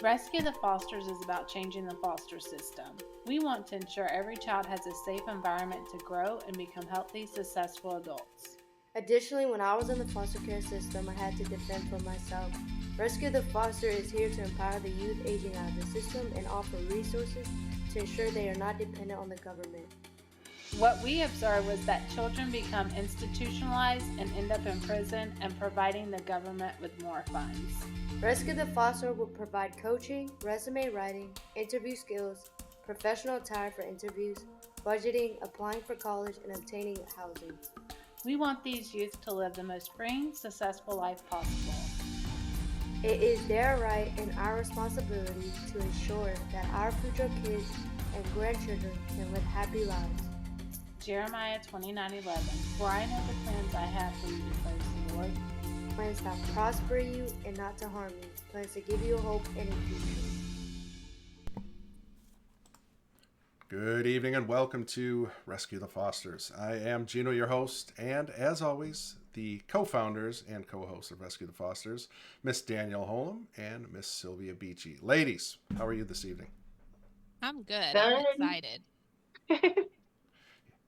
Rescue the Fosters is about changing the foster system. We want to ensure every child has a safe environment to grow and become healthy, successful adults. Additionally, when I was in the foster care system, I had to defend for myself. Rescue the Foster is here to empower the youth aging out of the system and offer resources to ensure they are not dependent on the government. What we observed was that children become institutionalized and end up in prison and providing the government with more funds. Rescue the Foster will provide coaching, resume writing, interview skills, professional attire for interviews, budgeting, applying for college, and obtaining housing. We want these youth to live the most freeing, successful life possible. It is their right and our responsibility to ensure that our future kids and grandchildren can live happy lives. Jeremiah 29:11. For I know the plans I have for you, declares the Lord. Plans to prosper you and not to harm you. Plans to give you a hope and a future. Good evening and welcome to Rescue the Fosters. I am Gino, your host, and as always, the co-founders and co-hosts of Rescue the Fosters, Miss Danielle Holm and Miss Sylvia Beachy. Ladies, how are you this evening? I'm good. I'm excited.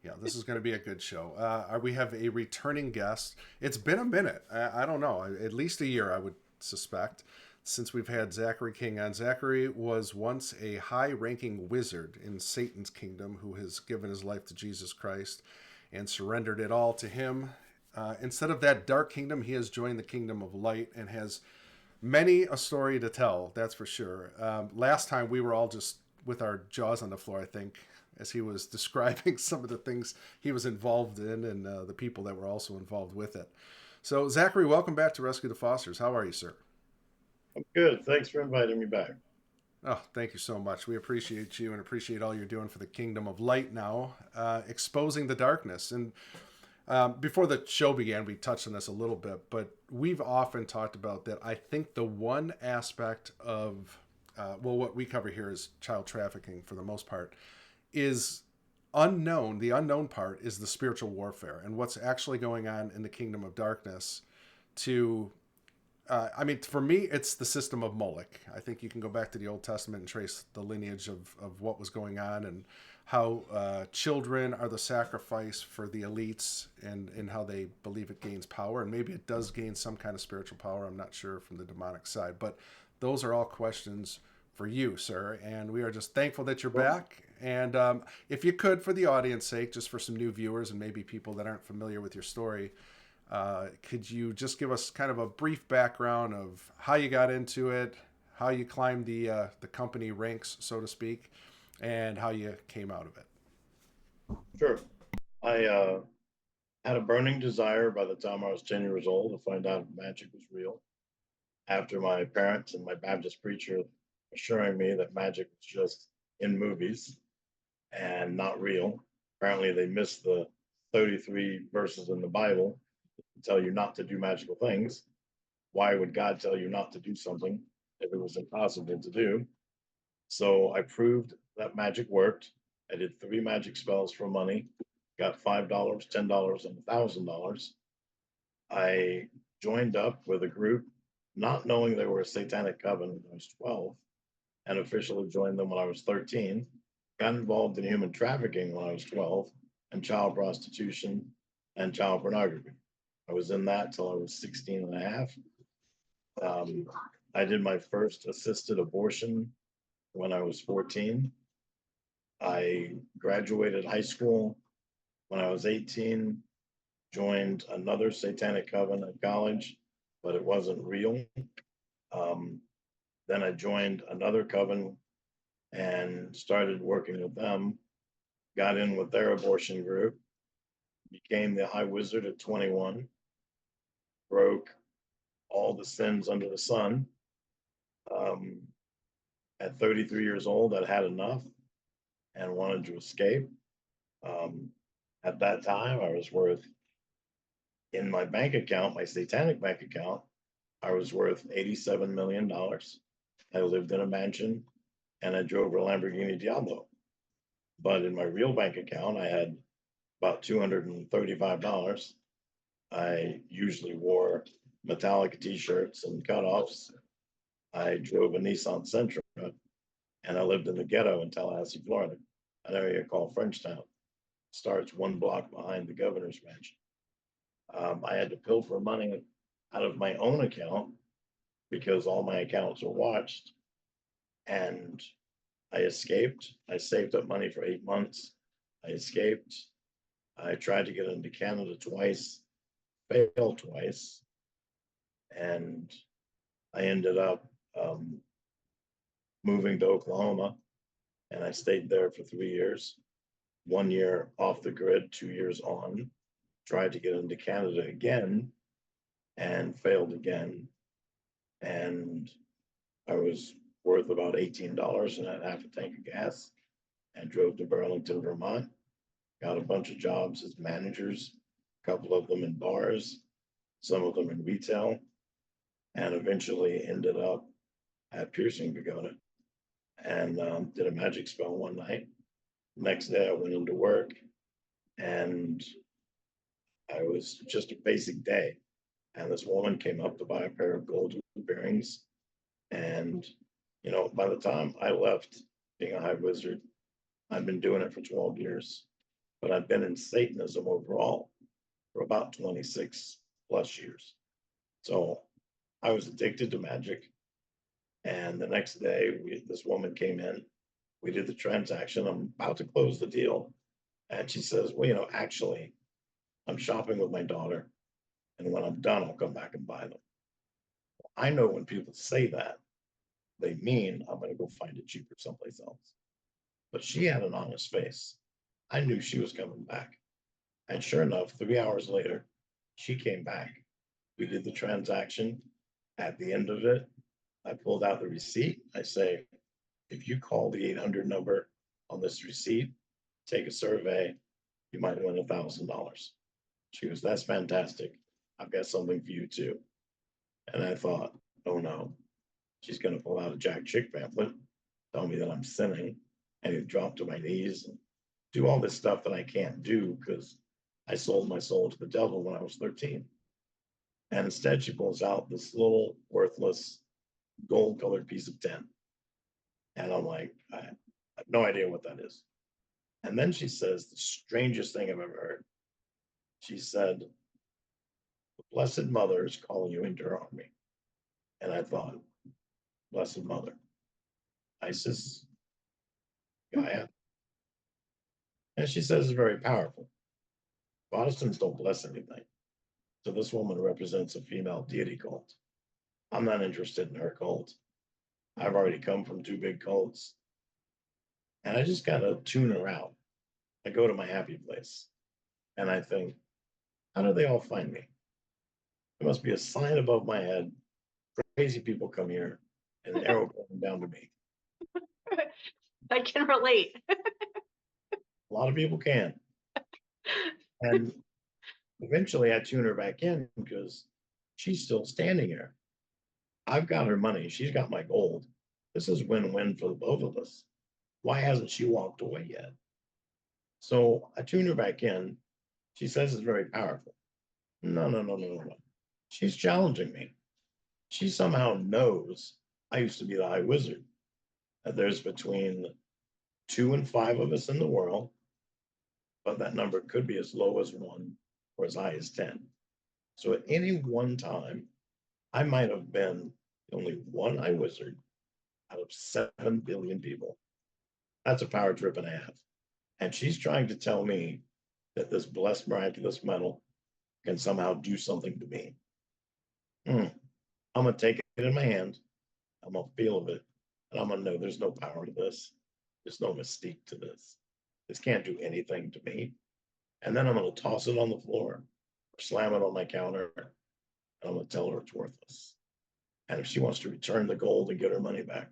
Yeah, this is going to be a good show. We have a returning guest. It's been a minute. I don't know, at least a year, I would suspect, since we've had Zachary King on. Zachary was once a high-ranking wizard in Satan's kingdom who has given his life to Jesus Christ and surrendered it all to him. Instead of that dark kingdom, he has joined the kingdom of light and has many a story to tell, that's for sure. Last time we were all just with our jaws on the floor, I think, as he was describing some of the things he was involved in and the people that were also involved with it. So, Zachary, welcome back to Rescue the Fosters. How are you, sir? I'm good. Thanks for inviting me back. Oh, thank you so much. We appreciate you and appreciate all you're doing for the Kingdom of Light now, exposing the darkness. And before the show began, we touched on this a little bit, but we've often talked about that. I think the one aspect of, what we cover here is child trafficking for the most part, is unknown. The unknown part is the spiritual warfare and what's actually going on in the kingdom of darkness to for me, it's the system of Moloch. I think you can go back to the Old Testament and trace the lineage of what was going on and how children are the sacrifice for the elites and how they believe it gains power. And maybe it does gain some kind of spiritual power. I'm not sure from the demonic side. But those are all questions for you, sir. And we are just thankful that you're back. And if you could, for the audience sake, just for some new viewers and maybe people that aren't familiar with your story, could you just give us kind of a brief background of how you got into it, how you climbed the company ranks, so to speak, and how you came out of it? Sure. I had a burning desire by the time I was 10 years old to find out if magic was real. After my parents and my Baptist preacher assuring me that magic was just in movies and not real. Apparently, they missed the 33 verses in the Bible tell you not to do magical things. Why would God tell you not to do something if it was impossible to do? So I proved that magic worked. I did 3 magic spells for money, got $5, $10, and $1,000. I joined up with a group, not knowing they were a satanic coven when I was 12, and officially joined them when I was 13. Got involved in human trafficking when I was 12, and child prostitution and child pornography. I was in that till I was 16 and a half. I did my first assisted abortion when I was 14. I graduated high school when I was 18, joined another satanic coven at college, but it wasn't real. Then I joined another coven and started working with them, got in with their abortion group, became the high wizard at 21, broke all the sins under the sun. At 33 years old, I'd had enough and wanted to escape. At that time, I was worth, in my bank account, my satanic bank account, I was worth $87 million. I lived in a mansion and I drove a Lamborghini Diablo. But in my real bank account, I had about $235. I usually wore Metallica t-shirts and cutoffs. I drove a Nissan Sentra, and I lived in the ghetto in Tallahassee, Florida, an area called Frenchtown. Starts one block behind the governor's mansion. I had to pilfer money out of my own account because all my accounts were watched. And I escaped. I saved up money for 8 months. I escaped. I tried to get into Canada twice, failed twice. And I ended up moving to Oklahoma, and I stayed there for 3 years. 1 year off the grid, 2 years on. Tried to get into Canada again and failed again. And I was worth about $18 and had half a tank of gas, and drove to Burlington, Vermont. Got a bunch of jobs as managers, a couple of them in bars, some of them in retail, and eventually ended up at Piercing Pagoda and did a magic spell one night. Next day I went into work, and I was just a basic day. And this woman came up to buy a pair of gold earrings. And, by the time I left being a high wizard, I've been doing it for 12 years, but I've been in Satanism overall for about 26 plus years. So I was addicted to magic. And the next day, this woman came in. We did the transaction. I'm about to close the deal. And she says, well, actually, I'm shopping with my daughter. And when I'm done, I'll come back and buy them. I know when people say that, they mean I'm going to go find it cheaper someplace else. But she had an honest face. I knew she was coming back. And sure enough, 3 hours later, she came back. We did the transaction. At the end of it, I pulled out the receipt. I say, if you call the 800 number on this receipt, take a survey, you might win $1,000. She goes, that's fantastic. I've got something for you too. And I thought, oh no, she's going to pull out a Jack Chick pamphlet, tell me that I'm sinning, and to drop to my knees and do all this stuff that I can't do because I sold my soul to the devil when I was 13. And instead, she pulls out this little worthless gold colored piece of tin. And I'm like, I have no idea what that is. And then she says the strangest thing I've ever heard. She said, the Blessed Mother is calling you into her army. And I thought, Blessed Mother, Isis, Gaia. And she says it's very powerful. Protestants don't bless anything. So this woman represents a female deity cult. I'm not interested in her cult. I've already come from 2 big cults. And I just got to tune her out. I go to my happy place and I think, how do they all find me? There must be a sign above my head. Crazy people come here and an arrow pointing down to me. I can relate. A lot of people can. And eventually I tune her back in because she's still standing here. I've got her money. She's got my gold. This is win-win for the both of us. Why hasn't she walked away yet? So I tune her back in. She says it's very powerful. No. She's challenging me. She somehow knows I used to be the high wizard. That there's between 2 and 5 of us in the world, but that number could be as low as 1 or as high as 10. So at any one time, I might have been the only one high wizard out of 7 billion people. That's a power trip and a half. And she's trying to tell me that this blessed miraculous metal can somehow do something to me. I'm going to take it in my hand. I'm going to feel of it. And I'm going to know there's no power to this. There's no mystique to this. This can't do anything to me. And then I'm going to toss it on the floor or slam it on my counter. And I'm going to tell her it's worthless. And if she wants to return the gold and get her money back,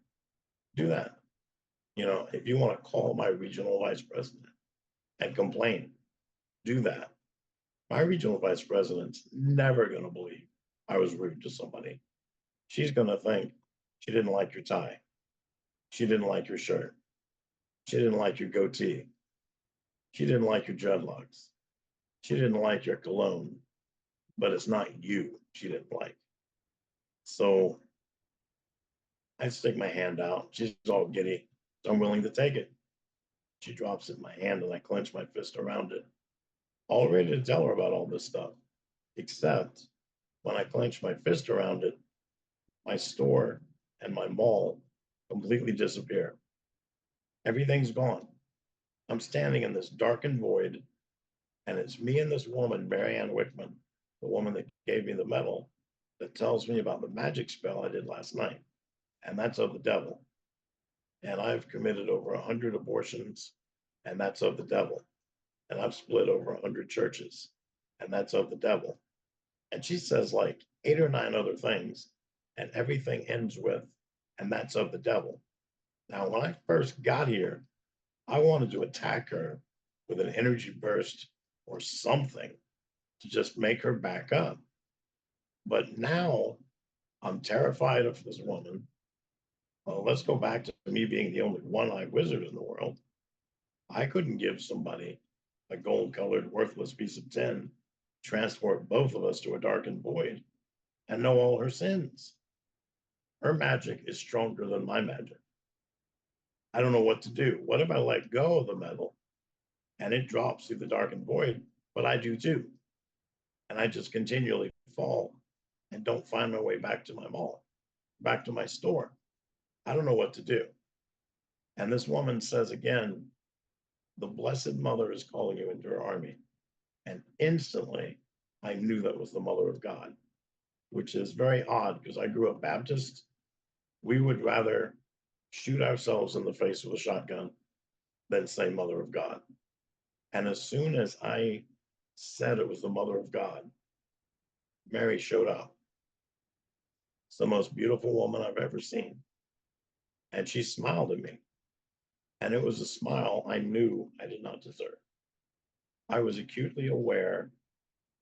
do that. If you want to call my regional vice president and complain, do that. My regional vice president's never going to believe I was rude to somebody. She's going to think she didn't like your tie. She didn't like your shirt. She didn't like your goatee. She didn't like your dreadlocks. She didn't like your cologne, but it's not you she didn't like. So I stick my hand out. She's all giddy. So I'm willing to take it. She drops it in my hand and I clench my fist around it, all ready to tell her about all this stuff. Except when I clench my fist around it, my store and my mall completely disappear. Everything's gone. I'm standing in this darkened void, and it's me and this woman, Marianne Wickman, the woman that gave me the medal, that tells me about the magic spell I did last night. And that's of the devil. And I've committed over 100 abortions, and that's of the devil. And I've split over 100 churches, and that's of the devil. And she says like 8 or 9 other things, and everything ends with, and that's of the devil. Now, when I first got here, I wanted to attack her with an energy burst or something to just make her back up. But now I'm terrified of this woman. Well, let's go back to me being the only one-eyed wizard in the world. I couldn't give somebody a gold-colored, worthless piece of tin, transport both of us to a darkened void, and know all her sins. Her magic is stronger than my magic. I don't know what to do. What if I let go of the medal and it drops through the darkened void, but I do too? And I just continually fall and don't find my way back to my mall, back to my store. I don't know what to do. And this woman says again, the Blessed Mother is calling you into her army. And instantly, I knew that was the Mother of God, which is very odd because I grew up Baptist. We would rather shoot ourselves in the face with a shotgun than say Mother of God. And as soon as I said it was the Mother of God, Mary showed up. It's the most beautiful woman I've ever seen. And she smiled at me. And it was a smile I knew I did not deserve. I was acutely aware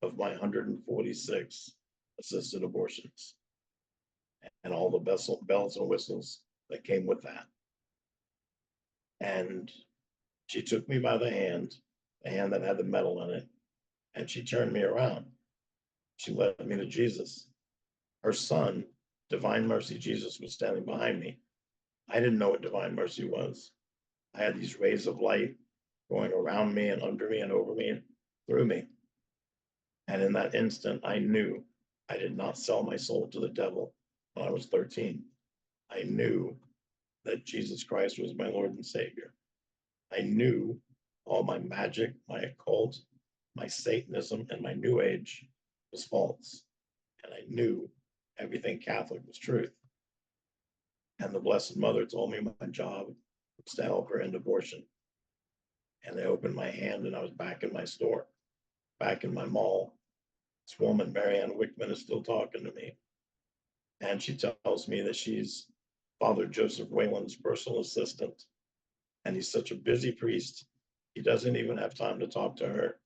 of my 146 assisted abortions and all the bells and whistles that came with that. And she took me by the hand that had the medal in it, and she turned me around. She led me to Jesus. Her son, Divine Mercy Jesus, was standing behind me. I didn't know what Divine Mercy was. I had these rays of light going around me and under me and over me and through me. And in that instant, I knew I did not sell my soul to the devil when I was 13. I knew that Jesus Christ was my Lord and Savior. I knew all my magic, my occult, my Satanism, and my New Age was false. And I knew everything Catholic was truth. And the Blessed Mother told me my job was to help her end abortion. And I opened my hand and I was back in my store, back in my mall. This woman, Marianne Wickman, is still talking to me. And she tells me that she's Father Joseph Whalen's personal assistant. And he's such a busy priest, he doesn't even have time to talk to her.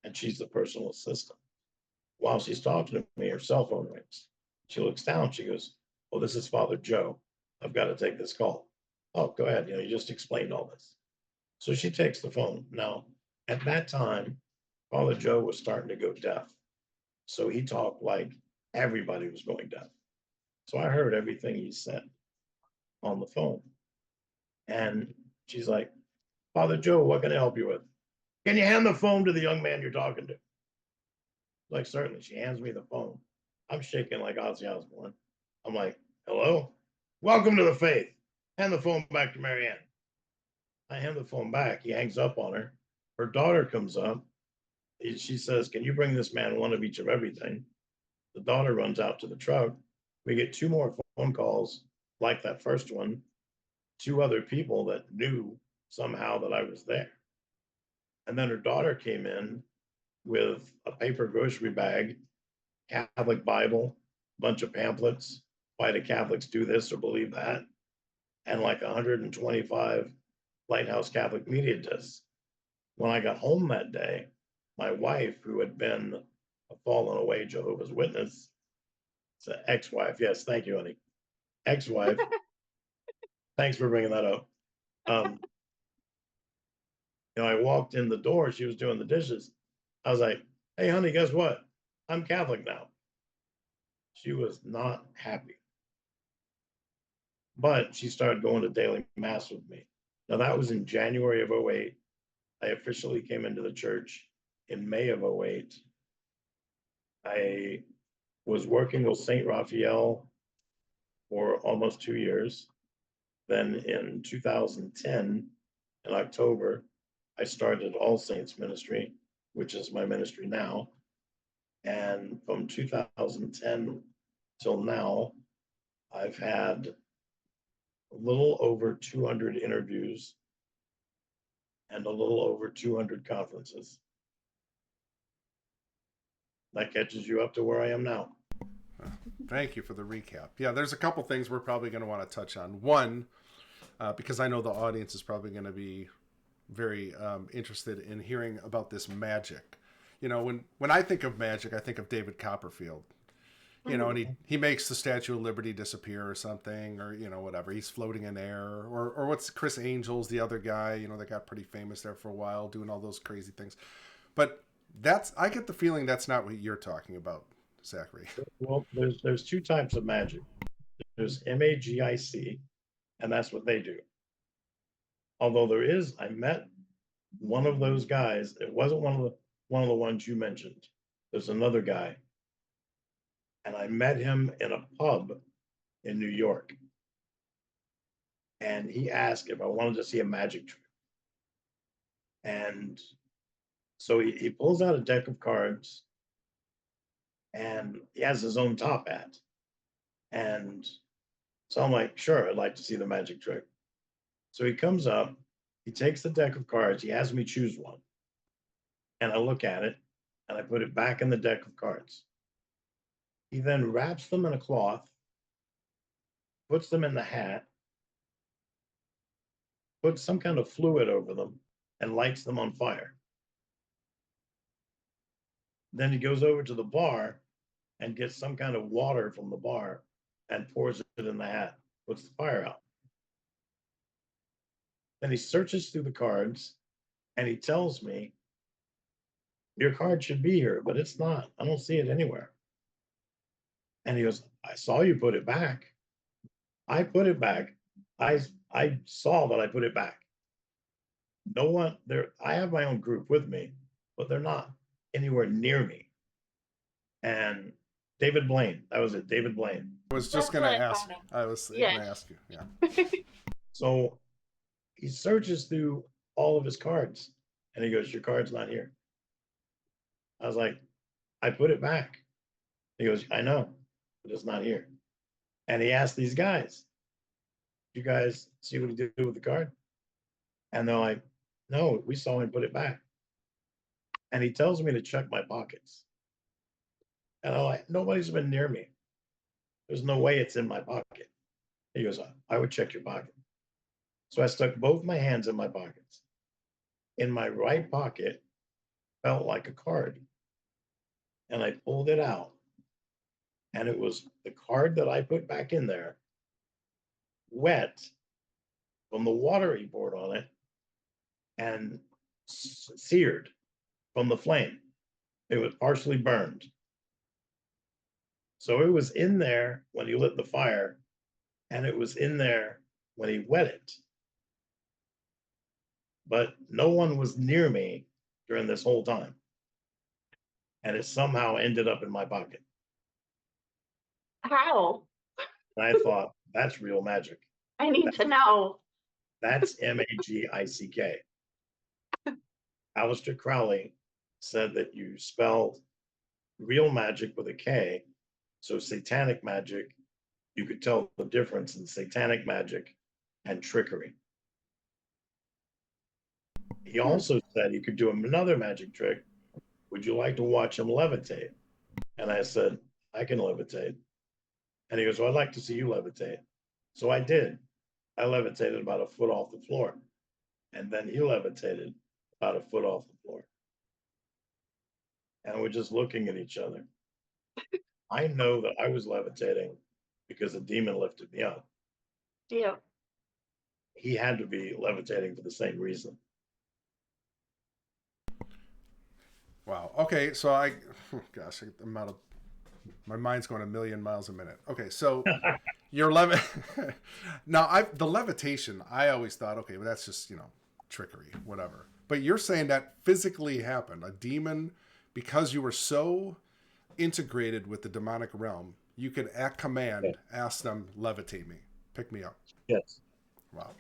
And she's the personal assistant. While she's talking to me, her cell phone rings. She looks down, she goes, "Oh, this is Father Joe. I've got to take this call." "Oh, go ahead. You just explained all this." So she takes the phone. Now, at that time, Father Joe was starting to go deaf. So he talked like everybody was going deaf. So I heard everything he said on the phone. And she's like, "Father Joe, what can I help you with?" "Can you hand the phone to the young man you're talking to?" Like, certainly. She hands me the phone. I'm shaking like Ozzy Osbourne. I'm like, "Hello? Welcome to the faith. Hand the phone back to Marianne." I hand the phone back. He hangs up on her. Her daughter comes up. She says, "Can you bring this man one of each of everything?" The daughter runs out to the truck. We get 2 more phone calls like that first one, 2 other people that knew somehow that I was there. And then her daughter came in with a paper grocery bag, Catholic Bible, bunch of pamphlets. Why do Catholics do this or believe that? And like 125 Lighthouse Catholic media discs. When I got home that day, my wife, who had been a fallen away Jehovah's Witness, it's an ex-wife. Yes, thank you, honey. Ex-wife. Thanks for bringing that up. I walked in the door. She was doing the dishes. I was like, "Hey, honey, guess what? I'm Catholic now." She was not happy. But she started going to daily mass with me. Now that was in January of 08. I officially came into the church in May of 08. I was working with St. Raphael for almost 2 years. Then in 2010, in October, I started All Saints Ministry, which is my ministry now. And from 2010 till now, I've had a little over 200 interviews and a little over 200 conferences. That catches you up to where I am now. Thank you for the recap. Yeah, there's a couple things we're probably going to want to touch on. One, because I know the audience is probably going to be very interested in hearing about this magic. You know, when I think of magic, I think of David Copperfield. You know, and he makes the Statue of Liberty disappear or something, or, you know, whatever. He's floating in air. Or what's Chris Angel's the other guy, you know, that got pretty famous there for a while, doing all those crazy things. But I get the feeling that's not what you're talking about, Zachary. Well, there's two types of magic. There's magic, and that's what they do. Although I met one of those guys. It wasn't one of the ones you mentioned. There's another guy, and I met him in a pub in New York. And he asked if I wanted to see a magic trick. And so he pulls out a deck of cards, and he has his own top hat. And so I'm like, sure, I'd like to see the magic trick. So he comes up, he takes the deck of cards, he has me choose one. And I look at it, and I put it back in the deck of cards. He then wraps them in a cloth, puts them in the hat, puts some kind of fluid over them, and lights them on fire. Then he goes over to the bar and gets some kind of water from the bar and pours it in the hat, puts the fire out. Then he searches through the cards and he tells me, your card should be here, but it's not. I don't see it anywhere. And he goes, I saw you put it back. I put it back. I saw that I put it back. No one there. I have my own group with me, but they're not anywhere near me. And David Blaine, that was it. David Blaine. I was just going to ask. I was going to ask you. Yeah. So he searches through all of his cards and he goes, your card's not here. I was like, I put it back. He goes, I know, but it's not here. And he asked these guys, you guys see what he did with the card? And they're like, no, we saw him put it back. And he tells me to check my pockets. And I'm like, nobody's been near me. There's no way it's in my pocket. He goes, I would check your pocket. So I stuck both my hands in my pockets. In my right pocket felt like a card. And I pulled it out. And it was the card that I put back in there, wet from the water he poured on it and seared from the flame. It was partially burned. So it was in there when he lit the fire, and it was in there when he wet it. But no one was near me during this whole time. And it somehow ended up in my pocket. How? And I thought, that's real magic. I need to know. That's magick. Aleister Crowley said that you spelled real magic with a K. So satanic magic, you could tell the difference in satanic magic and trickery. He also said he could do another magic trick. Would you like to watch him levitate? And I said, I can levitate. And he goes, well, I'd like to see you levitate. So I did. I levitated about a foot off the floor. And then he levitated about a foot off the floor. And we're just looking at each other. I know that I was levitating because a demon lifted me up. Yeah. He had to be levitating for the same reason. Wow. Okay. So I'm out of My mind's going a million miles a minute. Okay, so your now the levitation, I always thought, okay, well that's just, trickery, whatever. But you're saying that physically happened. A demon, because you were so integrated with the demonic realm, you could at command ask them, levitate me, pick me up. Yes. Wow.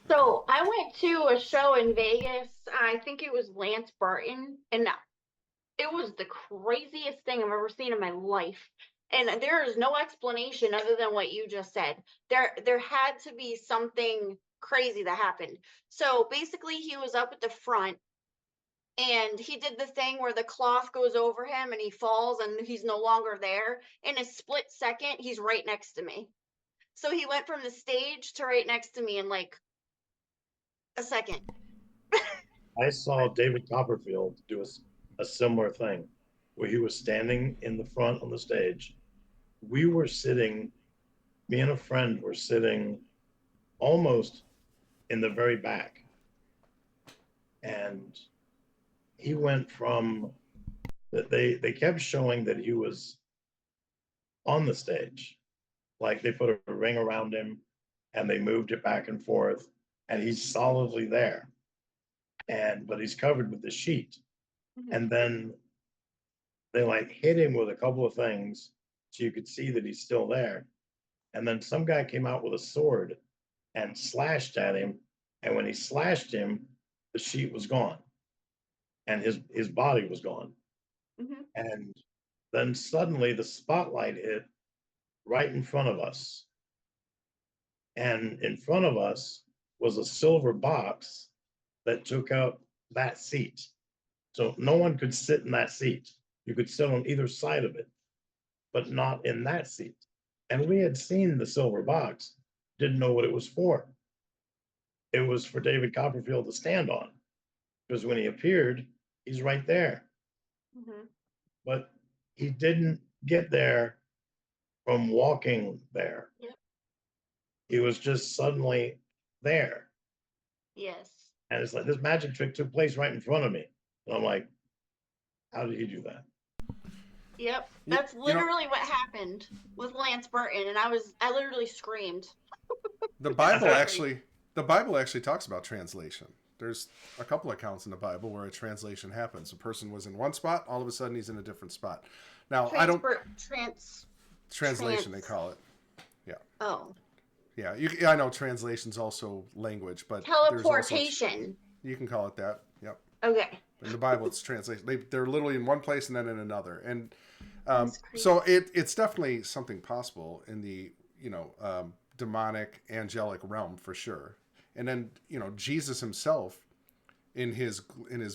So I went to a show in Vegas. I think it was Lance Barton, and it was the craziest thing I've ever seen in my life. And there is no explanation other than what you just said. There had to be something crazy that happened. So basically, he was up at the front, and he did the thing where the cloth goes over him and he falls and he's no longer there. In a split second, he's right next to me. So he went from the stage to right next to me in like a second. I saw David Copperfield do a similar thing where he was standing in the front on the stage. We were sitting, me and a friend were sitting almost in the very back. And he went from, they kept showing that he was on the stage. Like they put a ring around him and they moved it back and forth, and he's solidly there. But he's covered with the sheet. And then they like hit him with a couple of things so you could see that he's still there. And then some guy came out with a sword and slashed at him. And when he slashed him, the sheet was gone and his body was gone. And then suddenly the spotlight hit right in front of us. And in front of us was a silver box that took up that seat. So no one could sit in that seat. You could sit on either side of it, but not in that seat. And we had seen the silver box, didn't know what it was for. It was for David Copperfield to stand on, because when he appeared, he's right there. But he didn't get there from walking there. He was just suddenly there. Yes. And it's like this magic trick took place right in front of me. And I'm like, how did he do that? Yep. That's literally what happened with Lance Burton, and I literally screamed. The Bible actually talks about translation. There's a couple accounts in the Bible where a translation happens. A person was in one spot, all of a sudden he's in a different spot. Now, translation they call it. Yeah. Oh. Yeah, I know translation's also language, but teleportation. You can call it that. Yep. Okay. In the Bible, it's translation. They're literally in one place and then in another, and so it's definitely something possible in the demonic angelic realm for sure. And then Jesus himself in his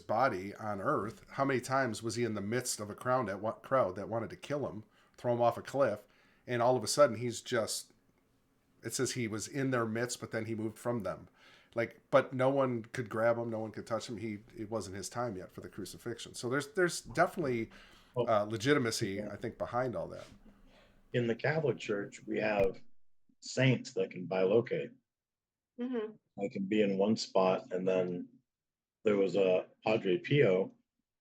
body on earth, how many times was he in the midst of a crowd that wanted to kill him, throw him off a cliff, and all of a sudden he's just, it says he was in their midst, but then he moved from them. But no one could grab him, no one could touch him. It wasn't his time yet for the crucifixion. So there's definitely legitimacy, I think, behind all that. In the Catholic Church, we have saints that can bilocate. I can be in one spot, and then there was a Padre Pio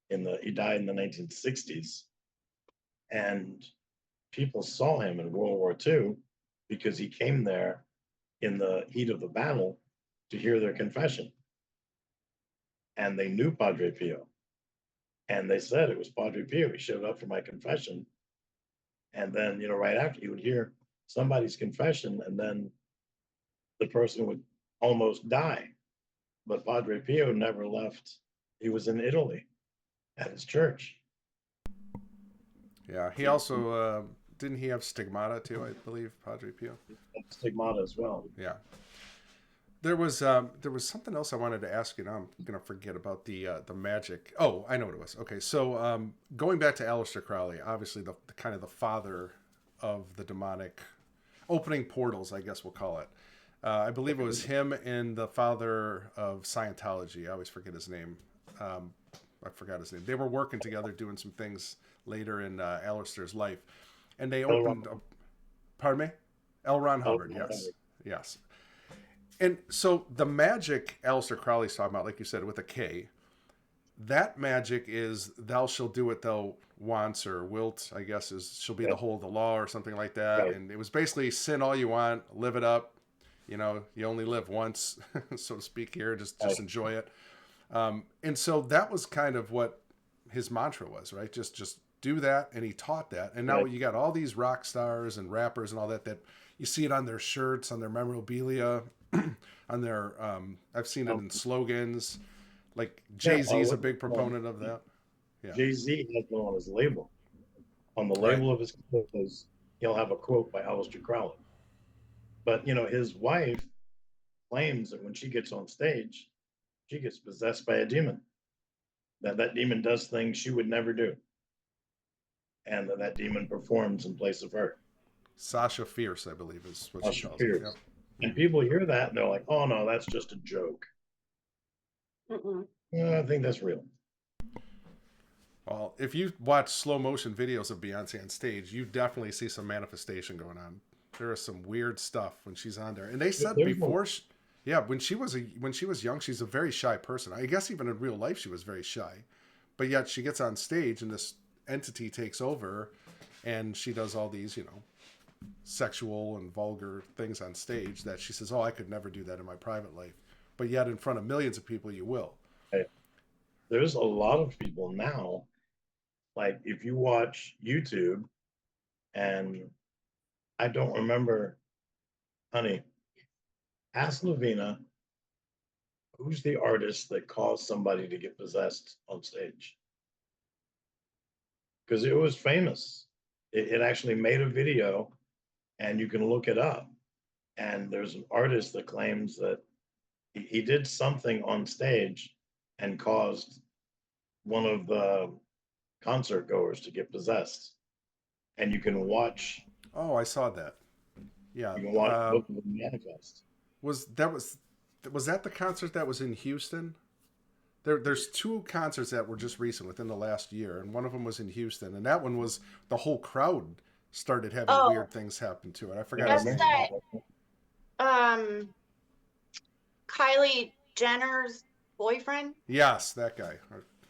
he died in the 1960s, and people saw him in World War II because he came there in the heat of the battle to hear their confession. And they knew Padre Pio. And they said it was Padre Pio. He showed up for my confession. And then, right after, you would hear somebody's confession, and then the person would almost die. But Padre Pio never left. He was in Italy at his church. Yeah, he also, didn't he have stigmata too, I believe, Padre Pio? Stigmata as well. Yeah. There was something else I wanted to ask you. Now I'm gonna forget about the magic. Oh, I know what it was. Okay, so going back to Aleister Crowley, obviously the kind of the father of the demonic, opening portals, I guess we'll call it. I believe it was him and the father of Scientology. I always forget his name. I forgot his name. They were working together doing some things later in Aleister's life, and they opened. Pardon me, L. Ron Hubbard. Yes. And so the magic Aleister Crowley's talking about, like you said, with a K, that magic is thou shalt do what thou wants, or wilt, I guess, is she'll be the whole of the law or something like that. Right. And it was basically sin all you want, live it up. You know, you only live once, so to speak here. Just enjoy it. And so that was kind of what his mantra was, right? Just do that, and he taught that. And now you got all these rock stars and rappers and all that you see it on their shirts, on their memorabilia, on their I've seen it in slogans. Like Jay-Z's a big proponent of that. Yeah. Jay-Z has one on his label. On the label of his clothes, he'll have a quote by Aleister Crowley. But his wife claims that when she gets on stage, she gets possessed by a demon. That demon does things she would never do, and that demon performs in place of her. Sasha Fierce, I believe, is what she calls Fierce. it. Yep. And people hear that and they're like, "Oh no, that's just a joke." I think that's real. Well, if you watch slow motion videos of Beyonce on stage, you definitely see some manifestation going on. There is some weird stuff when she's on there. And they said before, when she was young, she's a very shy person. I guess even in real life, she was very shy. But yet she gets on stage and this entity takes over, and she does all these, sexual and vulgar things on stage that she says, "Oh, I could never do that in my private life." But yet in front of millions of people, you will. There's a lot of people now, like if you watch YouTube, and I don't remember, honey, ask Lavina, who's the artist that caused somebody to get possessed on stage? Because it was famous. It actually made a video, and you can look it up. And there's an artist that claims that he did something on stage and caused one of the concert goers to get possessed. And you can watch. Oh, I saw that. Yeah. You can watch both of them manifest. Was that the concert that was in Houston? There's two concerts that were just recent within the last year, and one of them was in Houston, and that one was the whole crowd started having weird things happen to it. I forgot his name. Kylie Jenner's boyfriend? Yes, that guy.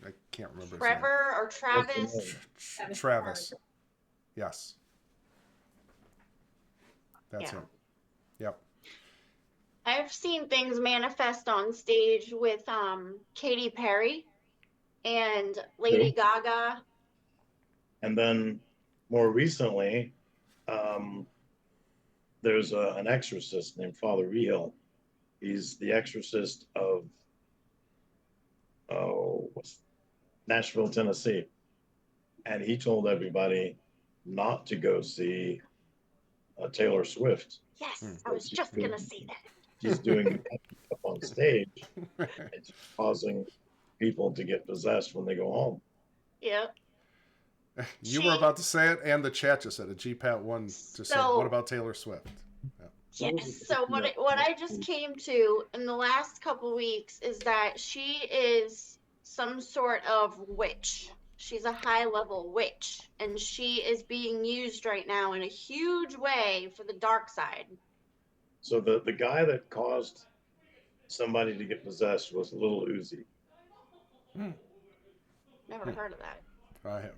I can't remember Trevor or Travis? Travis. Yes. That's him. Yep. I've seen things manifest on stage with Katy Perry and Lady Gaga. And then more recently, there's an exorcist named Father Real. He's the exorcist of Nashville, Tennessee. And he told everybody not to go see Taylor Swift. Yes, I was just going to say that. She's doing up on stage. It's causing people to get possessed when they go home. Yep. You were about to say it, and the chat just said it. GPAT1 just said, what about Taylor Swift? Yeah. Yes. So what I just came to in the last couple weeks is that she is some sort of witch. She's a high-level witch, and she is being used right now in a huge way for the dark side. So the guy that caused somebody to get possessed was Lil Uzi. Never heard of that. I have.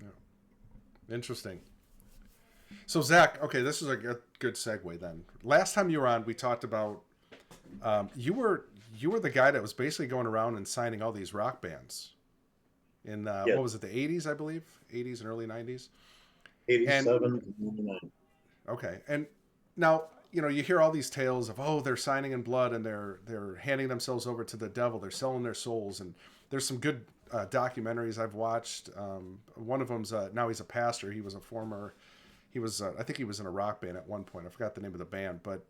Yeah. Interesting. So Zach, okay, this is a good segue then. Last time you were on, we talked about you were the guy that was basically going around and signing all these rock bands in what was it, the 80s, I believe, 80s and early 90s. 87 to 99. Okay, and now you hear all these tales of they're signing in blood and they're handing themselves over to the devil. They're selling their souls, and there's some good documentaries I've watched. One of them's now he's a pastor. He was I think he was in a rock band at one point. I forgot the name of the band, but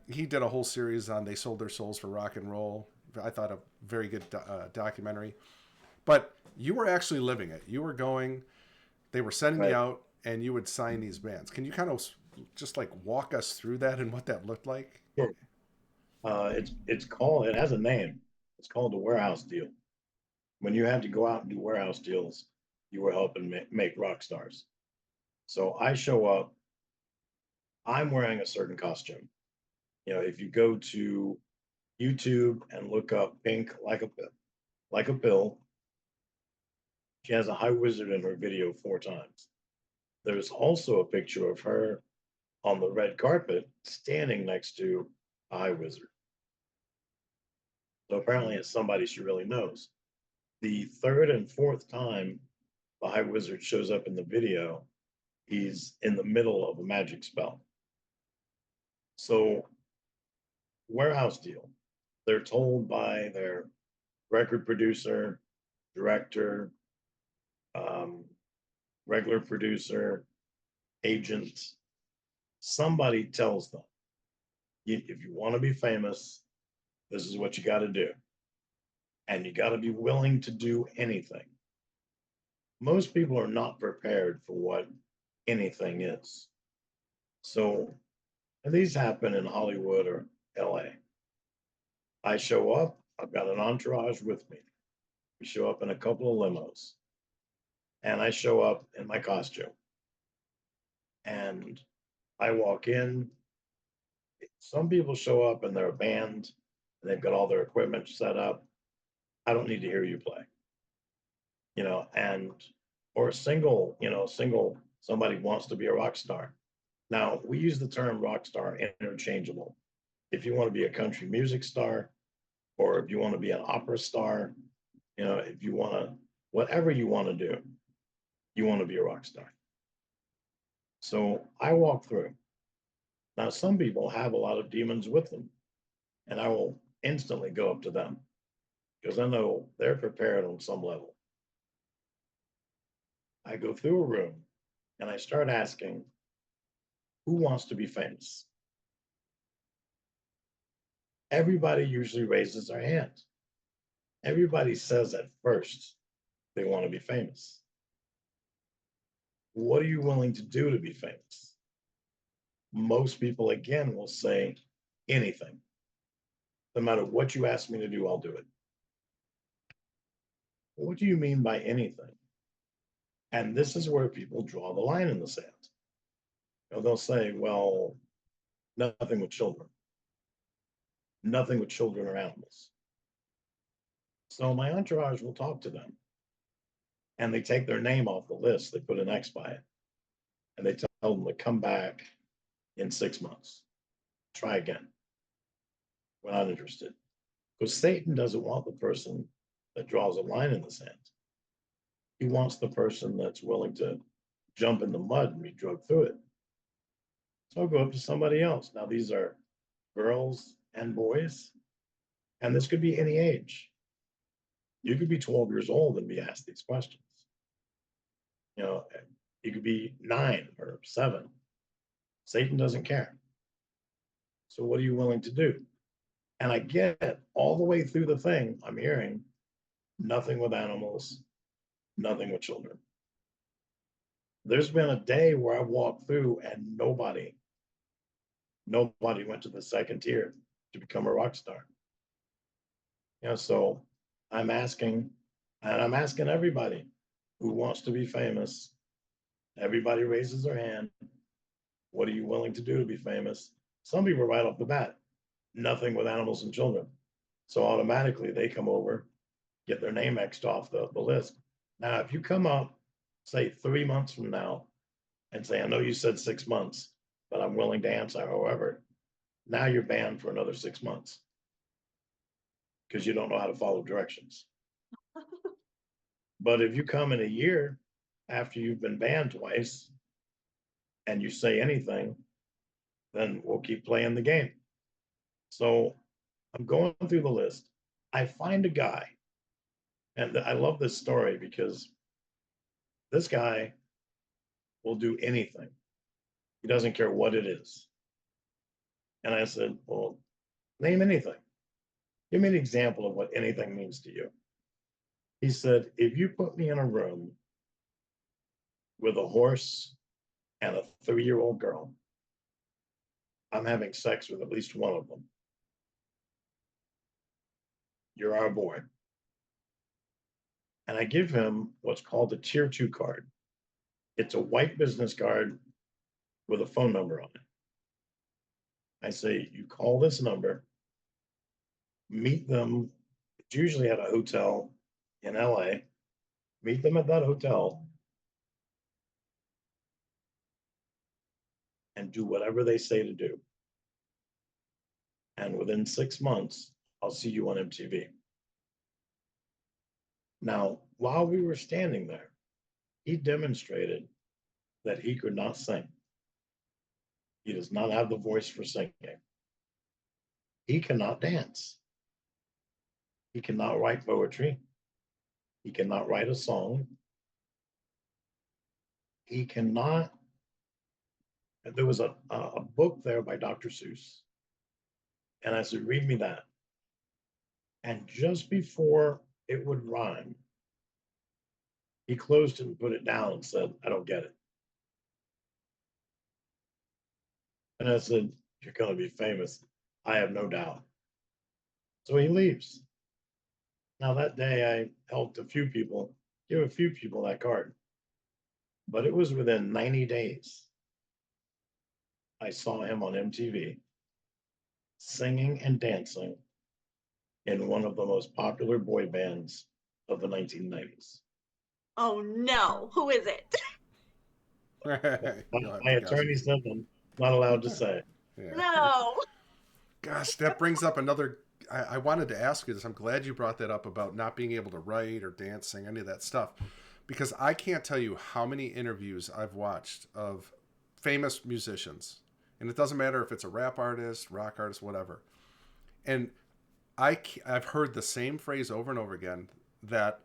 he did a whole series on they sold their souls for rock and roll. I thought a very good documentary. But you were actually living it. You were going. They were sending you out, and you would sign these bands. Can you kind of just like walk us through that and what that looked like? Sure. It's called. It has a name. It's called a warehouse deal. When you had to go out and do warehouse deals, you were helping make rock stars. So I show up. I'm wearing a certain costume. If you go to YouTube and look up "Pink Like a Pill," She has a high wizard in her video 4 times. There's also a picture of her on the red carpet standing next to a high wizard. So apparently it's somebody she really knows. The third and fourth time the high wizard shows up in the video, he's in the middle of a magic spell. So, warehouse deal. They're told by their record producer, director, regular producer, agent, somebody tells them, if you want to be famous, this is what you got to do. And you got to be willing to do anything. Most people are not prepared for what anything is. So, and these happen in Hollywood or LA. I show up, I've got an entourage with me. We show up in a couple of limos. And I show up in my costume. And I walk in. Some people show up and they're a band and they've got all their equipment set up. I don't need to hear you play. And or single, somebody wants to be a rock star. Now, we use the term rock star interchangeable. If you want to be a country music star, or if you want to be an opera star, if you want to, whatever you want to do, you want to be a rock star. So I walk through. Now, some people have a lot of demons with them, and I will instantly go up to them because I know they're prepared on some level. I go through a room and I start asking, who wants to be famous? Everybody usually raises their hand. Everybody says at first they want to be famous. What are you willing to do to be famous? Most people, again, will say anything. No matter what you ask me to do, I'll do it. What do you mean by anything? And this is where people draw the line in the sand. They'll say, well, nothing with children. Nothing with children or animals. So my entourage will talk to them. And they take their name off the list. They put an X by it. And they tell them to come back in 6 months. Try again. We're not interested. Because Satan doesn't want the person that draws a line in the sand. He wants the person that's willing to jump in the mud and be drugged through it. So I'll go up to somebody else. Now, these are girls and boys, and this could be any age. You could be 12 years old and be asked these questions. You could be 9 or 7. Satan doesn't care. So what are you willing to do? And I get all the way through the thing, I'm hearing nothing with animals, nothing with children. There's been a day where I walked through and nobody went to the second tier to become a rock star. So I'm asking everybody who wants to be famous. Everybody raises their hand. What are you willing to do to be famous? Some people right off the bat, nothing with animals and children. So automatically they come over, get their name X'd off the list. Now, if you come up, say 3 months from now, and say, I know you said 6 months, but I'm willing to answer however, now you're banned for another 6 months because you don't know how to follow directions. But if you come in a year after you've been banned twice and you say anything, then we'll keep playing the game. So I'm going through the list. I find a guy, and I love this story because this guy will do anything. He doesn't care what it is. And I said, well, name anything. Give me an example of what anything means to you. He said, if you put me in a room with a horse and a 3-year-old girl, I'm having sex with at least one of them. You're our boy. And I give him what's called a tier 2 card. It's a white business card with a phone number on it. I say, you call this number, meet them. It's usually at a hotel in LA. Meet them at that hotel and do whatever they say to do. And within 6 months, I'll see you on MTV. Now, while we were standing there, he demonstrated that he could not sing. He does not have the voice for singing. He cannot dance. He cannot write poetry. He cannot write a song. He cannot. There was a book there by Dr. Seuss. And I said, read me that. And just before it would rhyme, he closed it and put it down and said, I don't get it. And I said, you're going to be famous. I have no doubt. So he leaves. Now, that day, I helped a few people, give a few people that card. But it was within 90 days. I saw him on MTV singing and dancing in one of the most popular boy bands of the 1990s. Oh no, who is it? My attorney said I'm not allowed to say. Yeah. No. Gosh, that brings up another. I wanted to ask you this. I'm glad you brought that up about not being able to write or dancing, any of that stuff, because I can't tell you how many interviews I've watched of famous musicians, and it doesn't matter if it's a rap artist, rock artist, whatever. And I've heard the same phrase over and over again, that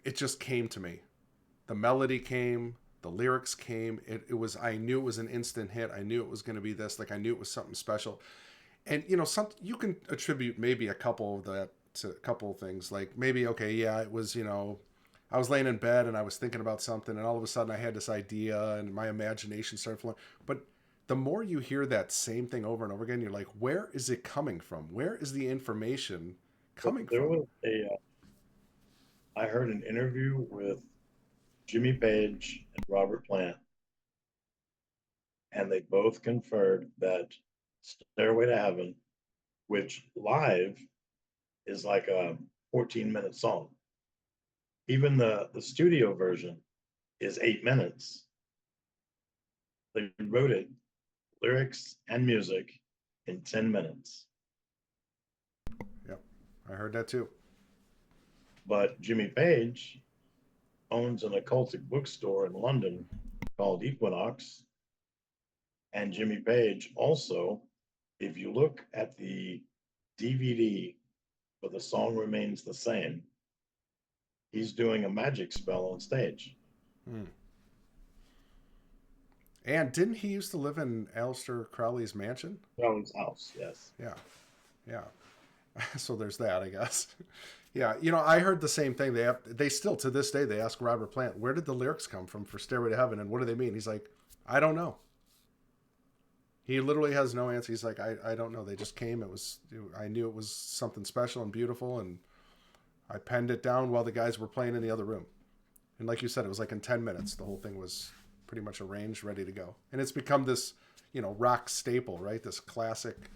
it just came to me. The melody came, the lyrics came. It was, I knew it was an instant hit. I knew it was going to be this. Like, I knew it was something special. And, you know, you can attribute maybe a couple of that to a couple of things. Like, maybe, okay, yeah, it was, you know, I was laying in bed and I was thinking about something, and all of a sudden I had this idea and my imagination started flowing. But the more you hear that same thing over and over again, you're like, where is it coming from? Where is the information coming There from? was I heard an interview with Jimmy Page and Robert Plant, and they both conferred that Stairway to Heaven, which live is like a 14-minute song. Even the studio version is 8 minutes. They wrote it, lyrics and music, in 10 minutes. Yep, I heard that too. But Jimmy Page owns an occultic bookstore in London called Equinox. And Jimmy Page also, if you look at the DVD where the song remains the same, he's doing a magic spell on stage. Hmm. And didn't he used to live in Aleister Crowley's mansion? Crowley's house, yes. Yeah. Yeah. So there's that, I guess. Yeah, you know, I heard the same thing. They still, to this day, they ask Robert Plant, where did the lyrics come from for Stairway to Heaven, and what do they mean? He's like, I don't know. He literally has no answer. He's like, I don't know. They just came. I knew it was something special and beautiful, and I penned it down while the guys were playing in the other room. And like you said, it was like in 10 minutes. The whole thing was pretty much arranged, ready to go. And it's become this, you know, rock staple, right? This classic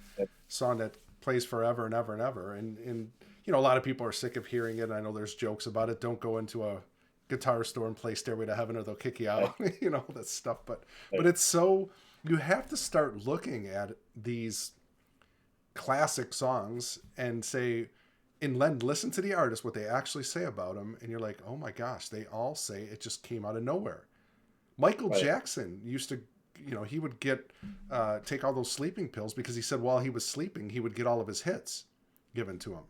song that plays forever and ever and ever. And you know, a lot of people are sick of hearing it. I know there's jokes about it. Don't go into a guitar store and play Stairway to Heaven or they'll kick you out. You know, that stuff. But it's so, you have to start looking at these classic songs and say, and listen to the artist, what they actually say about them. And you're like, oh my gosh, they all say it just came out of nowhere. Michael Jackson used to, you know, he would get, take all those sleeping pills because he said while he was sleeping, he would get all of his hits given to him.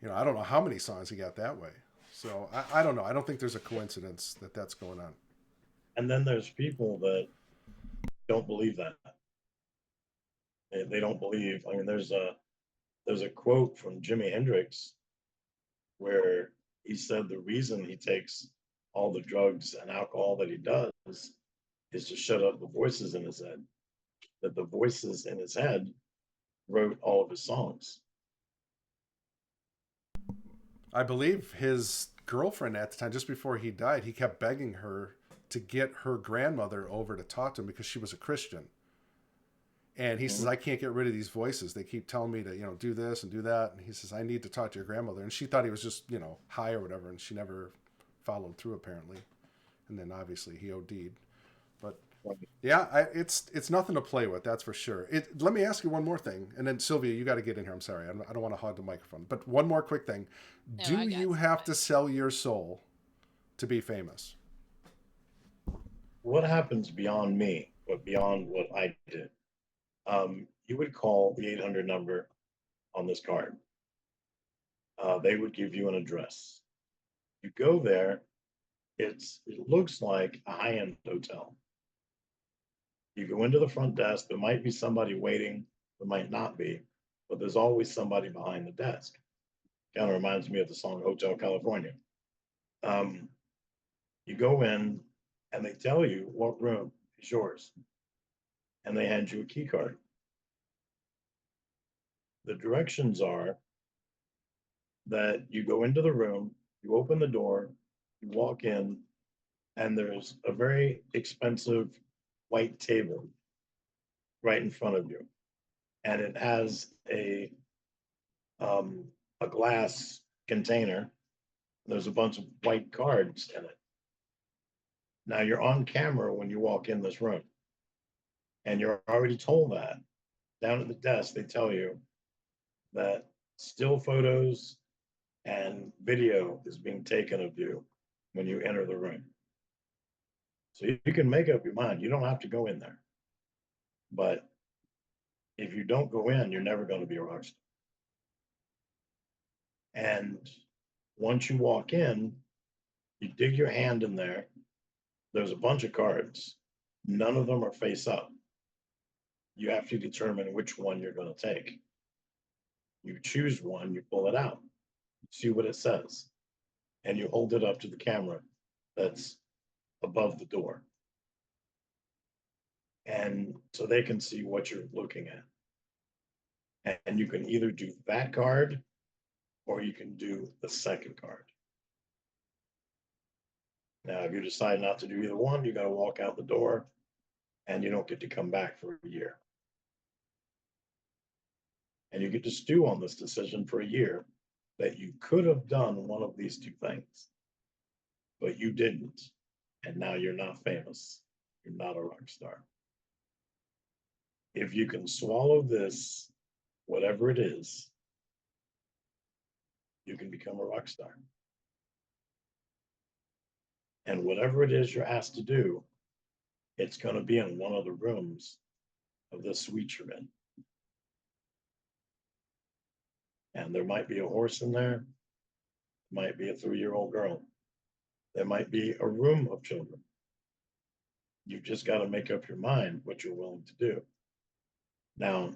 You know, I don't know how many songs he got that way. So I don't know. I don't think there's a coincidence that that's going on. And then there's people that don't believe that. They don't believe. I mean, there's a quote from Jimi Hendrix where he said the reason he takes all the drugs and alcohol that he does is to shut up the voices in his head. That the voices in his head wrote all of his songs. I believe his girlfriend at the time, just before he died, he kept begging her to get her grandmother over to talk to him because she was a Christian. And he says, I can't get rid of these voices. They keep telling me to, do this and do that. And he says, I need to talk to your grandmother. And she thought he was just, high or whatever. And she never followed through, apparently. And then obviously he OD'd. But yeah, it's nothing to play with, that's for sure. Let me ask you one more thing. And then Sylvia, you got to get in here. I'm sorry. I don't want to hog the microphone. But one more quick thing. No, Do you have to sell your soul to be famous? What happens beyond me, but beyond what I did? You would call the 800 number on this card. They would give you an address. You go there. It looks like a high-end hotel. You go into the front desk. There might be somebody waiting. There might not be, but there's always somebody behind the desk. Kind of reminds me of the song Hotel California. You go in and they tell you what room is yours, and they hand you a key card. The directions are that you go into the room, you open the door, you walk in, and there's a very expensive white table right in front of you, and it has a glass container. There's a bunch of white cards in it. Now you're on camera when you walk in this room, and you're already told that. Down at the desk, they tell you that still photos and video is being taken of you when you enter the room. So you can make up your mind. You don't have to go in there. But if you don't go in, you're never going to be a rock star. And once you walk in, you dig your hand in there. There's a bunch of cards. None of them are face up. You have to determine which one you're going to take. You choose one, you pull it out, see what it says, and you hold it up to the camera that's above the door. And so they can see what you're looking at. And you can either do that card or you can do the second card. Now, if you decide not to do either one, you got to walk out the door and you don't get to come back for a year. And you get to stew on this decision for a year that you could have done one of these two things, but you didn't. And now you're not famous. You're not a rock star. If you can swallow this, whatever it is, you can become a rock star. And whatever it is you're asked to do, it's going to be in one of the rooms of the suite you're in. And there might be a horse in there, might be a 3-year-old girl. There might be a room of children. You've just got to make up your mind what you're willing to do. Now,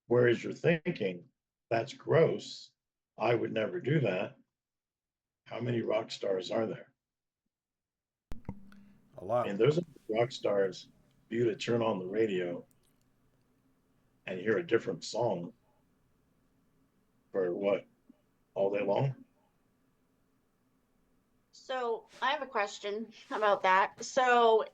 whereas you're thinking, that's gross, I would never do that. How many rock stars are there? A lot. And there's rock stars for you to turn on the radio and hear a different song for what, all day long? So I have a question about that. So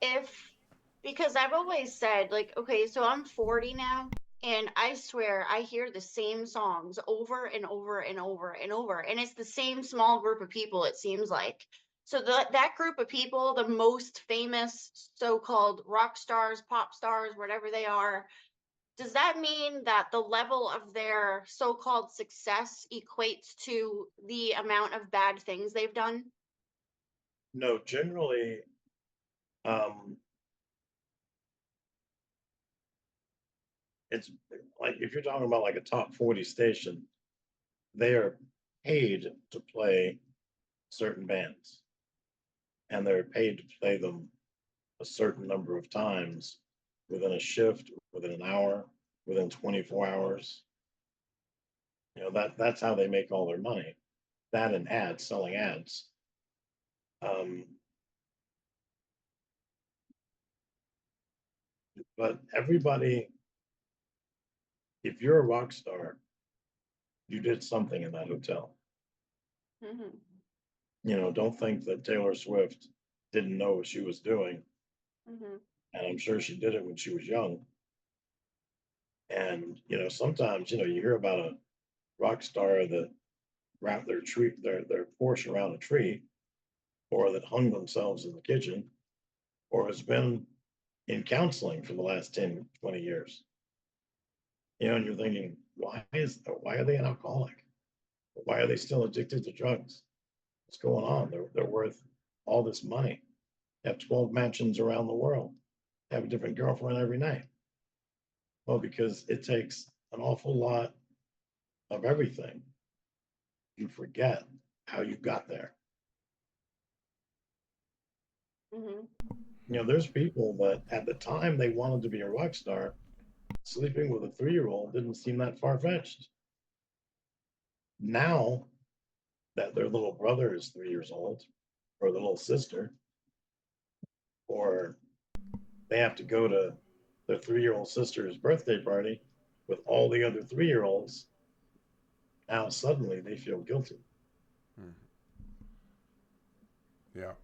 because I've always said, like, okay, so I'm 40 now, and I swear I hear the same songs over and over and over and over, and it's the same small group of people, it seems like. So that group of people, the most famous so-called rock stars, pop stars, whatever they are, does that mean that the level of their so-called success equates to the amount of bad things they've done? No, generally, it's like if you're talking about like a top 40 station, they are paid to play certain bands, and they're paid to play them a certain number of times within a shift, within an hour, within 24 hours. That's how they make all their money. That and ads, selling ads. But everybody, if you're a rock star, you did something in that hotel. Mm-hmm. Don't think that Taylor Swift didn't know what she was doing. Mm-hmm. And I'm sure she did it when she was young. And sometimes you hear about a rock star that wrapped their Porsche around a tree, or that hung themselves in the kitchen, or has been in counseling for the last 10, 20 years. And you're thinking, why are they an alcoholic? Why are they still addicted to drugs? What's going on? They're worth all this money. They have 12 mansions around the world. They have a different girlfriend every night. Well, because it takes an awful lot of everything. You forget how you got there. Mhm. There's people that at the time they wanted to be a rock star, sleeping with a 3-year-old didn't seem that far fetched. Now that their little brother is 3 years old, or the little sister, or they have to go to their 3-year-old sister's birthday party with all the other 3-year-olds, now suddenly they feel guilty. Yeah.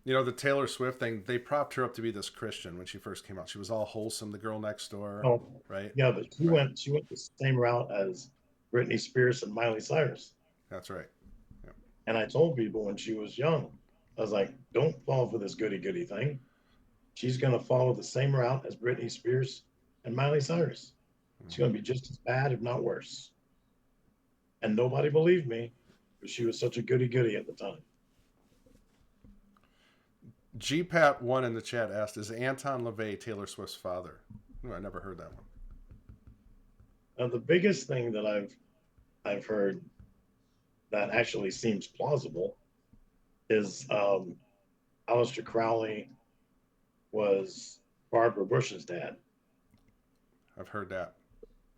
The Taylor Swift thing, they propped her up to be this Christian when she first came out. She was all wholesome, the girl next door, Oh, right? yeah, but she went the same route as Britney Spears and Miley Cyrus. That's right. Yeah. And I told people when she was young, I was like, don't fall for this goody goody thing. She's going to follow the same route as Britney Spears and Miley Cyrus. It's going to be just as bad, if not worse. And nobody believed me because she was such a goody goody at the time. GPAT1 in the chat asked, is Anton LaVey Taylor Swift's father? I never heard that one. Now, the biggest thing that I've heard that actually seems plausible is Aleister Crowley was Barbara Bush's dad. I've heard that.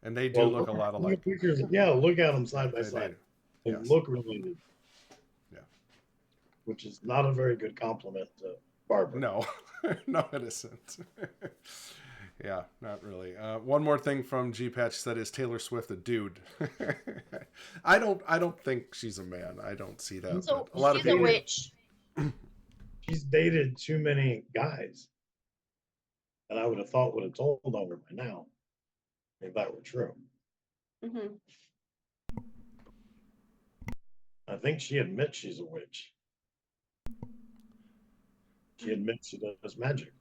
And they do Well, look a lot alike. Pictures, yeah, look at them side by side. They Yes. look related. Yeah. Which is not a very good compliment to Barbara. No, no, it isn't. Yeah, not really. One more thing from G-Patch said, is Taylor Swift a dude? I don't think she's a man. I don't see that. So A lot she's of people. a witch. She's dated too many guys that I would have thought would have told on her by now, if that were true. Mhm. I think she admits she's a witch. She admits she does magic.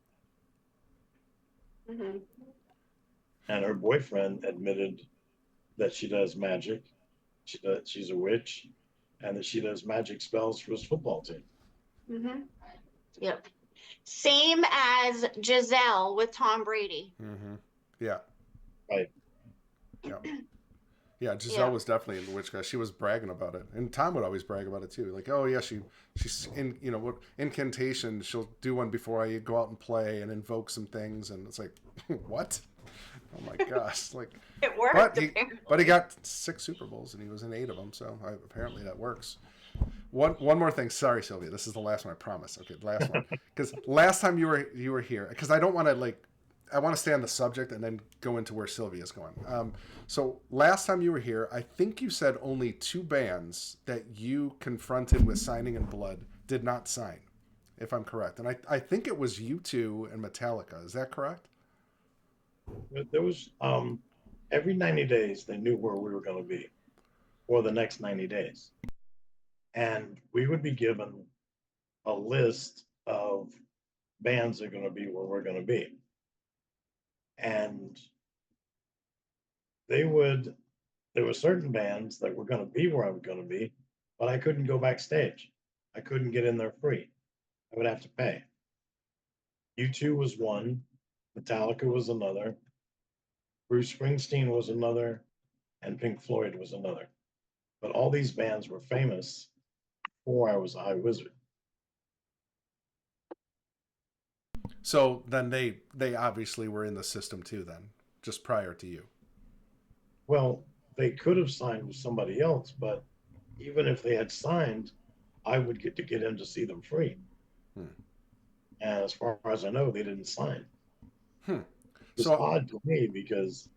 Mhm. And her boyfriend admitted that she does magic. She's a witch, and that she does magic spells for his football team. Mhm. Yep. Same as Giselle with Tom Brady. Mm-hmm. Yeah. Right. Yeah. Yeah, Giselle was definitely in the witchcraft. She was bragging about it, and Tom would always brag about it too. Like, oh yeah, she's in what incantation. She'll do one before I go out and play and invoke some things, and it's like, what? Oh my gosh! Like, It worked. but he got 6 Super Bowls and he was in 8 of them, so apparently that works. One more thing. Sorry, Sylvia. This is the last one. I promise. Okay, last one. Because last time you were here, because I don't want to I want to stay on the subject and then go into where Sylvia's going. So last time you were here, I think you said only 2 bands that you confronted with signing in blood did not sign, if I'm correct. And I think it was U2 and Metallica. Is that correct? There was every 90 days they knew where we were going to be for the next 90 days. And we would be given a list of bands that are going to be where we're going to be. And there were certain bands that were going to be where I was going to be, but I couldn't go backstage. I couldn't get in there free. I would have to pay. U2 was one, Metallica was another, Bruce Springsteen was another, and Pink Floyd was another. But all these bands were famous before I was a high wizard. So then they obviously were in the system too then, just prior to you. Well, they could have signed with somebody else, but even if they had signed, I would get in to see them free. And as far as I know, they didn't sign. It's odd to me because,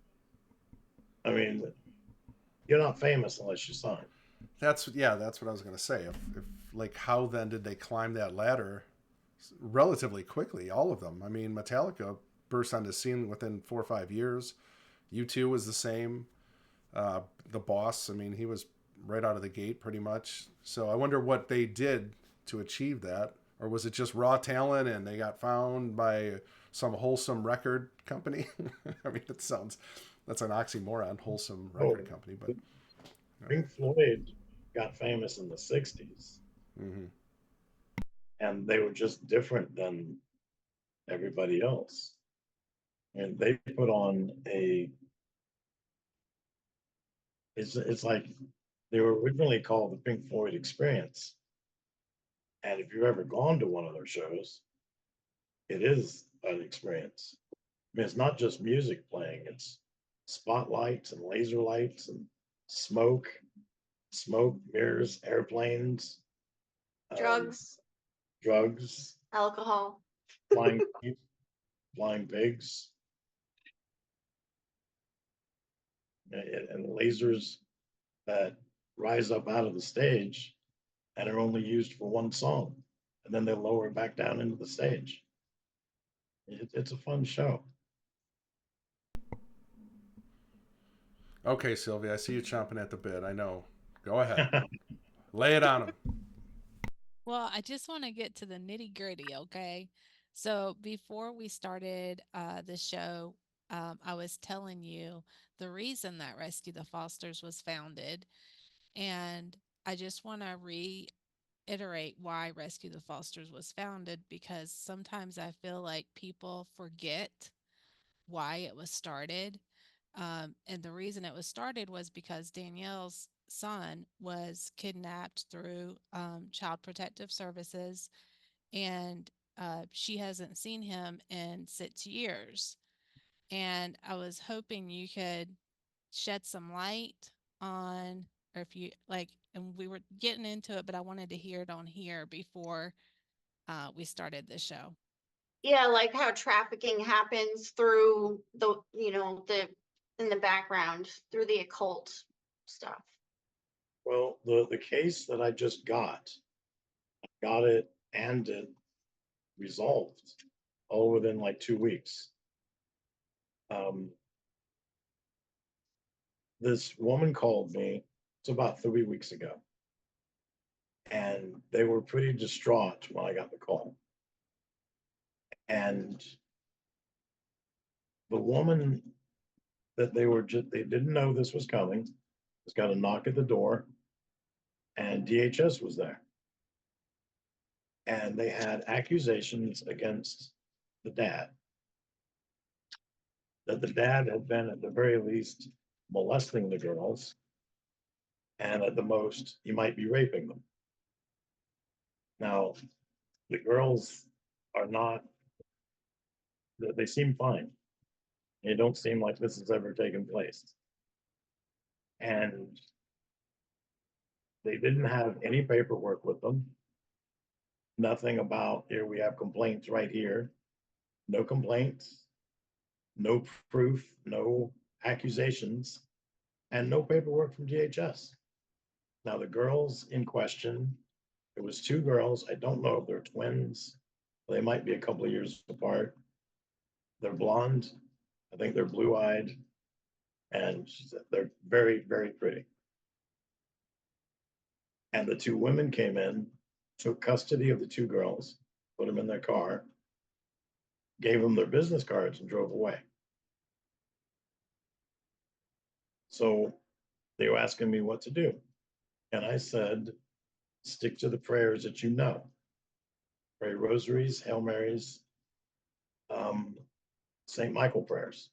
I mean, you're not famous unless you sign. That's what I was going to say. If how then did they climb that ladder relatively quickly? All of them. I mean, Metallica burst on the scene within 4 or 5 years. U2 was the same. The Boss, I mean, he was right out of the gate pretty much. So I wonder what they did to achieve that. Or was it just raw talent and they got found by some wholesome record company? I mean, that's an oxymoron, wholesome record company. But Pink Floyd got famous in the 60s. Mm-hmm. And they were just different than everybody else. And they put on it's like they were originally called the Pink Floyd Experience. And if you've ever gone to one of their shows, it is an experience. I mean, it's not just music playing, it's spotlights and laser lights and smoke, mirrors, airplanes, Drugs, drugs, alcohol. flying flying pigs, and lasers that rise up out of the stage and are only used for one song, and then they lower it back down into the stage. It's a fun show. Okay, Sylvia, I see you chomping at the bit. I know. Go ahead. Lay it on them. Well, I just want to get to the nitty gritty, okay? So before we started the show, I was telling you the reason that Rescue the Fosters was founded. And I just want to reiterate why Rescue the Fosters was founded, because sometimes I feel like people forget why it was started. And the reason it was started was because Danielle's son was kidnapped through Child Protective Services, and she hasn't seen him in 6 years. And I was hoping you could shed some light on, or if you like, and we were getting into it, but I wanted to hear it on here before we started the show. Yeah, like how trafficking happens through the, the in the background through the occult stuff. Well, the case that I just got it and it resolved all within like 2 weeks. This woman called me, it's about 3 weeks ago, and they were pretty distraught when I got the call. And the woman that they didn't know this was coming, just got a knock at the door, and DHS was there. And they had accusations against the dad, that the dad had been, at the very least, molesting the girls, and at the most, he might be raping them. Now, the girls are not, they seem fine. It don't seem like this has ever taken place. And they didn't have any paperwork with them. Nothing about, here we have complaints right here. No complaints, no proof, no accusations, and no paperwork from DHS. Now, the girls in question, it was 2 girls. I don't know if they're twins. They might be a couple of years apart. They're blonde. I think they're blue-eyed. And they're very, very pretty. And the 2 women came in, took custody of the 2 girls, put them in their car, gave them their business cards, and drove away. So they were asking me what to do. And I said, stick to the prayers that you know. Pray rosaries, Hail Marys, St. Michael prayers.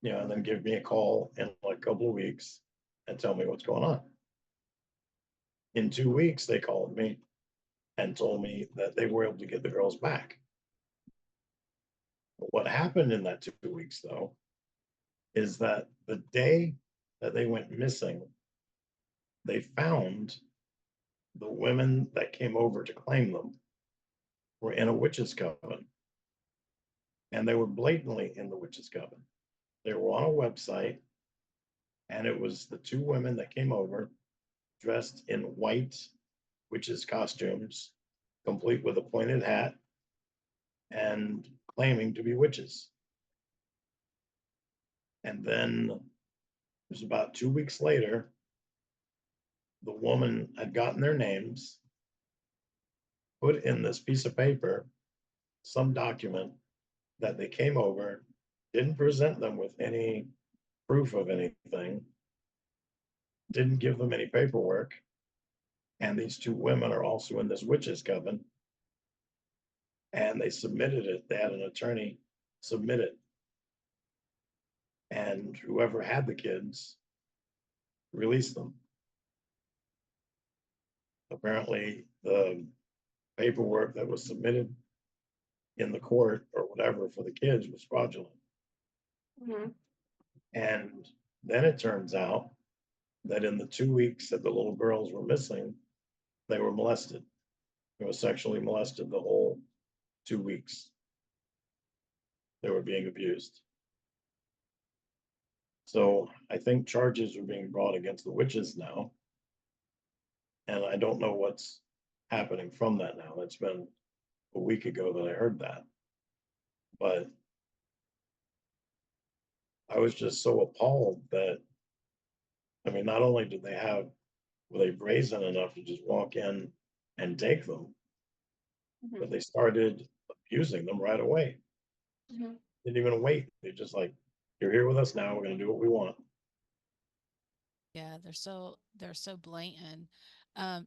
And then give me a call in like a couple of weeks and tell me what's going on. In 2 weeks, they called me and told me that they were able to get the girls back. What happened in that 2 weeks, though, is that the day that they went missing, they found the women that came over to claim them were in a witches' coven. And they were blatantly in the witches' coven. They were on a website, and it was the 2 women that came over dressed in white witches' costumes, complete with a pointed hat, and claiming to be witches. And then it was about 2 weeks later, the woman had gotten their names, put in this piece of paper, some document that they came over, didn't present them with any proof of anything, didn't give them any paperwork. And these two women are also in this witches' coven. And they submitted it. They had an attorney submit it. And whoever had the kids released them. Apparently, the paperwork that was submitted in the court or whatever for the kids was fraudulent. Mhm. And then it turns out that in the 2 weeks that the little girls were missing, they were molested. They were sexually molested the whole 2 weeks. They were being abused. So I think charges are being brought against the witches now. And I don't know what's happening from that now. It's been a week ago that I heard that. But I was just so appalled that, I mean, not only did were they brazen enough to just walk in and take them, Mhm. but they started abusing them right away. Mhm. Didn't even wait. They just like, you're here with us now. We're going to do what we want. Yeah, they're so blatant.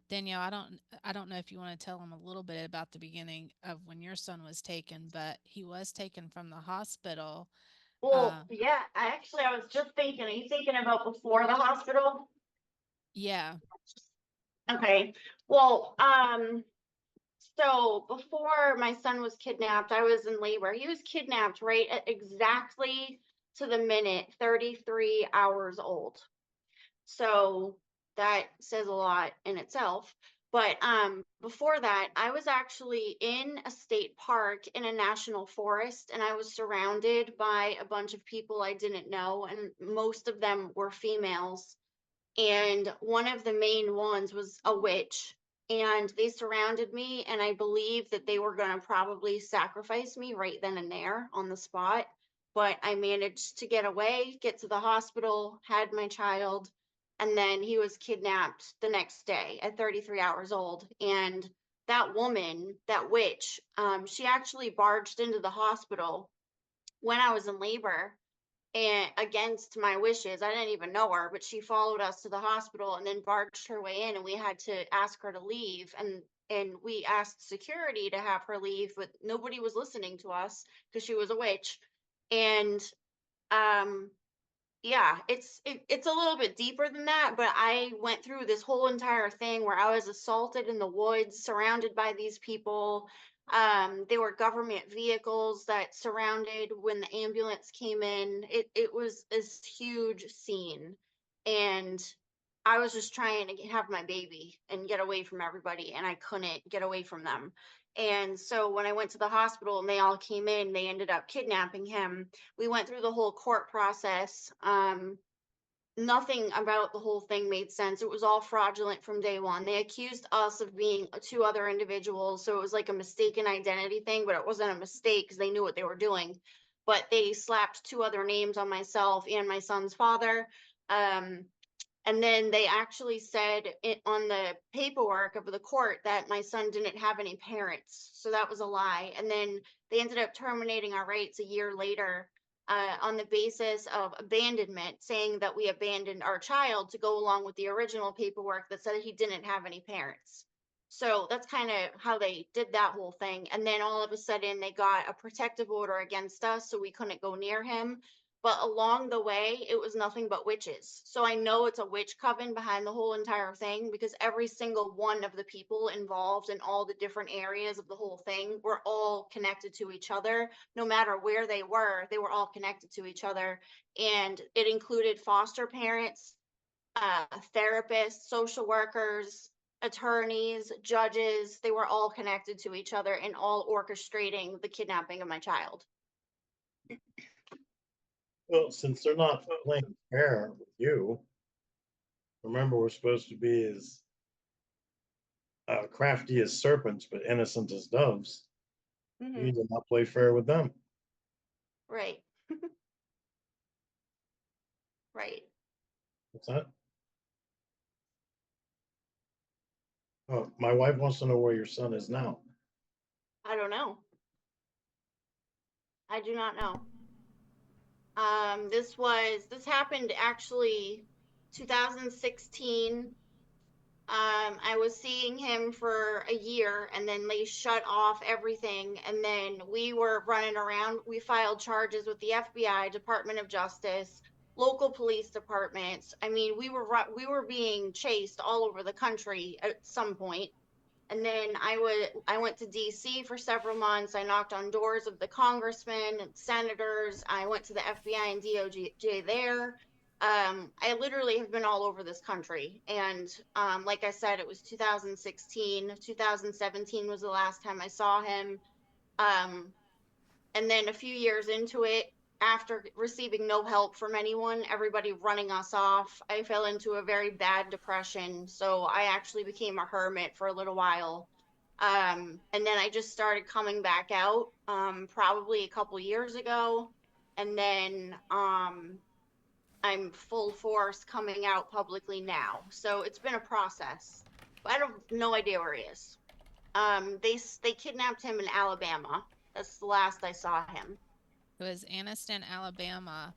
Danielle, I don't know if you want to tell them a little bit about the beginning of when your son was taken, but he was taken from the hospital. Well, yeah, I was just thinking, are you thinking about before the hospital? Yeah. Okay. Well, so before my son was kidnapped, I was in labor. He was kidnapped right at exactly to the minute 33 hours old. So that says a lot in itself. But before that, I was actually in a state park in a national forest, and I was surrounded by a bunch of people I didn't know, and most of them were females. And one of the main ones was a witch. And they surrounded me, and I believe that they were going to probably sacrifice me right then and there on the spot. But I managed to get away, get to the hospital, had my child, and then he was kidnapped the next day at 33 hours old. And that woman, that witch, she actually barged into the hospital when I was in labor and against my wishes. I didn't even know her, but she followed us to the hospital and then barged her way in, and we had to ask her to leave. And we asked security to have her leave, but nobody was listening to us because she was a witch. And um yeah, it's a little bit deeper than that, but I went through this whole entire thing where I was assaulted in the woods, surrounded by these people. They were government vehicles that surrounded when the ambulance came in. It was this huge scene, and I was just trying to have my baby and get away from everybody, and I couldn't get away from them. And so when I went to the hospital and they all came in, they ended up kidnapping him. We went through the whole court process. Nothing about the whole thing made sense. It was all fraudulent from day one. They accused us of being two other individuals, so it was like a mistaken identity thing, but it wasn't a mistake because they knew what they were doing. But they slapped two other names on myself and my son's father. Um, and then they actually said it on the paperwork of the court that my son didn't have any parents. So that was a lie. And then they ended up terminating our rights a year later on the basis of abandonment, saying that we abandoned our child to go along with the original paperwork that said he didn't have any parents. So that's kind of how they did that whole thing. And then all of a sudden, they got a protective order against us, so we couldn't go near him. But along the way, it was nothing but witches. So I know it's a witch coven behind the whole entire thing, because every single one of the people involved in all the different areas of the whole thing were all connected to each other. No matter where they were all connected to each other. And it included foster parents, therapists, social workers, attorneys, judges. They were all connected to each other and all orchestrating the kidnapping of my child. Well, since they're not playing fair with you, remember we're supposed to be as crafty as serpents, but innocent as doves. You need to not play fair with them. Right. Right. What's that? Oh, my wife wants to know where your son is now. I don't know. I do not know. This happened actually 2016. I was seeing him for a year, and then they shut off everything, and then we were running around. We filed charges with the FBI, Department of Justice, local police departments. I mean, we were being chased all over the country at some point. And then I went to DC for several months. I knocked on doors of the congressmen and senators. I went to the FBI and DOJ there. I literally have been all over this country. And like I said, it was 2016. 2017 was the last time I saw him. Um, and then a few years into it, after receiving no help from anyone, everybody running us off, I fell into a very bad depression. So I actually became a hermit for a little while. And then I just started coming back out, probably a couple years ago. And then I'm full force coming out publicly now. So it's been a process. But I have no idea where he is. They kidnapped him in Alabama. That's the last I saw him. It was Anniston, Alabama.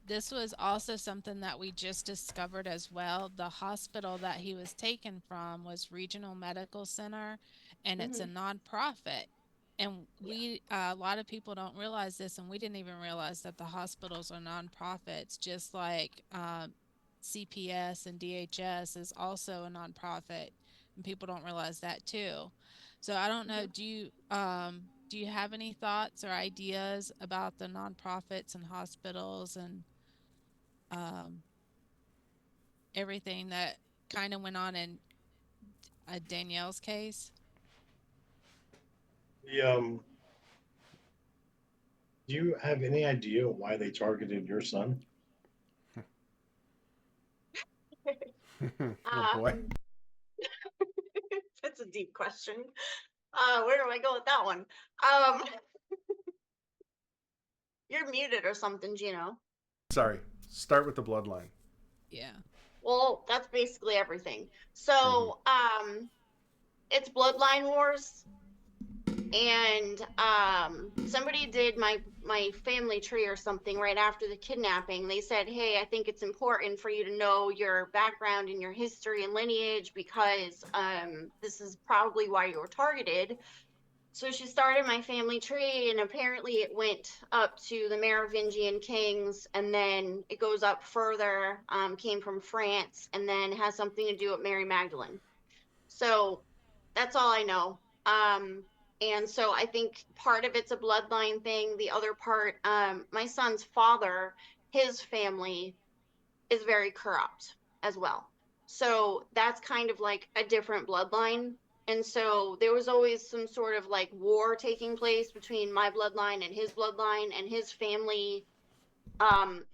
This was also something that we just discovered as well. The hospital that he was taken from was Regional Medical Center, and it's a Mm-hmm. nonprofit. And Yeah. a lot of people don't realize this, and we didn't even realize that the hospitals are nonprofits, just like CPS and DHS is also a nonprofit, and people don't realize that too. So I don't know. Mm-hmm. Do you have any thoughts or ideas about the nonprofits and hospitals and um, everything that kind of went on in Danielle's case? The do you have any idea why they targeted your son? Oh boy. That's a deep question. Where do I go with that one? Um, you're muted or something, Gino. Sorry. Start with the bloodline. Yeah. Well, that's basically everything. Mhm. So, it's Bloodline Wars, and somebody did my family tree or something right after the kidnapping. They said, hey, I think it's important for you to know your background and your history and lineage, because this is probably why you were targeted. So she started my family tree, and apparently it went up to the Merovingian kings, and then it goes up further, came from France, and then has something to do with Mary Magdalene. So that's all I know. And so I think part of it's a bloodline thing. The other part, my son's father, his family is very corrupt as well. So that's kind of like a different bloodline. And so there was always some sort of like war taking place between my bloodline and his family.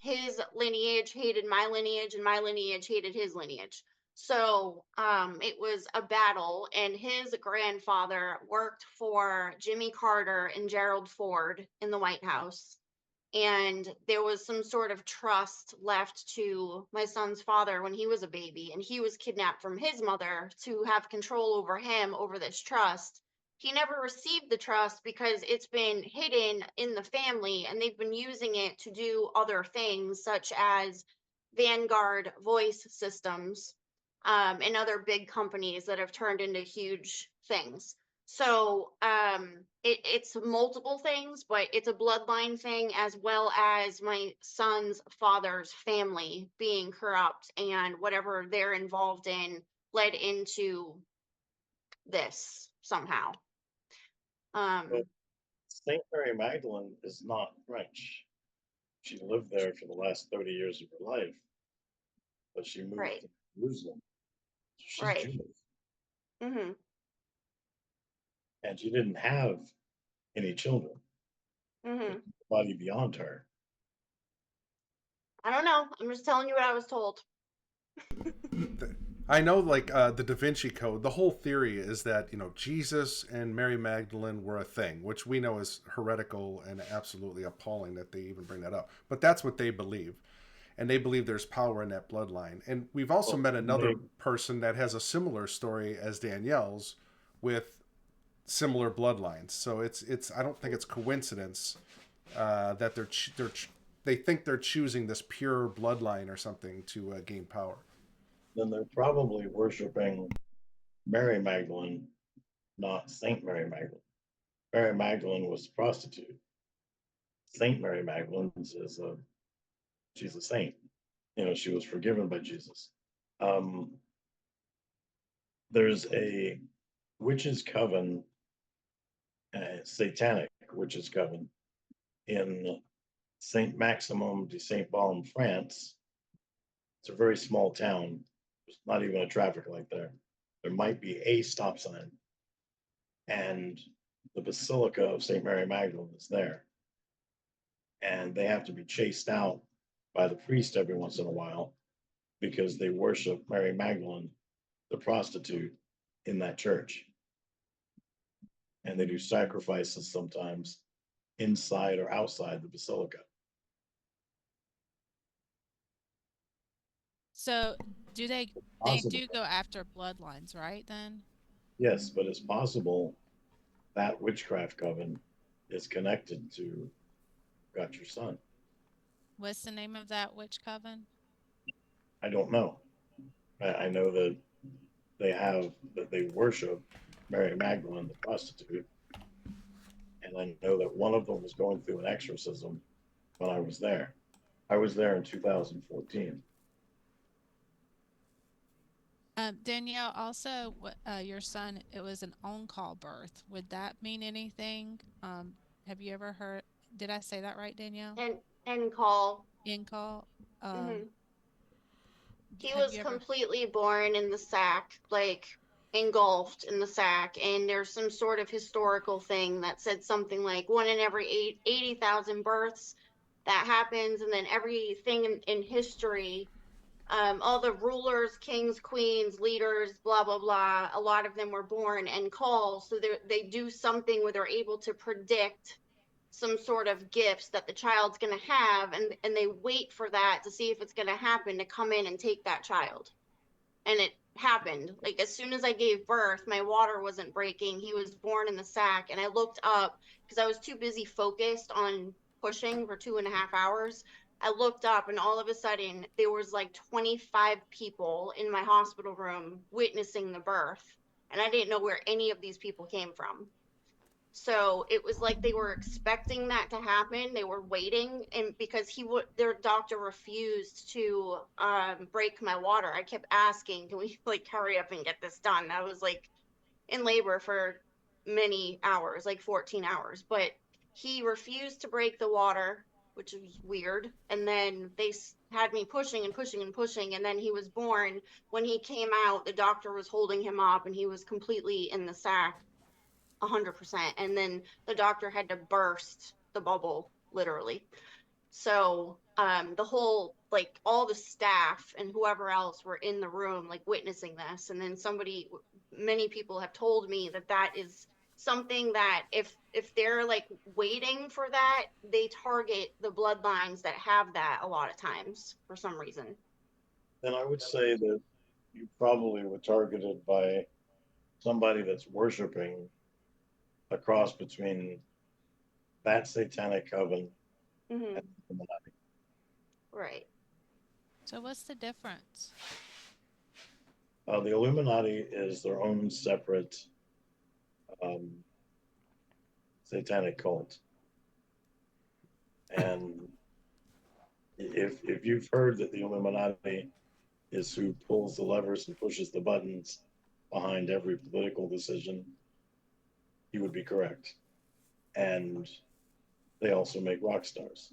His lineage hated my lineage, and my lineage hated his lineage. So it was a battle, and his grandfather worked for Jimmy Carter and Gerald Ford in the White House, and there was some sort of trust left to my son's father when he was a baby, and he was kidnapped from his mother to have control over him over this trust. He never received the trust because it's been hidden in the family, and they've been using it to do other things such as Vanguard voice systems, and other big companies that have turned into huge things. So it's multiple things, but it's a bloodline thing, as well as my son's father's family being corrupt, and whatever they're involved in led into this somehow. But Um, Saint Mary Magdalene is not French. She lived there for the last 30 years of her life, but she moved right, to Jerusalem. So she's right. Jewish, Hmm. and she didn't have any children. There's Hmm. nobody beyond her. I don't know. I'm just telling you what I was told. I know, like the Da Vinci Code, the whole theory is that, Jesus and Mary Magdalene were a thing, which we know is heretical and absolutely appalling that they even bring that up. But that's what they believe. And they believe there's power in that bloodline. And we've also Well, met another they, person that has a similar story as Danielle's with similar bloodlines. So it's I don't think it's coincidence that they think they're choosing this pure bloodline or something to gain power. then they're probably worshiping Mary Magdalene, not Saint Mary Magdalene. Mary Magdalene was a prostitute. Saint Mary Magdalene is a she's a saint. She was forgiven by Jesus. Um, there's a witches coven, satanic witches coven in Saint Maximum de Saint Baume, France. It's a very small town. There's not even a traffic light there. There might be a stop sign, and the Basilica of Saint Mary Magdalene is there, and they have to be chased out by the priest every once in a while because they worship Mary Magdalene, the prostitute, in that church. And they do sacrifices sometimes inside or outside the basilica. So they Possible. do go after bloodlines, right? Then Yes, but it's possible that witchcraft coven is connected to Got Your Son. what's the name of that witch coven? I don't know. I know that they worship Mary Magdalene, the prostitute, and I know that one of them was going through an exorcism when I was there. I was there in 2014. Danielle, also, your son, it was an on-call birth. Would that mean anything? Have you ever heard? Did I say that right, Danielle? And call. In-call. Hmm. He Have was you ever? completely born in the sack, like engulfed in the sack. And there's some sort of historical thing that said something like one in every 80,000 births that happens. And then everything in history, all the rulers, kings, queens, leaders, blah, blah, blah, a lot of them were born and call. So they do something where they're able to predict some sort of gifts that the child's going to have, and they wait for that to see if it's going to happen to come in and take that child. And it happened. Like as soon as I gave birth, my water wasn't breaking. He was born in the sack, and I looked up because I was too busy focused on pushing for 2.5 hours. I looked up, and all of a sudden there was like 25 people in my hospital room witnessing the birth, and I didn't know where any of these people came from. So it was like they were expecting that to happen. They were waiting, and because their doctor refused to break my water. I kept asking, "Can we like hurry up and get this done?" I was like in labor for many hours, like 14 hours, but he refused to break the water, which was weird. And then they had me pushing and pushing and pushing, and then he was born. When he came out, the doctor was holding him up, and he was completely in the sack. 100%. And then the doctor had to burst the bubble, literally. So the whole, like all the staff and whoever else were in the room, like witnessing this. And then many people have told me that is something that if they're like waiting for that, they target the bloodlines that have that a lot of times for some reason. Then I would say that you probably were targeted by somebody that's worshiping a cross between that satanic coven Mm-hmm. and the Illuminati. Right. So what's the difference? The Illuminati is their own separate um, satanic cult. And if you've heard that the Illuminati is who pulls the levers and pushes the buttons behind every political decision, you would be correct. And they also make rock stars.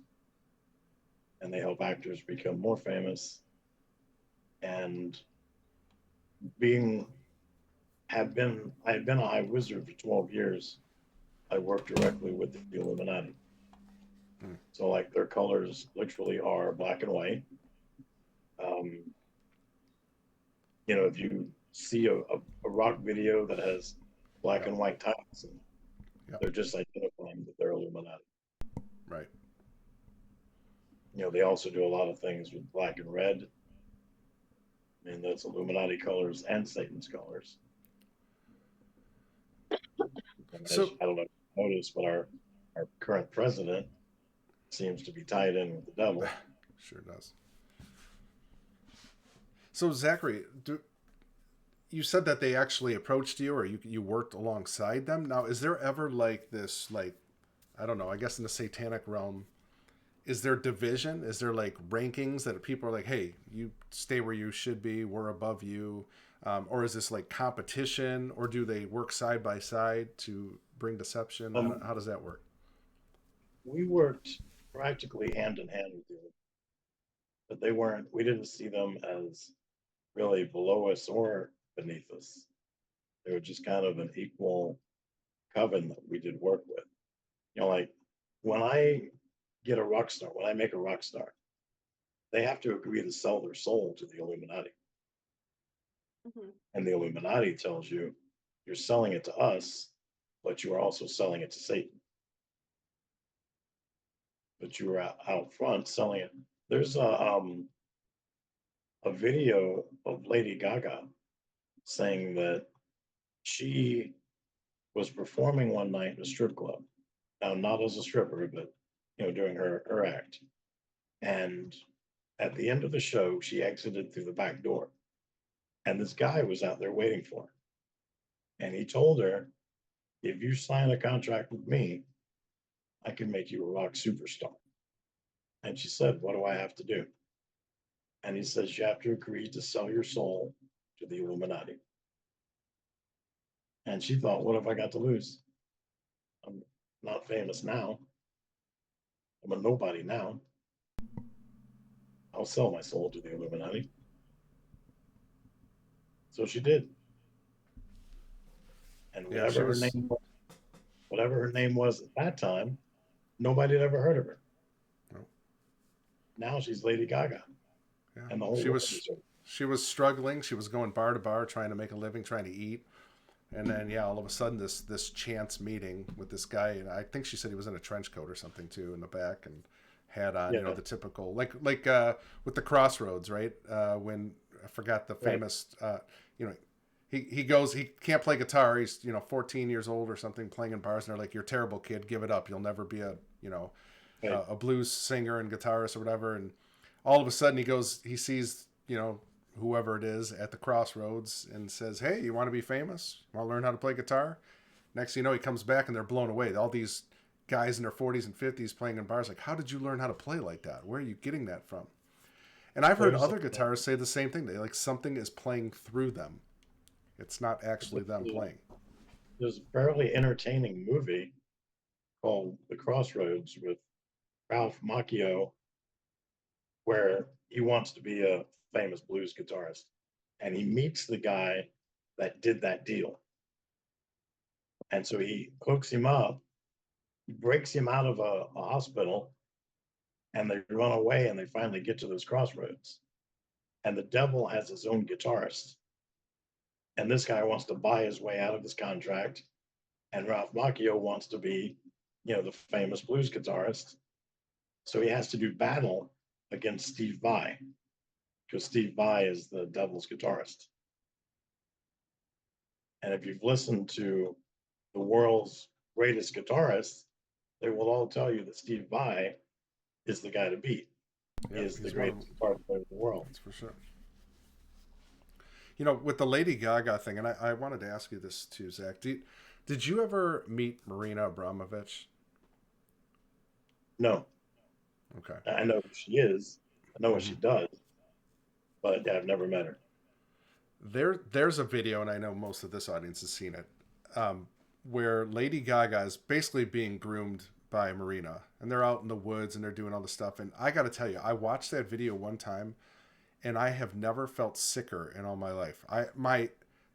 And they help actors become more famous. And I had been a high wizard for 12 years. I worked directly with the Illuminati. So like their colors literally are black and white. Um, if you see a rock video that has black Yeah. and white tiles, and Yeah. they're just identifying that they're Illuminati. Right. They also do a lot of things with black and red. I mean, that's Illuminati colors and Satan's colors. And So I don't know if you noticed, but our current president seems to be tied in with the devil. sure does. So Zachary, you said that they actually approached you, or you worked alongside them. Now, is there ever like this, like, I don't know, I guess in the satanic realm, is there division? Is there like rankings that people are like, hey, you stay where you should be, we're above you? Or is this like competition, or do they work side by side to bring deception? How does that work? We worked practically hand in hand with them, but we didn't see them as really below us or beneath us. They were just kind of an equal coven that we did work with. Like when I when I make a rock star, they have to agree to sell their soul to the Illuminati. Mm-hmm. And the Illuminati tells you you're selling it to us, but you are also selling it to Satan. But you were out front selling it. There's a video of Lady Gaga saying that she was performing one night in a strip club. Now, not as a stripper, but during her act. And at the end of the show, she exited through the back door. And this guy was out there waiting for her. And he told her, if you sign a contract with me, I can make you a rock superstar. And she said, what do I have to do? And he says, you have to agree to sell your soul to the Illuminati. And she thought, what have I got to lose? I'm not famous now. I'm a nobody now. I'll sell my soul to the Illuminati. So she did. And Yeah, whatever her name was at that time, nobody had ever heard of her. No. Now she's Lady Gaga. Yeah. And the whole She was struggling. She was going bar to bar, trying to make a living, trying to eat. And then, all of a sudden, this chance meeting with this guy, and I think she said he was in a trench coat or something too in the back, and had on, the typical like with the Crossroads, right? When I forgot the famous, he goes, he can't play guitar. He's 14 years old or something, playing in bars, and they're like, "You're a terrible kid. Give it up. You'll never be a a blues singer and guitarist or whatever." And all of a sudden, he sees whoever it is at the Crossroads and says, "Hey, you want to be famous? Want to learn how to play guitar?" Next thing you know, he comes back and they're blown away. All these guys in their 40s and 50s playing in bars, like, how did you learn how to play like that? Where are you getting that from? And I've heard other guitarists say the same thing. They like something is playing through them. It's not actually them playing. There's a fairly entertaining movie called The Crossroads with Ralph Macchio, where he wants to be a famous blues guitarist, and he meets the guy that did that deal. And so he hooks him up, he breaks him out of a hospital, and they run away, and they finally get to those crossroads. And the devil has his own guitarist. And this guy wants to buy his way out of his contract. And Ralph Macchio wants to be, the famous blues guitarist. So he has to do battle against Steve Vai, because Steve Vai is the devil's guitarist. And if you've listened to the world's greatest guitarists, they will all tell you that Steve Vai is the guy to beat. He is the greatest guitar player in the world. That's for sure. With the Lady Gaga thing, and I wanted to ask you this too, Zach. Did you ever meet Marina Abramovich? No. Okay. I know who she is. I know what she does, but I've never met her. There's a video, and I know most of this audience has seen it, where Lady Gaga is basically being groomed by Marina, and they're out in the woods and they're doing all this stuff. And I got to tell you, I watched that video one time, and I have never felt sicker in all my life.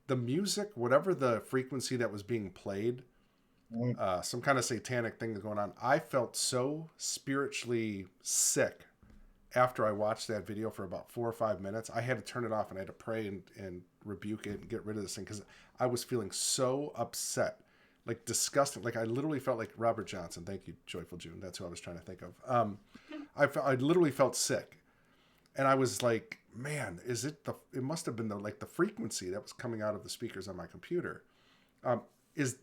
The music, whatever the frequency that was being played, some kind of satanic thing that's going on, I felt so spiritually sick after I watched that video for about 4 or 5 minutes, I had to turn it off and I had to pray and rebuke it and get rid of this thing because I was feeling so upset, like disgusting. Like I literally felt like Robert Johnson. Thank you, Joyful June. That's who I was trying to think of. I literally felt sick, and I was like, man, is it the? It must have been the frequency that was coming out of the speakers on my computer.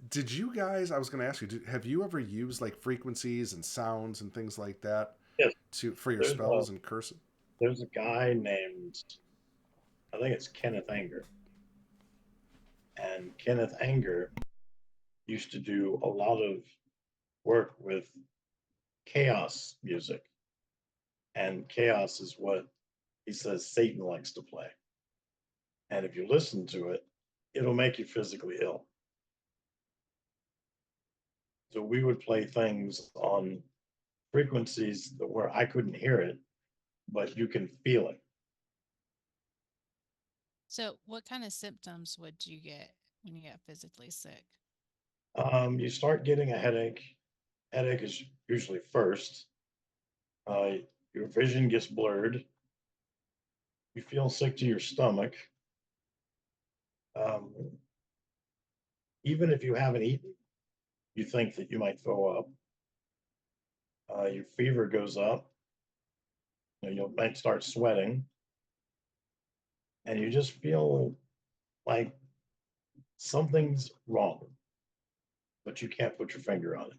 Did you guys? I was going to ask you. Have you ever used like frequencies and sounds and things like that Yes, for your there's a spells and curses? there's a guy named, I think it's Kenneth Anger, and Kenneth Anger used to do a lot of work with chaos music, and chaos is what he says Satan likes to play. And if you listen to it, it'll make you physically ill. So we would play things on frequencies where I couldn't hear it, but you can feel it. So, what kind of symptoms would you get when you get physically sick? You start getting a headache. Headache is usually first. Uh, your vision gets blurred. You feel sick to your stomach. Um, Even if you haven't eaten, you think that you might throw up. Your fever goes up. You might start sweating, and you just feel like something's wrong, but you can't put your finger on it.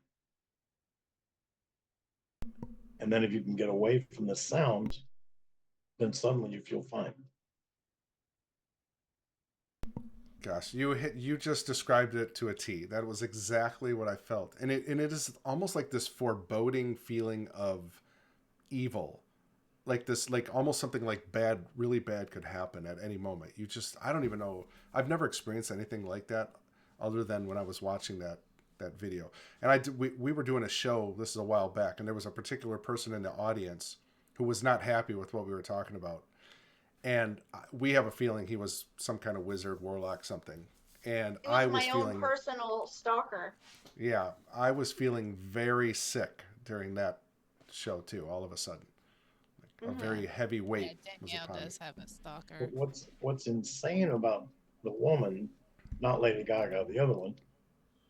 And then if you can get away from the sound, then suddenly you feel fine. Gosh, you just described it to a T. That was exactly what I felt, and it is almost like this foreboding feeling of evil, like this, like almost something like bad, really bad could happen at any moment. I don't even know. I've never experienced anything like that, other than when I was watching that video. And we were doing a show. This is a while back, and there was a particular person in the audience who was not happy with what we were talking about. And we have a feeling he was some kind of wizard, warlock, something. And It I was was my own feeling, personal stalker. yeah, I was feeling very sick during that show too. All of a sudden, like a very heavy Yeah, weight was Danielle upon me. does have a stalker. But what's insane about the woman, not Lady Gaga, the other one,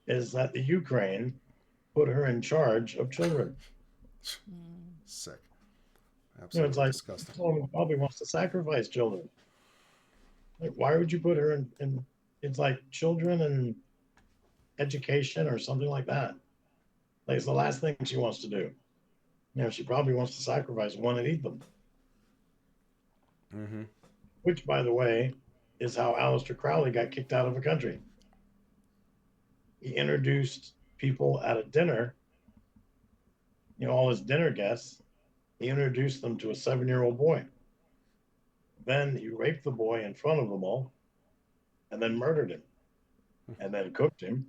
is that the Ukraine put her in charge of children. Mm. Sick, It's absolutely like disgusting. this woman probably wants to sacrifice children. Like, why would you put her in it's like children and education or something like that? Like it's the last thing she wants to do. She probably wants to sacrifice one and eat them. Mm-hmm. Which, by the way, is how Aleister Crowley got kicked out of a country. He introduced people at a dinner, all his dinner guests, he introduced them to a 7-year-old boy. Then he raped the boy in front of them all, and then murdered him, and then cooked him,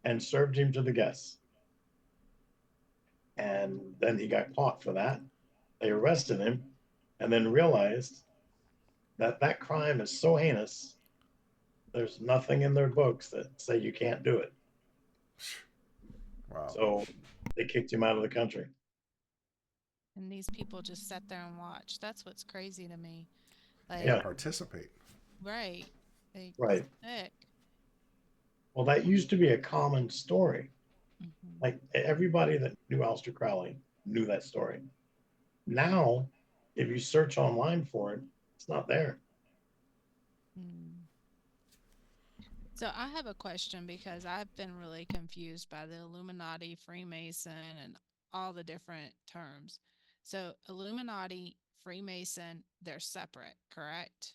and served him to the guests. And then he got caught for that. They arrested him, and then realized that that crime is so heinous, there's nothing in their books that say you can't do it. Wow. So they kicked him out of the country. And these people just sat there and watched. That's what's crazy to me. Like, Yeah, participate. right. Like, Right. sick. Well, that used to be a common story. Mm-hmm. Like everybody that knew Aleister Crowley knew that story. Now, if you search online for it, it's not there. Mm. So I have a question because I've been really confused by the Illuminati, Freemason, and all the different terms. So Illuminati, Freemason, they're separate, correct?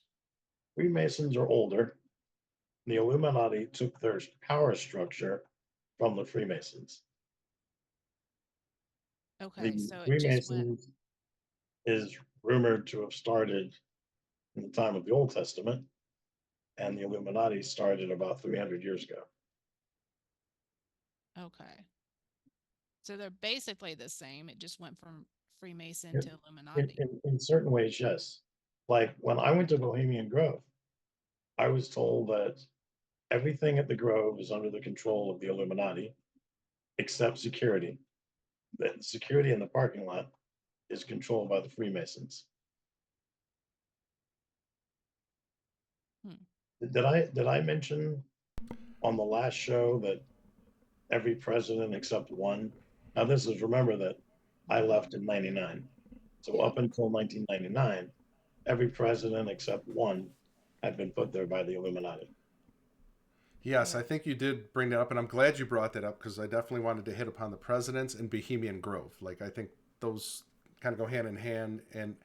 Freemasons are older. The Illuminati took their power structure from the Freemasons. Okay, The so it just went. Freemasons is rumored to have started in the time of the Old Testament, and the Illuminati started about 300 years ago. Okay. So they're basically the same. It just went from Freemason In, to Illuminati. in certain ways, yes. Like when I went to Bohemian Grove, I was told that everything at the Grove is under the control of the Illuminati, except security. The security in the parking lot is controlled by the Freemasons. Did I mention on the last show that every president except one? Now this is, remember that I left in '99. So up until 1999, every president except one had been put there by the Illuminati. Yes, I think you did bring that up, and I'm glad you brought that up because I definitely wanted to hit upon the presidents and Bohemian Grove. Like, I think those kind of go hand in hand. And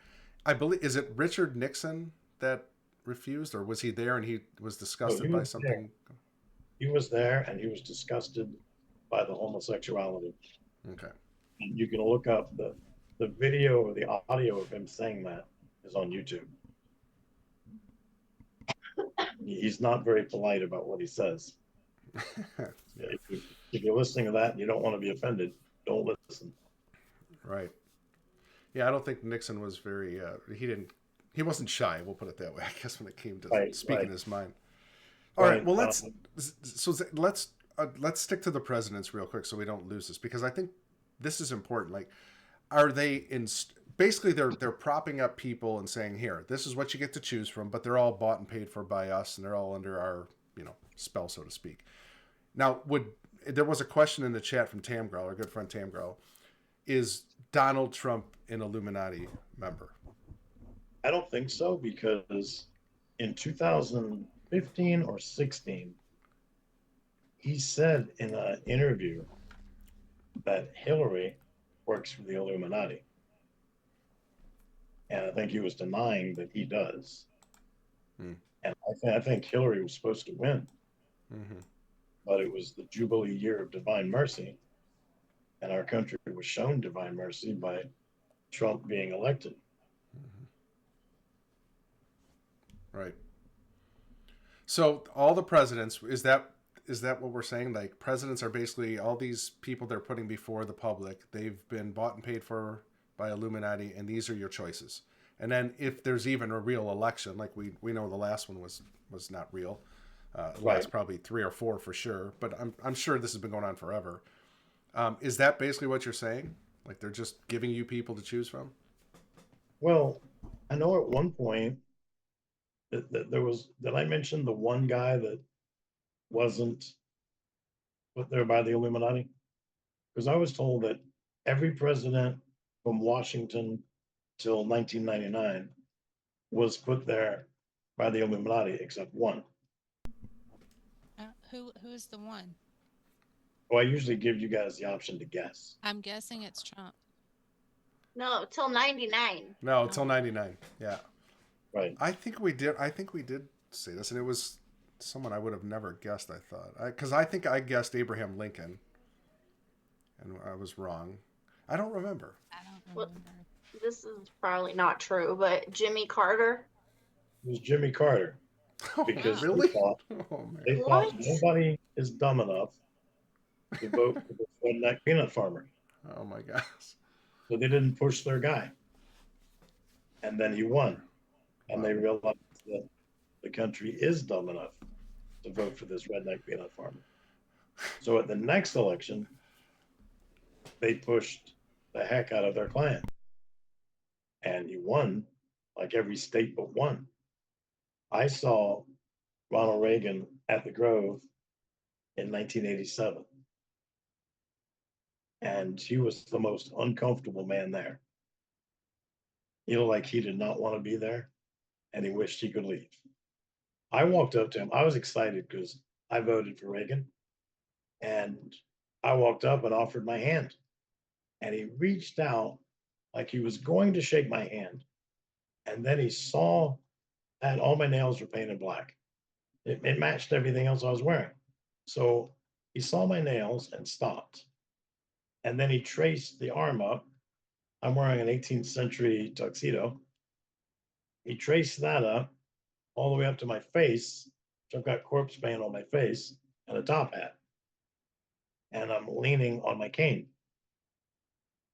I believe, is it Richard Nixon that refused, or was he there and he was disgusted by something? He was there and he was disgusted by the homosexuality. Okay. And you can look up the video or the audio of him saying that is on YouTube. He's not very polite about what he says. Yeah. If you're listening to that and you don't want to be offended, don't listen. Right. Yeah, I don't think Nixon was very. He wasn't shy. We'll put it that way. I guess when it came to speaking his mind. All right. Well, let's stick to the presidents real quick so we don't lose this, because I think this is important. Like, are they in? Basically, they're propping up people and saying, "Here, this is what you get to choose from," but they're all bought and paid for by us, and they're all under our spell, so to speak. Now, there was a question in the chat from Tamgrel, our good friend Tamgrel. Is Donald Trump an Illuminati member? I don't think so, because in 2015 or 16, he said in an interview that Hillary works for the Illuminati. And I think he was denying that he does. And I think Hillary was supposed to win. But it was the Jubilee year of divine mercy. And our country was shown divine mercy by Trump being elected. Right. So all the presidents, is that what we're saying? Like, presidents are basically all these people they're putting before the public. They've been bought and paid for by Illuminati, and these are your choices. And then if there's even a real election, like we know the last one was not real. Last probably 3 or 4 for sure, but I'm sure this has been going on forever. Is that basically what you're saying? Like, they're just giving you people to choose from? Well, I know at one point that there was, did I mention the one guy that wasn't put there by the Illuminati? Because I was told that every president from Washington till 1999 was put there by the Illuminati except one. Who is the one? Well, I usually give you guys the option to guess. I'm guessing it's Trump. No, till 99. No, till 99. Yeah. Right. I think we did say this, and it was someone I would have never guessed, I thought. Because I think I guessed Abraham Lincoln, and I was wrong. I don't remember. I don't remember. This is probably not true, but Jimmy Carter. It was Jimmy Carter. Because really? They thought nobody is dumb enough to vote for the redneck peanut farmer. Oh my gosh. So they didn't push their guy. And then he won. And they realized that the country is dumb enough to vote for this redneck peanut farmer. So at the next election, they pushed the heck out of their clan. And he won, like every state but one. I saw Ronald Reagan at the Grove in 1987. And he was the most uncomfortable man there. He looked like he did not want to be there, and he wished he could leave. I walked up to him. I was excited because I voted for Reagan. And I walked up and offered my hand. And he reached out like he was going to shake my hand. And then he saw that all my nails were painted black. It matched everything else I was wearing. So he saw my nails and stopped. And then he traced the arm up. I'm wearing an 18th century tuxedo. He traced that up all the way up to my face. So I've got corpse paint on my face and a top hat. And I'm leaning on my cane.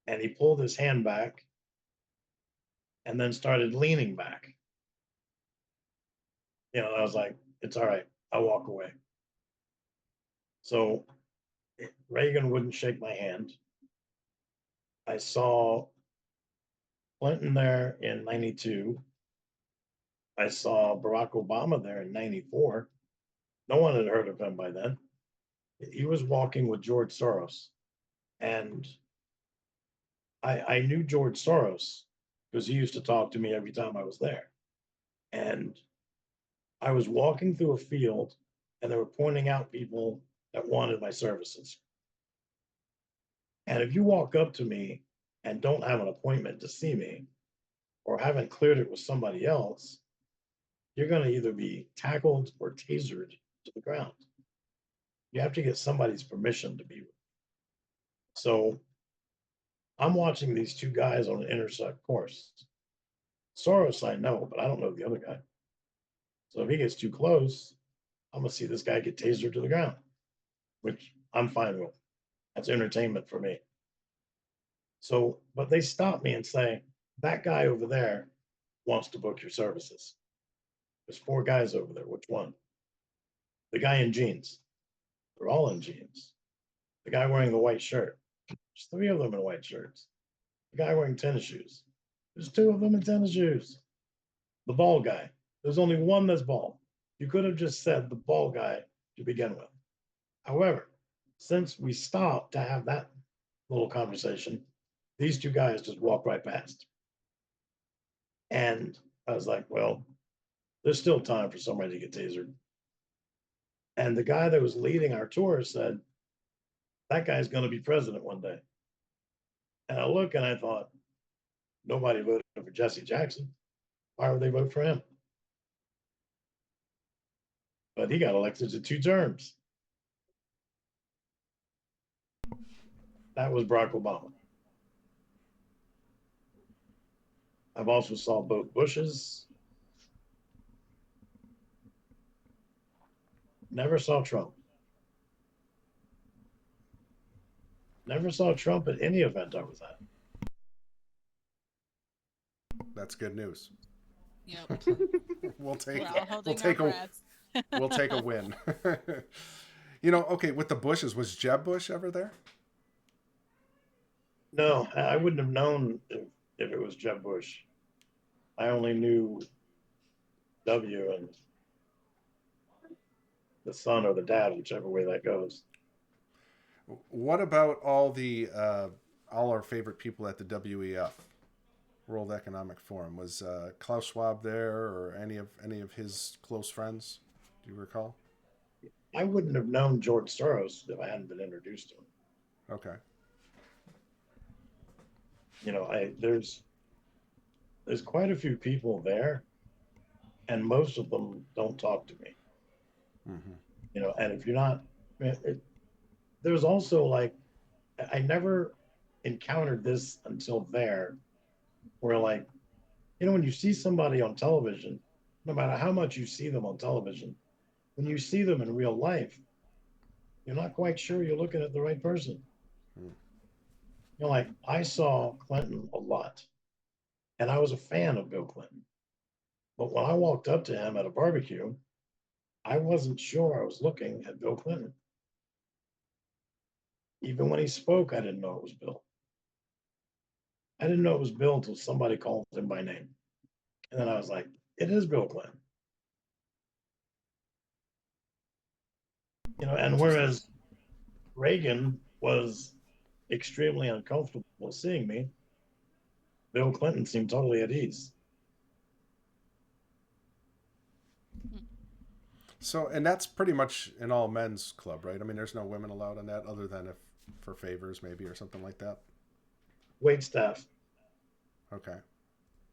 And he pulled his hand back and then started leaning back. I was like, it's all right. I'll walk away. So Reagan wouldn't shake my hand. I saw Clinton there in 92. I saw Barack Obama there in 94. No one had heard of him by then. He was walking with George Soros. And I knew George Soros because he used to talk to me every time I was there. And I was walking through a field and they were pointing out people that wanted my services. And if you walk up to me and don't have an appointment to see me or haven't cleared it with somebody else, you're going to either be tackled or tasered to the ground. You have to get somebody's permission to be with. So I'm watching these two guys on an intersect course. Soros, I know, but I don't know the other guy. So if he gets too close, I'm going to see this guy get tasered to the ground, which I'm fine with. That's entertainment for me. So, but they stop me and say, that guy over there wants to book your services. There's 4 guys over there. Which one? The guy in jeans. They're all in jeans. The guy wearing the white shirt. There's 3 of them in white shirts. The guy wearing tennis shoes. There's 2 of them in tennis shoes. The bald guy. There's only one that's bald. You could have just said the bald guy to begin with. However, since we stopped to have that little conversation, these 2 guys just walked right past. And I was like, well, there's still time for somebody to get tasered. And the guy that was leading our tour said, that guy's going to be president one day. And I look and I thought, nobody voted for Jesse Jackson. Why would they vote for him? But he got elected to 2 terms. That was Barack Obama. I've also saw both Bushes. Never saw Trump. Never saw Trump at any event I was at. That's good news. Yep. We'll take We're all holding take our a breaths. we'll take a win. You know, okay, with the Bushes, was Jeb Bush ever there? No, I wouldn't have known if it was Jeb Bush. I only knew W and the son or the dad, whichever way that goes. What about all our favorite people at the WEF, World Economic Forum? Was Klaus Schwab there, or any of his close friends? Do you recall? I wouldn't have known George Soros if I hadn't been introduced to him. Okay. You know, there's quite a few people there, and most of them don't talk to me. Mm-hmm. You know, and if you're not, there's also like, I never encountered this until there, where like, you know, when you see somebody on television, no matter how much you see them on television, when you see them in real life, you're not quite sure you're looking at the right person. Mm. You know, like I saw Clinton a lot, and I was a fan of Bill Clinton. But when I walked up to him at a barbecue, I wasn't sure I was looking at Bill Clinton. Even when he spoke, I didn't know it was Bill. I didn't know it was Bill until somebody called him by name. And then I was like, it is Bill Clinton. You know, and whereas Reagan was extremely uncomfortable seeing me, Bill Clinton seemed totally at ease. So, and that's pretty much an all men's club, right? I mean, there's no women allowed in that, other than if for favors maybe or something like that. Wait staff. Okay.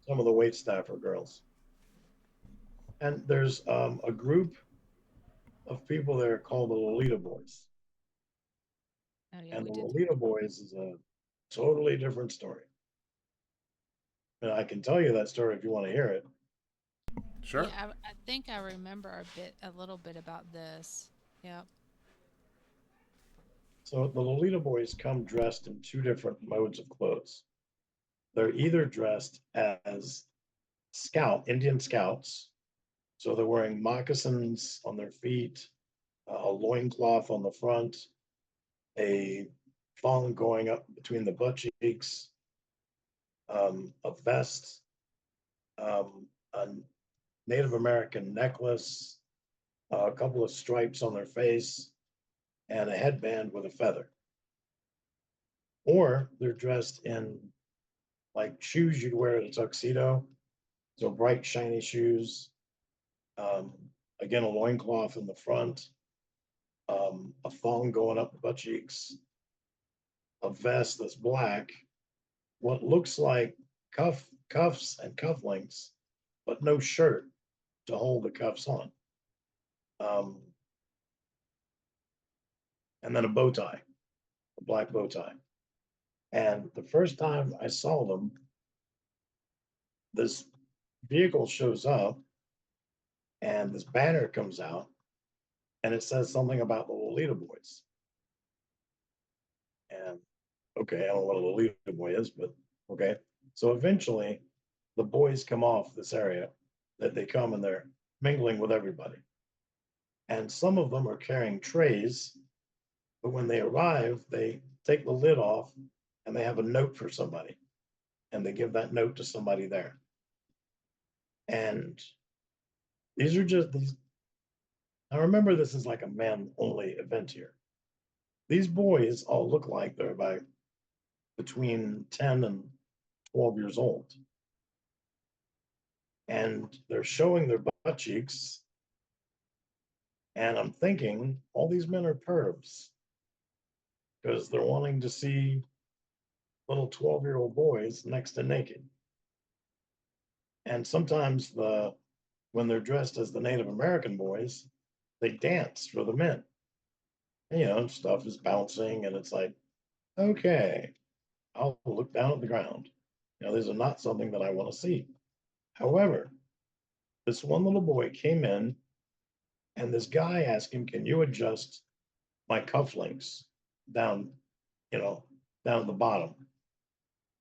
Some of the wait staff are girls. And there's a group of people that are called the Lolita Boys. Oh, yeah, And we the did. Lolita Boys is a totally different story. And I can tell you that story if you want to hear it. Sure. Yeah, I think I remember a little bit about this. Yep. So the Lolita Boys come dressed in 2 different modes of clothes. They're either dressed as Indian scouts. So they're wearing moccasins on their feet, a loincloth on the front, a thong going up between the butt cheeks, a vest, a Native American necklace, a couple of stripes on their face, and a headband with a feather. Or they're dressed in like shoes you'd wear at a tuxedo, so bright, shiny shoes. Um, again, a loincloth in the front, a thong going up the butt cheeks, a vest that's black, what looks like cuffs and cufflinks, but no shirt to hold the cuffs on. Um, and then a bow tie, a black bow tie. And the first time I saw them, this vehicle shows up and this banner comes out and it says something about the Lolita Boys. And okay, I don't know what a Lolita Boy is, but okay. So eventually the boys come off this area that they come and they're mingling with everybody. And some of them are carrying trays, but when they arrive, they take the lid off and they have a note for somebody. And they give that note to somebody there. And these are just these. Now remember, this is like a man only event here. These boys all look like they're about between 10 and 12 years old. And they're showing their butt cheeks. And I'm thinking, all these men are pervs because they're wanting to see little 12-year-old boys next to naked. And sometimes when they're dressed as the Native American boys, they dance for the men. And, stuff is bouncing, and it's like, okay, I'll look down at the ground. These are not something that I want to see. However, this one little boy came in, and this guy asked him, "Can you adjust my cufflinks down, down at the bottom?"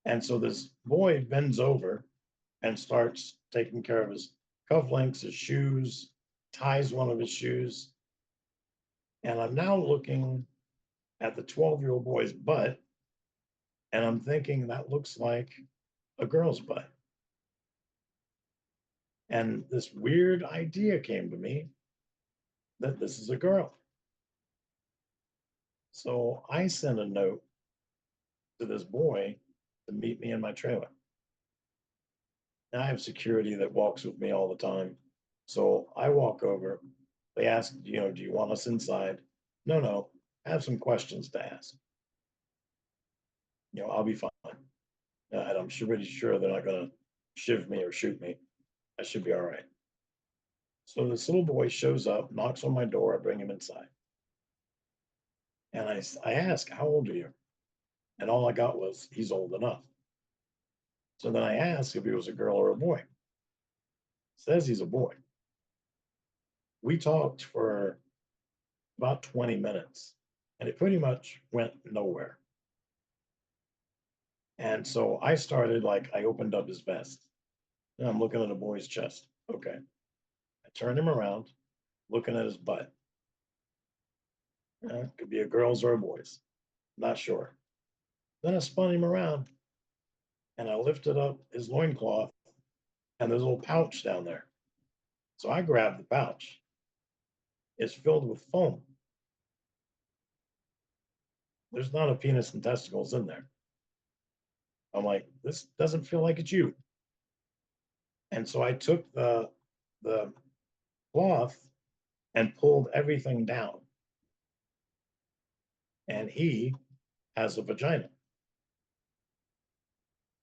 And so this boy bends over and starts taking care of his cufflinks, his shoes, ties one of his shoes. And I'm now looking at the 12-year-old boy's butt, and I'm thinking that looks like a girl's butt. And this weird idea came to me that this is a girl. So I sent a note to this boy to meet me in my trailer. And I have security that walks with me all the time. So I walk over. They ask, do you want us inside? No, I have some questions to ask. I'll be fine. And I'm pretty sure they're not going to shiv me or shoot me. I should be all right. So this little boy shows up, knocks on my door. I bring him inside. And I ask, how old are you? And all I got was, he's old enough. So then I asked if he was a girl or a boy. Says he's a boy. We talked for about 20 minutes, and it pretty much went nowhere. And so I started, I opened up his vest, and I'm looking at a boy's chest. Okay. I turned him around, looking at his butt. It could be a girl's or a boy's. Not sure. Then I spun him around, and I lifted up his loincloth, and there's a little pouch down there. So I grabbed the pouch. It's filled with foam. There's not a penis and testicles in there. I'm like, this doesn't feel like it's you. And so I took the cloth and pulled everything down. And he has a vagina.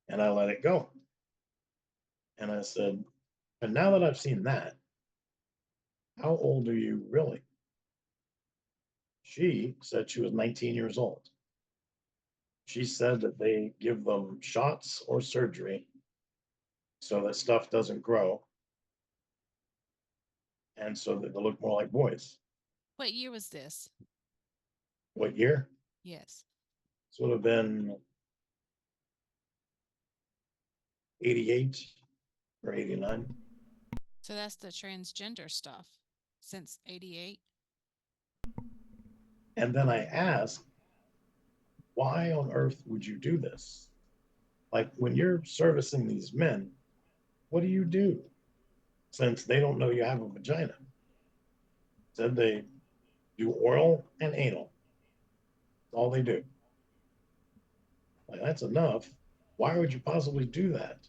And I let it go. And I said, and now that I've seen that, how old are you really? She said she was 19 years old. She said that they give them shots or surgery so that stuff doesn't grow and so that they look more like boys. What year was this? What year? Yes. This would have been 88 or 89. So that's the transgender stuff since 88. And then I asked, why on earth would you do this? Like when you're servicing these men, what do you do? Since they don't know you have a vagina. Said they do oral and anal. That's all they do. Like that's enough. Why would you possibly do that?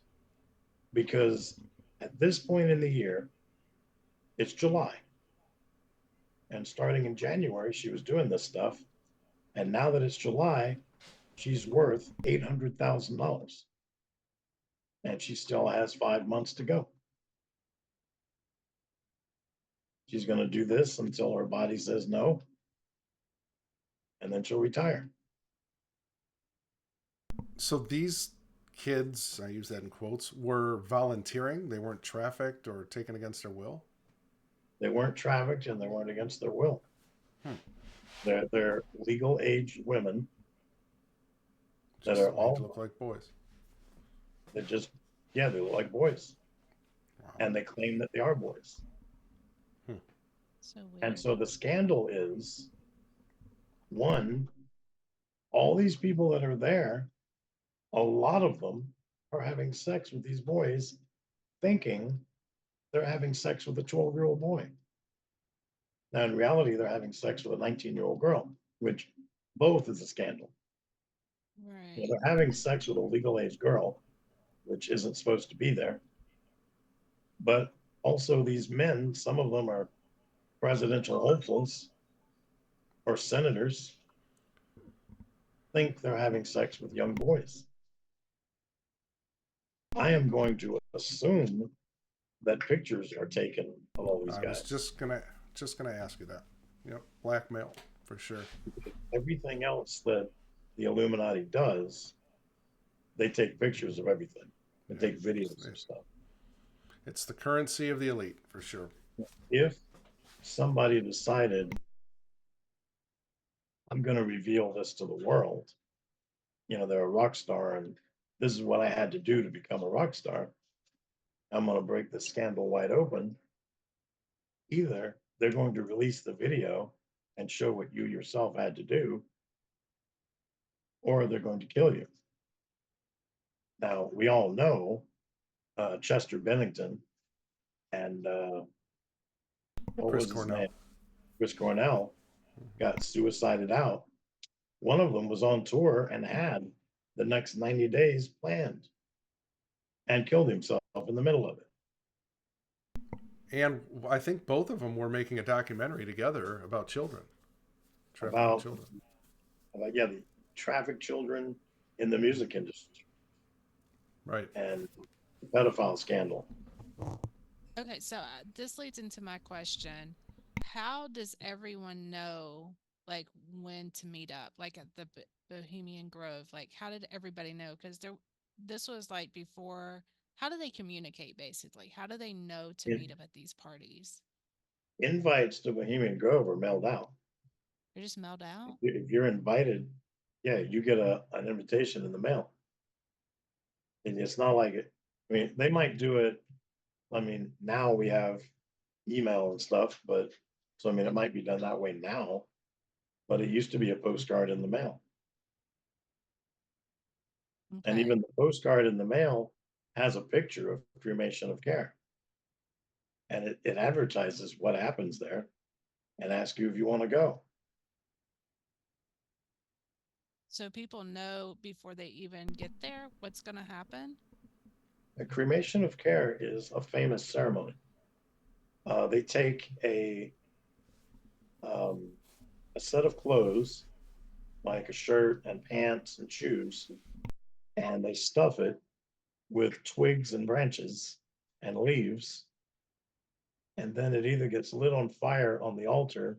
Because at this point in the year, it's July. And starting in January, she was doing this stuff. And now that it's July, she's worth $800,000. And she still has 5 months to go. She's going to do this until her body says no. And then she'll retire. So these kids, I use that in quotes, were volunteering. They weren't trafficked or taken against their will. They weren't trafficked and they weren't against their will. They're legal age women that are all look like boys. They just, yeah, they look like boys. Wow. And they claim that they are boys. So weird. And so the scandal is, one, all these people that are there, a lot of them are having sex with these boys, thinking they're having sex with a 12-year-old boy. Now, in reality, they're having sex with a 19-year-old girl, which both is a scandal. Right. You know, they're having sex with a legal age girl, which isn't supposed to be there. But also these men, some of them are presidential hopefuls or senators, think they're having sex with young boys. I am going to assume that pictures are taken of all these guys. I was just gonna ask you that. Yep, blackmail for sure. Everything else that the Illuminati does, they take pictures of everything. They take videos of stuff. It's the currency of the elite for sure. If somebody decided, I'm going to reveal this to the world, you know, they're a rock star and this is what I had to do to become a rock star, I'm going to break the scandal wide open. Either they're going to release the video and show what you yourself had to do, or they're going to kill you. Now, we all know Chester Bennington and Chris Cornell. Chris Cornell got suicided out. One of them was on tour and had the next 90 days planned and killed himself in the middle of it. And I think both of them were making a documentary together about children. About the trafficked children in the music industry. Right. And the pedophile scandal. Okay, so this leads into my question. How does everyone know, like, when to meet up? Like at the Bohemian Grove, like, how did everybody know? Because this was like before. How do they communicate, basically? How do they know to meet up at these parties? Invites to Bohemian Grove are mailed out. They're just mailed out? If you're invited, yeah, you get an invitation in the mail. And it's not like it. I mean, they might do it. I mean, now we have email and stuff, but so I mean, it might be done that way now, but it used to be a postcard in the mail. Okay. And even the postcard in the mail has a picture of cremation of care. And it advertises what happens there and asks you if you want to go. So people know before they even get there what's going to happen? A cremation of care is a famous ceremony. They take a set of clothes, like a shirt and pants and shoes, and they stuff it with twigs and branches and leaves. And then it either gets lit on fire on the altar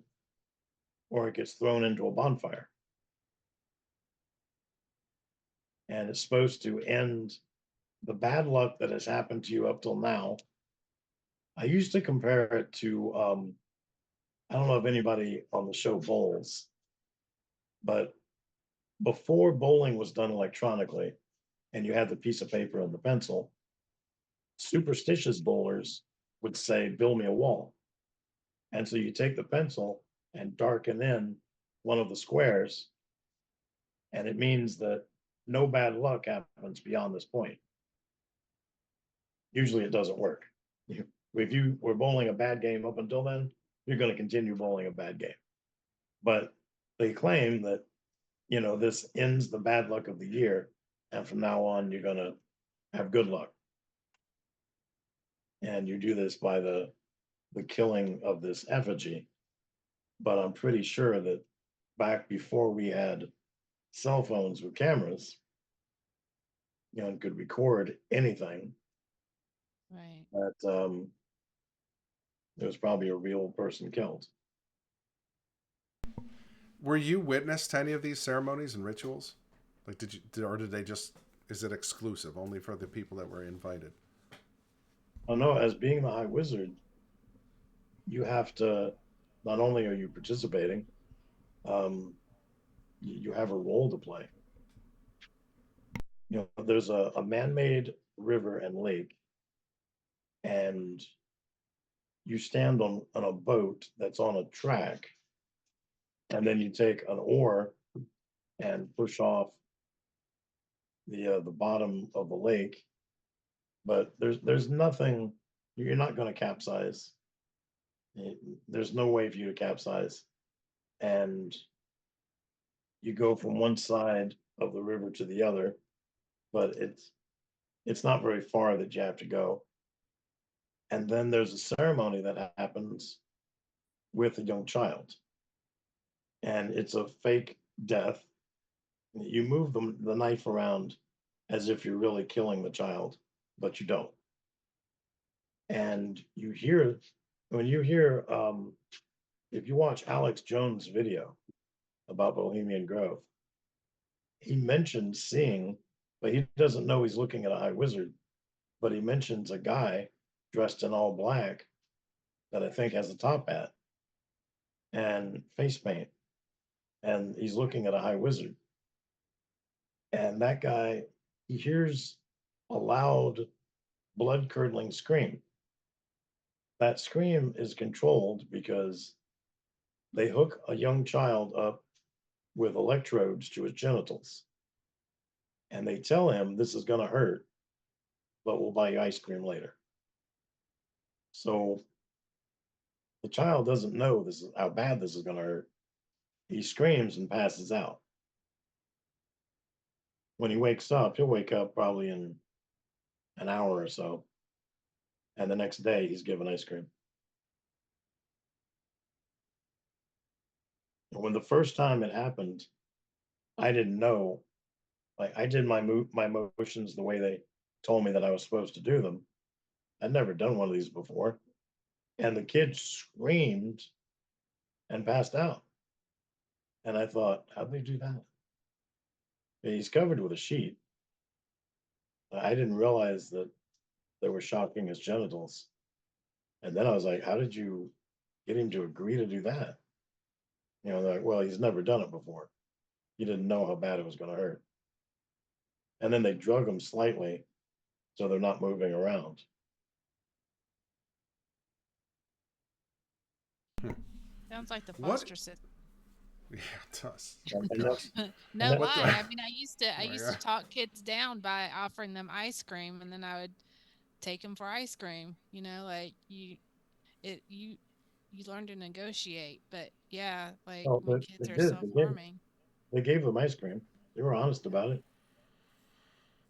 or it gets thrown into a bonfire. And it's supposed to end the bad luck that has happened to you up till now. I used to compare it to, I don't know if anybody on the show bowls, but before bowling was done electronically and you had the piece of paper and the pencil, superstitious bowlers would say, build me a wall. And so you take the pencil and darken in one of the squares, and it means that no bad luck happens beyond this point. Usually it doesn't work. If you were bowling a bad game up until then, you're going to continue bowling a bad game. But they claim that, this ends the bad luck of the year. And from now on, you're going to have good luck. And you do this by the killing of this effigy. But I'm pretty sure that back before we had cell phones with cameras, and could record anything, Right. that there was probably a real person killed. Were you witness to any of these ceremonies and rituals? Like, or did they just, is it exclusive only for the people that were invited? Oh no, as being the High Wizard, you have to, not only are you participating, you have a role to play. There's a man-made river and lake, and you stand on a boat that's on a track, and then you take an oar and push off the bottom of the lake. But there's nothing. You're not going to capsize. There's no way for you to capsize, and you go from one side of the river to the other, but it's not very far that you have to go. And then there's a ceremony that happens with a young child, and it's a fake death. You move the knife around as if you're really killing the child, but you don't. And you hear, when you hear, if you watch Alex Jones' video about Bohemian Grove, he mentions seeing, but he doesn't know he's looking at a High Wizard, but he mentions a guy dressed in all black that I think has a top hat and face paint, and he's looking at a High Wizard. And that guy, he hears a loud, blood-curdling scream. That scream is controlled because they hook a young child up with electrodes to his genitals. And they tell him, this is going to hurt, but we'll buy you ice cream later. So the child doesn't know this is how bad this is going to hurt. He screams and passes out. When he wakes up, he'll wake up probably in an hour or so. And the next day, he's given ice cream. And when the first time it happened, I didn't know. Like, I did my motions the way they told me that I was supposed to do them. I'd never done one of these before. And the kid screamed and passed out. And I thought, how'd they do that? And he's covered with a sheet. I didn't realize that they were shocking his genitals. And then I was like, how did you get him to agree to do that? They're like, well, he's never done it before. He didn't know how bad it was going to hurt. And then they drug him slightly so they're not moving around. Sounds like the What? foster system. Yeah, it does. And that's, No What lie. the- I mean, I my used to God. talk kids down by offering them ice cream, and then I would take them for ice cream. Like you learn to negotiate. But yeah, like oh, when but kids are they self-harming, gave them ice cream. They were honest about it.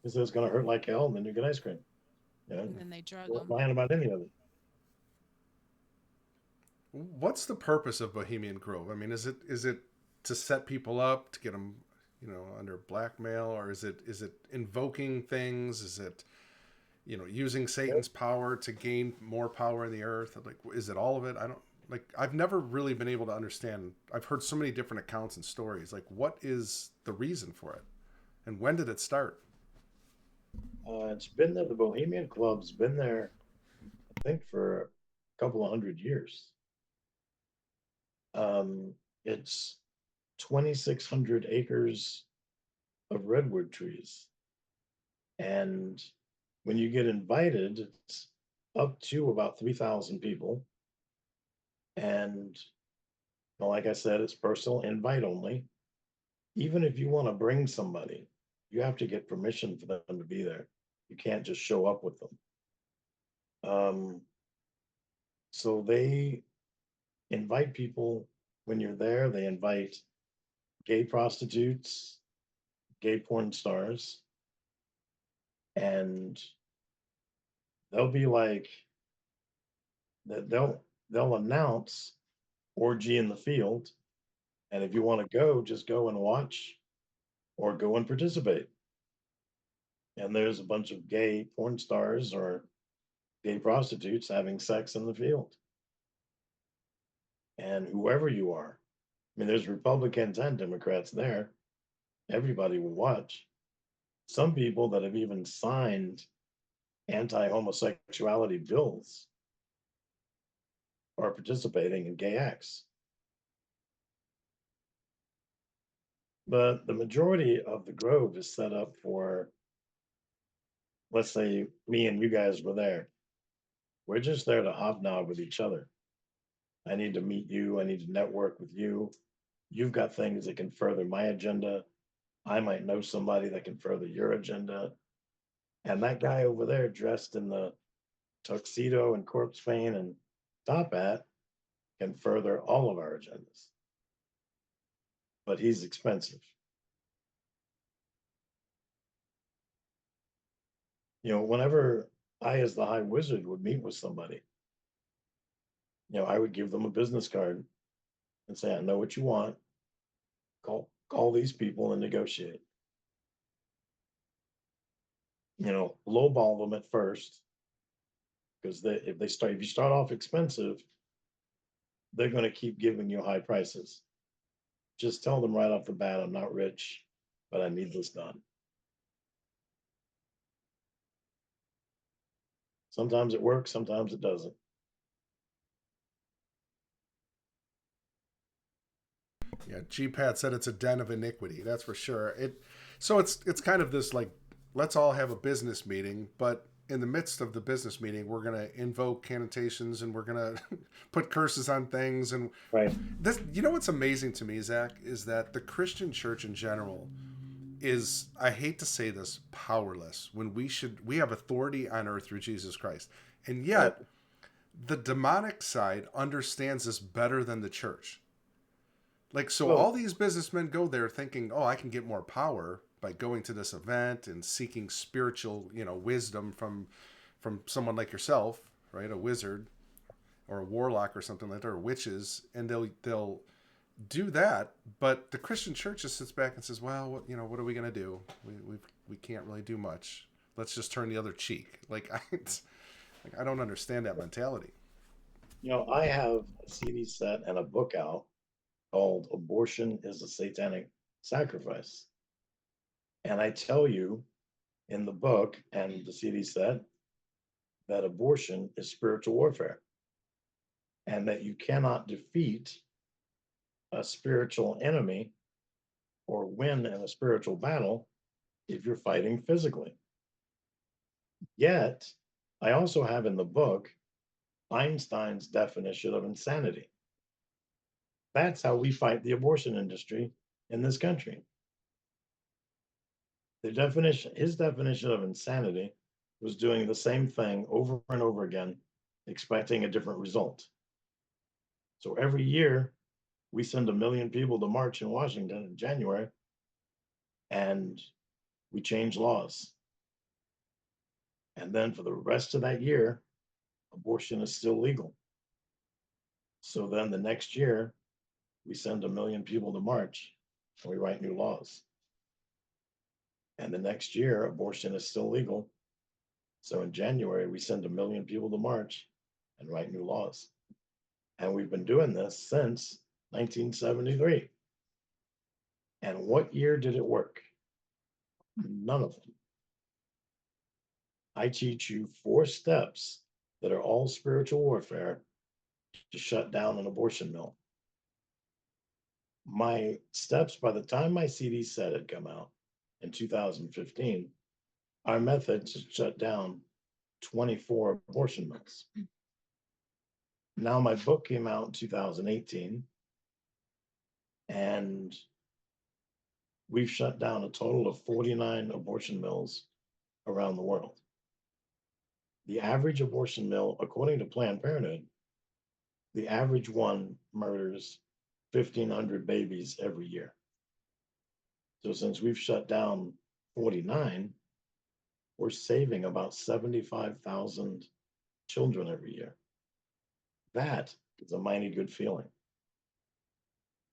They said it's going to hurt like hell, and then you get ice cream. and then they drug They weren't them. lying about any of it. What's the purpose of Bohemian Grove? I mean, is it to set people up, to get them, under blackmail, or is it invoking things? Is it, using Satan's power to gain more power in the earth? Like, is it all of it? I don't, like, I've never really been able to understand. I've heard so many different accounts and stories. Like, what is the reason for it, and when did it start? It's been there. The Bohemian Club's been there, I think, for a couple of 100 years. It's 2,600 acres of redwood trees. And when you get invited, it's up to about 3,000 people. And like I said, it's personal invite only. Even if you want to bring somebody, you have to get permission for them to be there. You can't just show up with them. So they invite people when you're there. They invite gay prostitutes, gay porn stars, and they'll be like that. They'll announce orgy in the field, and if you want to go, just go and watch or go and participate. And there's a bunch of gay porn stars or gay prostitutes having sex in the field. And whoever you are, I mean, there's Republicans and Democrats there. Everybody will watch. Some people that have even signed anti-homosexuality bills are participating in gay acts. But the majority of the Grove is set up for, let's say me and you guys were there. We're just there to hobnob with each other. I need to meet you. I need to network with you. You've got things that can further my agenda. I might know somebody that can further your agenda. And that guy over there dressed in the tuxedo and corpse paint and top hat can further all of our agendas. But he's expensive. You know, whenever I, as the High Wizard, would meet with somebody, you know, I would give them a business card and say, I know what you want. Call these people and negotiate. You know, lowball them at first, because if you start off expensive, they're going to keep giving you high prices. Just tell them right off the bat, I'm not rich, but I need this done. Sometimes it works, sometimes it doesn't. Yeah, G-Pat said it's a den of iniquity. That's for sure. So it's kind of this like, let's all have a business meeting, but in the midst of the business meeting, we're gonna invoke cantations and we're gonna put curses on things. And right. This, you know, what's amazing to me, Zach, is that the Christian church in general is, I hate to say this, powerless when we have authority on earth through Jesus Christ, and yet the demonic side understands this better than the church. Like, so all these businessmen go there thinking, oh, I can get more power by going to this event and seeking spiritual, wisdom from someone like yourself, right? A wizard or a warlock or something like that, or witches, and they'll do that. But the Christian church just sits back and says, well, what are we going to do? We can't really do much. Let's just turn the other cheek. I don't understand that mentality. You know, I have a CD set and a book out called Abortion is a Satanic Sacrifice. And I tell you in the book and the CD set that abortion is spiritual warfare and that you cannot defeat a spiritual enemy or win in a spiritual battle if you're fighting physically. Yet, I also have in the book Einstein's definition of insanity. That's how we fight the abortion industry in this country. His definition of insanity was doing the same thing over and over again, expecting a different result. So every year, we send 1 million people to march in Washington in January, and we change laws. And then for the rest of that year, abortion is still legal. So then the next year, we send 1 million people to march and we write new laws. And the next year, abortion is still legal. So in January, we send 1 million people to march and write new laws. And we've been doing this since 1973. And what year did it work? None of them. I teach you 4 steps that are all spiritual warfare to shut down an abortion mill. My steps, by the time my CD set had come out in 2015, our methods to shut down 24 abortion mills. Now my book came out in 2018, and we've shut down a total of 49 abortion mills around the world. The average abortion mill, according to Planned Parenthood, the average one murders 1,500 babies every year. So since we've shut down 49, we're saving about 75,000 children every year. That is a mighty good feeling.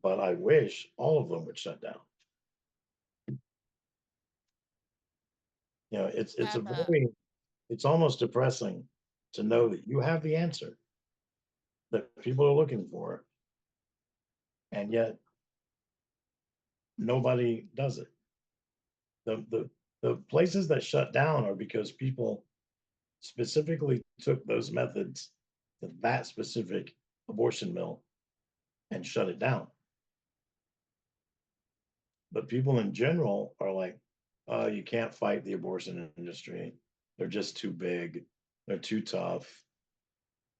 But I wish all of them would shut down. You know, it's a Have a very, it's almost depressing to know that you have the answer that people are looking for, and yet nobody does it. The places that shut down are because people specifically took those methods to that specific abortion mill and shut it down. But people in general are like, oh, you can't fight the abortion industry. They're just too big. They're too tough.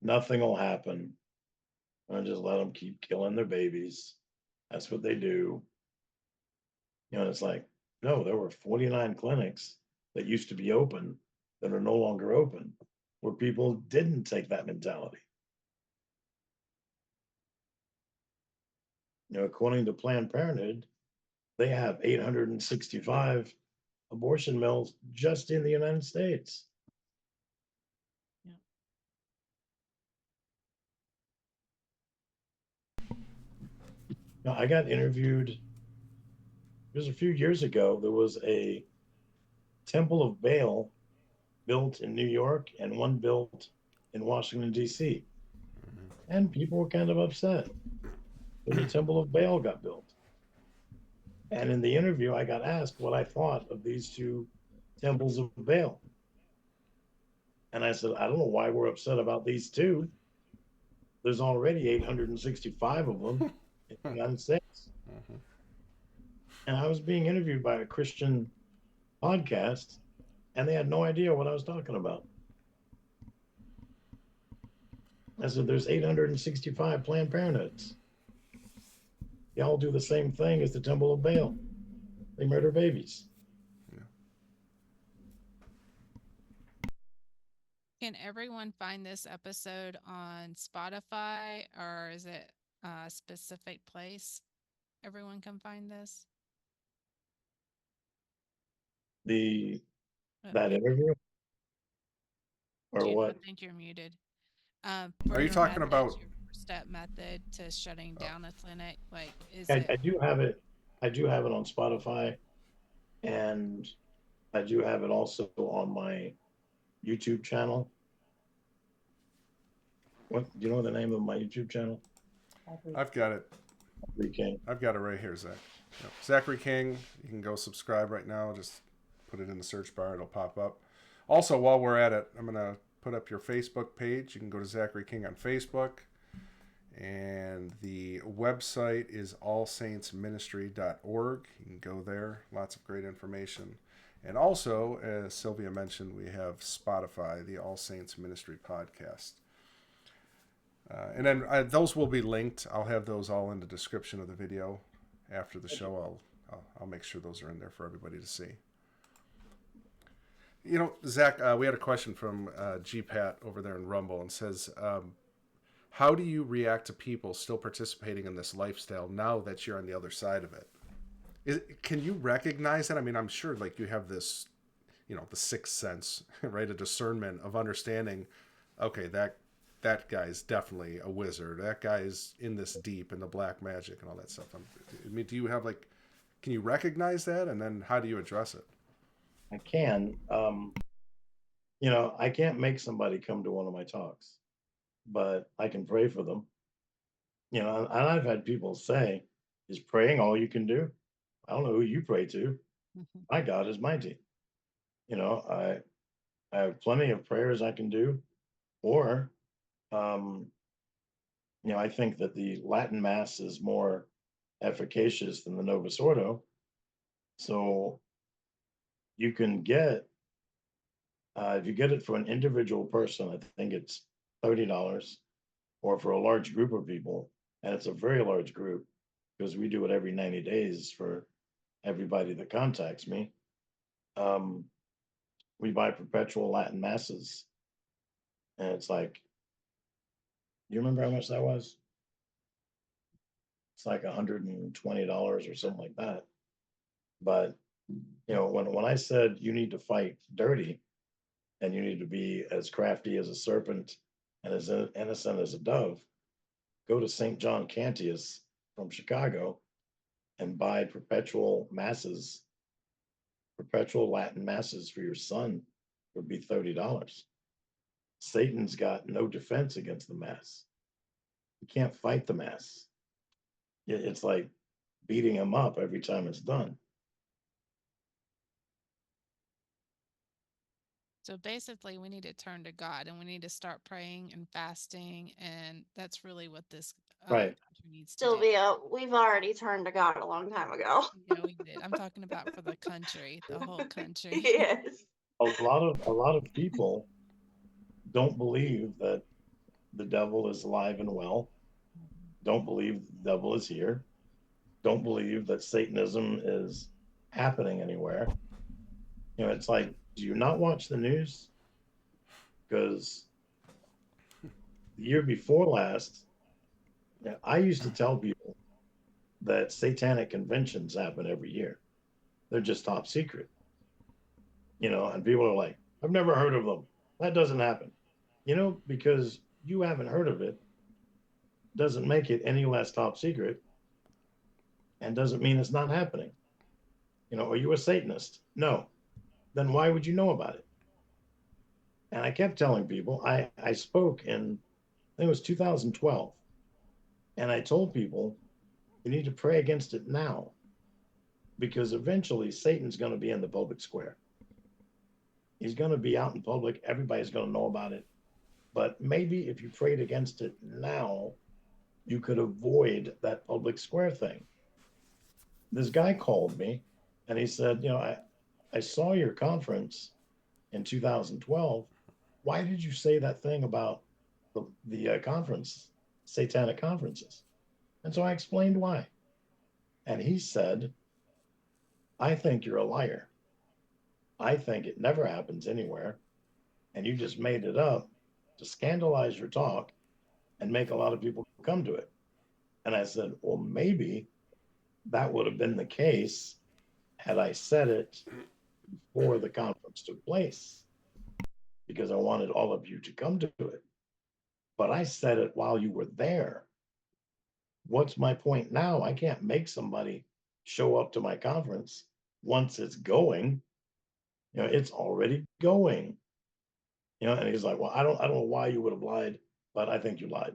Nothing will happen. And just let them keep killing their babies. That's what they do. You know, it's like, no, there were 49 clinics that used to be open that are no longer open, where people didn't take that mentality. You know, according to Planned Parenthood, they have 865 abortion mills just in the United States. Yeah. Now, I got interviewed, it was a few years ago. There was a Temple of Baal built in New York and one built in Washington, D.C. And people were kind of upset when the Temple of Baal got built. And in the interview, I got asked what I thought of these two temples of Baal. And I said, I don't know why we're upset about these two. There's already 865 of them in the United States. And I was being interviewed by a Christian podcast, and they had no idea what I was talking about. I said, there's 865 Planned Parenthoods. They all do the same thing as the Temple of Baal. They murder babies. Can everyone find this episode on Spotify, or is it a specific place everyone can find this? That interview? Or Jude, I what? think you're muted. Are For you your talking methods, about? your four-step method to shutting down a clinic? Like, is I it? do have it. I do have it on Spotify, and I do have it also on my YouTube channel. What do you know the name of my YouTube channel? I've got it. Zachary King. I've got it right here, Zach. Yep. Zachary King. You can go subscribe right now. Just put it in the search bar. It'll pop up. Also, while we're at it, I'm going to put up your Facebook page. You can go to Zachary King on Facebook. And the website is allsaintsministry.org. You can go there. Lots of great information. And also, as Sylvia mentioned, we have Spotify, the All Saints Ministry podcast. And then those will be linked. I'll have those all in the description of the video after the show. I'll make sure those are in there for everybody to see. You know, Zach, we had a question from G-Pat over there in Rumble, and says, how do you react to people still participating in this lifestyle now that you're on the other side of it? Can you recognize that? I mean, I'm sure like you have this, you know, the sixth sense, right? A discernment of understanding, okay, that guy's definitely a wizard. That guy's in this deep in the black magic and all that stuff. I mean, do you have like, can you recognize that? And then how do you address it? I can. You know, I can't make somebody come to one of my talks, but I can pray for them. You know, and I've had people say, is praying all you can do? I don't know who you pray to. My God is mighty. You know, I have plenty of prayers I can do. Or, you know, I think that the Latin Mass is more efficacious than the Novus Ordo. So you can get, if you get it for an individual person, I think it's $30, or for a large group of people, and it's a very large group because we do it every 90 days for everybody that contacts me. Um, we buy perpetual Latin masses, and it's like, you remember how much that was? It's like $120 or something like that. But when I said you need to fight dirty and you need to be as crafty as a serpent and as innocent as a dove, go to St. John Cantius from Chicago and buy perpetual Latin masses for your son would be $30. Satan's got no defense against the mass. You can't fight the mass. It's like beating him up every time it's done. So basically, we need to turn to God and we need to start praying and fasting. And that's really what this Right. country needs to do. Sylvia, we've already turned to God a long time ago. Yeah, we did. I'm talking about for the country, the whole country. Yes. A lot of people don't believe that the devil is alive and well, don't believe the devil is here, don't believe that Satanism is happening anywhere. It's like, do you not watch the news? Because the year before last, I used to tell people that satanic conventions happen every year. They're just top secret, and people are like, I've never heard of them. That doesn't happen. Because you haven't heard of it doesn't make it any less top secret and doesn't mean it's not happening. Are you a Satanist? No. Then why would you know about it? And I kept telling people, I spoke in, I think it was 2012, and I told people, you need to pray against it now, because eventually Satan's going to be in the public square. He's going to be out in public. Everybody's going to know about it. But maybe if you prayed against it now, you could avoid that public square thing. This guy called me and he said, I saw your conference in 2012. Why did you say that thing about the conference, satanic conferences? And so I explained why. And he said, I think you're a liar. I think it never happens anywhere. And you just made it up to scandalize your talk and make a lot of people come to it. And I said, well, maybe that would have been the case had I said it before the conference took place, because I wanted all of you to come to it. But I said it while you were there. What's my point now? I can't make somebody show up to my conference once it's going. It's already going. And he's like, well, I don't know why you would have lied, but I think you lied.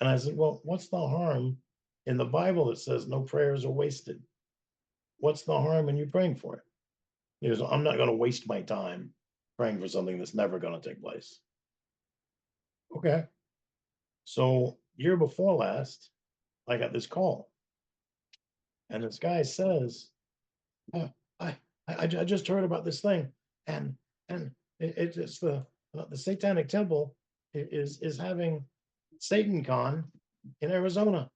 And I said, well, what's the harm in the Bible that says no prayers are wasted? What's the harm in you praying for it? He goes, I'm not going to waste my time praying for something that's never going to take place. Okay. So year before last, I got this call. And this guy says, oh, I just heard about this thing. And it's the Satanic Temple is having Satan Con in Arizona.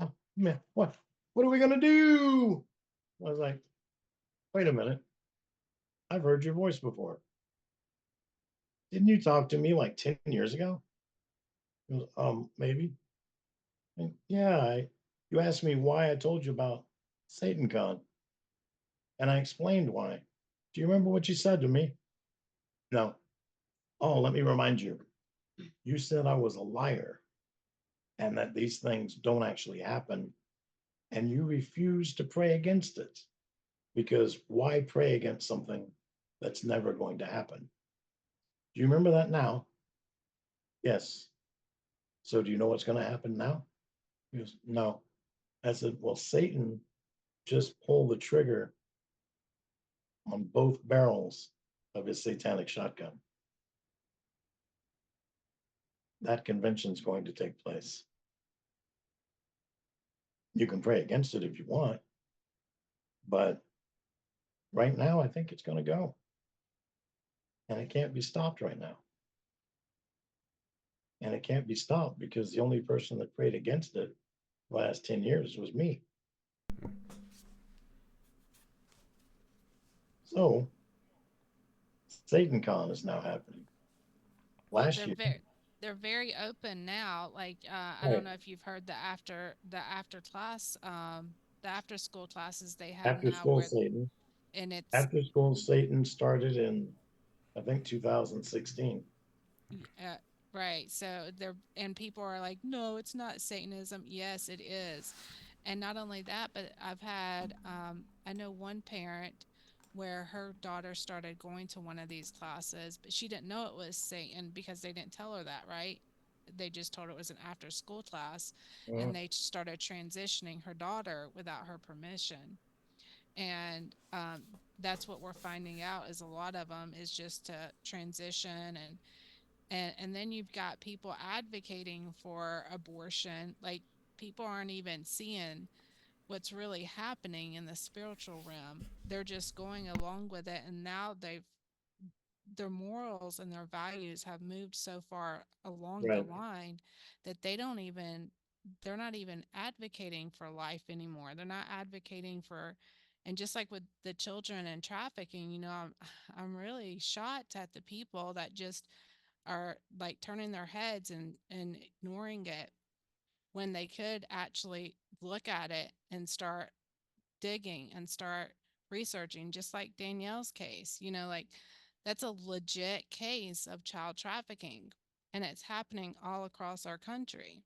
Oh, man, what are we going to do? I was like, wait a minute. I've heard your voice before. Didn't you talk to me like 10 years ago? He goes, maybe. And, yeah, you asked me why I told you about Satan Con. And I explained why. Do you remember what you said to me? No. Oh, let me remind you. You said I was a liar and that these things don't actually happen. And you refused to pray against it, because why pray against something that's never going to happen? Do you remember that now? Yes. So do you know what's going to happen now? He goes, no. I said, well, Satan just pulled the trigger on both barrels of his satanic shotgun. That convention's going to take place. You can pray against it if you want, but right now I think it's going to go. And it can't be stopped right now. And it can't be stopped because the only person that prayed against it the last 10 years was me. So SatanCon is now happening. Well, Last year, they're very open now. Like I don't right know if you've heard the after class the after school classes they have after now school where Satan, and it's after school Satan started in I think 2016. uh, right. So they're and people are like, no, it's not Satanism. Yes, it is. And not only that, but I've had I know one parent where her daughter started going to one of these classes, but she didn't know it was Satan because they didn't tell her that, right? They just told her it was an after school class, Uh, and they started transitioning her daughter without her permission. And that's what we're finding out is a lot of them is just to transition and then you've got people advocating for abortion. Like people aren't even seeing what's really happening in the spiritual realm. They're just going along with it, and now their morals and their values have moved so far along the right, line that they're not even advocating for life anymore. They're not advocating for and just like with the children and trafficking, I'm really shocked at the people that just are like turning their heads and ignoring it when they could actually look at it and start digging and start researching, just like Danielle's case. Like that's a legit case of child trafficking, and it's happening all across our country.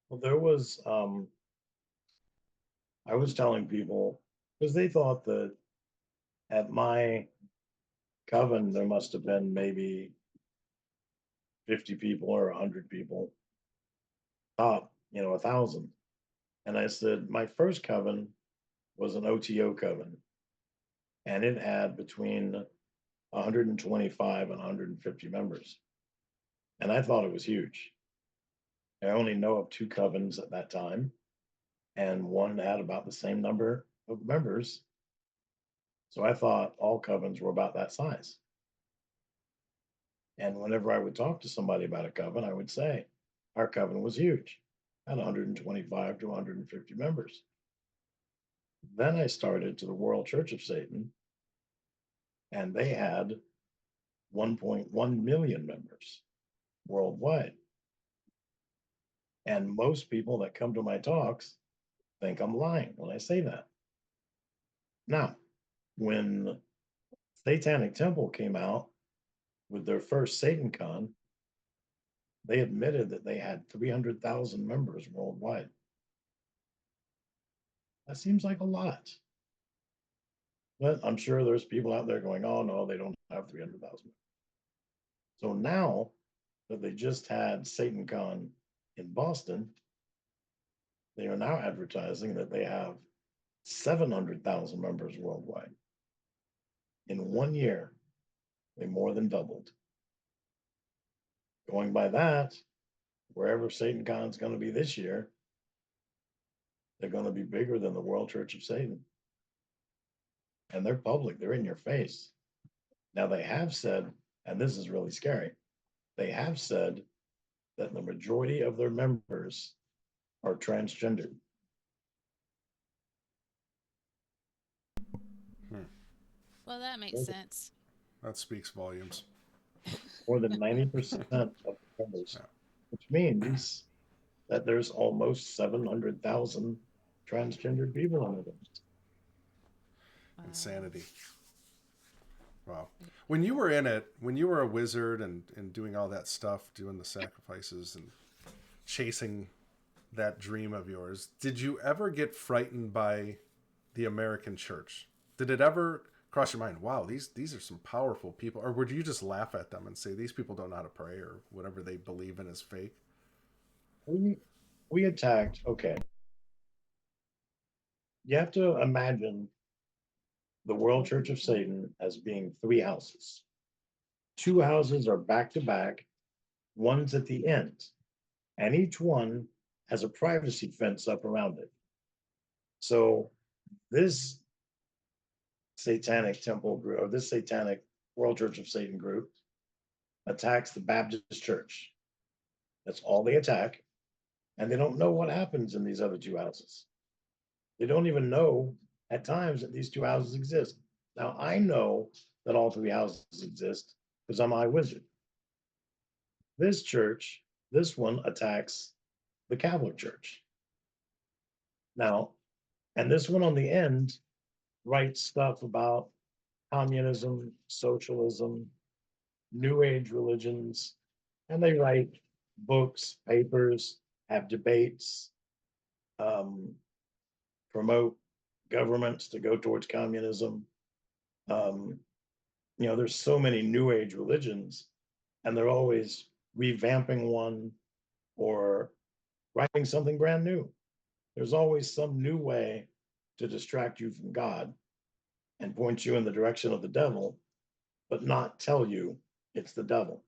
well there was I was telling people because they thought that at my coven there must have been maybe 50 people or 100 people, top, 1,000. And I said, my first coven was an OTO coven, and it had between 125 and 150 members. And I thought it was huge. I only know of two covens at that time, and one had about the same number of members. So I thought all covens were about that size. And whenever I would talk to somebody about a coven, I would say, our coven was huge, had 125 to 150 members. Then I started to the World Church of Satan, and they had 1.1 million members worldwide. And most people that come to my talks think I'm lying when I say that. Now, when Satanic Temple came out with their first Satan Con, they admitted that they had 300,000 members worldwide. That seems like a lot. But I'm sure there's people out there going, oh, no, they don't have 300,000. So now that they just had Satan Con in Boston, they are now advertising that they have 700,000 members worldwide. In 1 year, they more than doubled. Going by that, wherever Satan Con is going to be this year, they're going to be bigger than the World Church of Satan. And they're public, they're in your face. Now, they have said, and this is really scary, they have said that the majority of their members are transgender. Hmm. Well, that makes sense. That speaks volumes. More than 90% of the members, Yeah. which means that there's almost 700,000 transgendered people in it. Wow. Insanity. Wow. When you were in it, when you were a wizard and doing all that stuff, doing the sacrifices and chasing that dream of yours, did you ever get frightened by the American church? Did it ever cross your mind, wow, these are some powerful people? Or would you just laugh at them and say, these people don't know how to pray or whatever they believe in is fake? We, we attacked, okay, you have to imagine the World Church of Satan as being three houses. Two houses are back to back, one's at the end, and each one has a privacy fence up around it. So this satanic temple group, or this satanic World Church of Satan group, attacks the Baptist church. That's all they attack. And they don't know what happens in these other two houses. They don't even know at times that these two houses exist. Now, I know that all three houses exist because I'm a wizard. This church, this one attacks the Catholic Church. Now, and this one on the end writes stuff about communism, socialism, New Age religions, and they write books, papers, have debates, um, promote governments to go towards communism. Um, there's so many New Age religions, and they're always revamping one or writing something brand new. There's always some new way to distract you from God and point you in the direction of the devil, but not tell you it's the devil.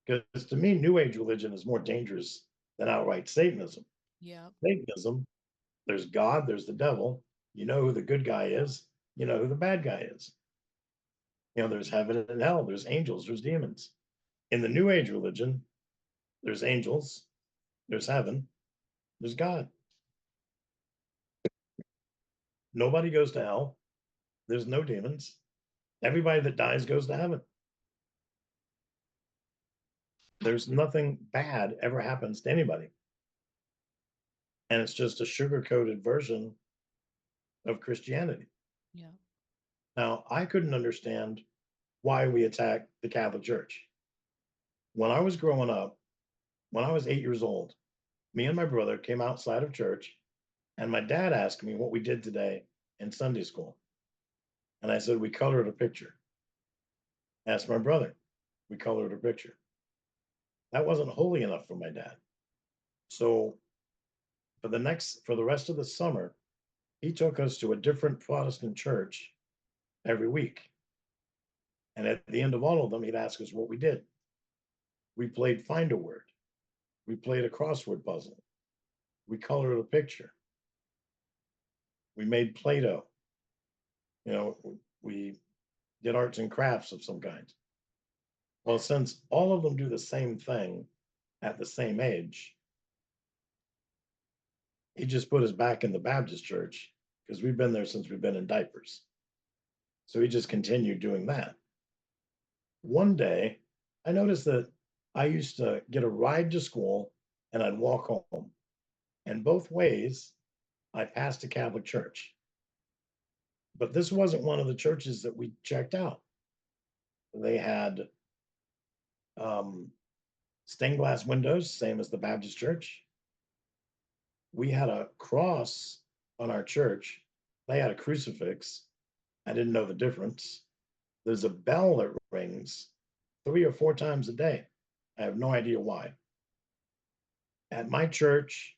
Because to me, New Age religion is more dangerous than outright Satanism. Yeah. Satanism, there's God, there's the devil. You know who the good guy is, you know who the bad guy is. There's heaven and hell, there's angels, there's demons. In the New Age religion, there's angels, there's heaven, there's God. Nobody goes to hell, there's no demons. Everybody that dies goes to heaven. There's nothing bad ever happens to anybody. And it's just a sugar coated version of Christianity. Yeah. Now, I couldn't understand why we attacked the Catholic Church. When I was growing up, when I was 8 years old, me and my brother came outside of church, and my dad asked me what we did today in Sunday school. And I said, we colored a picture. Asked my brother, we colored a picture. That wasn't holy enough for my dad. So for the rest of the summer, he took us to a different Protestant church every week. And at the end of all of them, he'd ask us what we did. We played Find a Word. We played a crossword puzzle. We colored a picture. We made Play-Doh. We did arts and crafts of some kind. Well, since all of them do the same thing at the same age, he just put us back in the Baptist church because we've been there since we've been in diapers. So he just continued doing that. One day, I noticed that I used to get a ride to school and I'd walk home. And both ways, I passed a Catholic church. But this wasn't one of the churches that we checked out. They had stained glass windows, same as the Baptist church. We had a cross on our church. They had a crucifix. I didn't know the difference. There's a bell that rings 3 or 4 times a day. I have no idea why. At my church,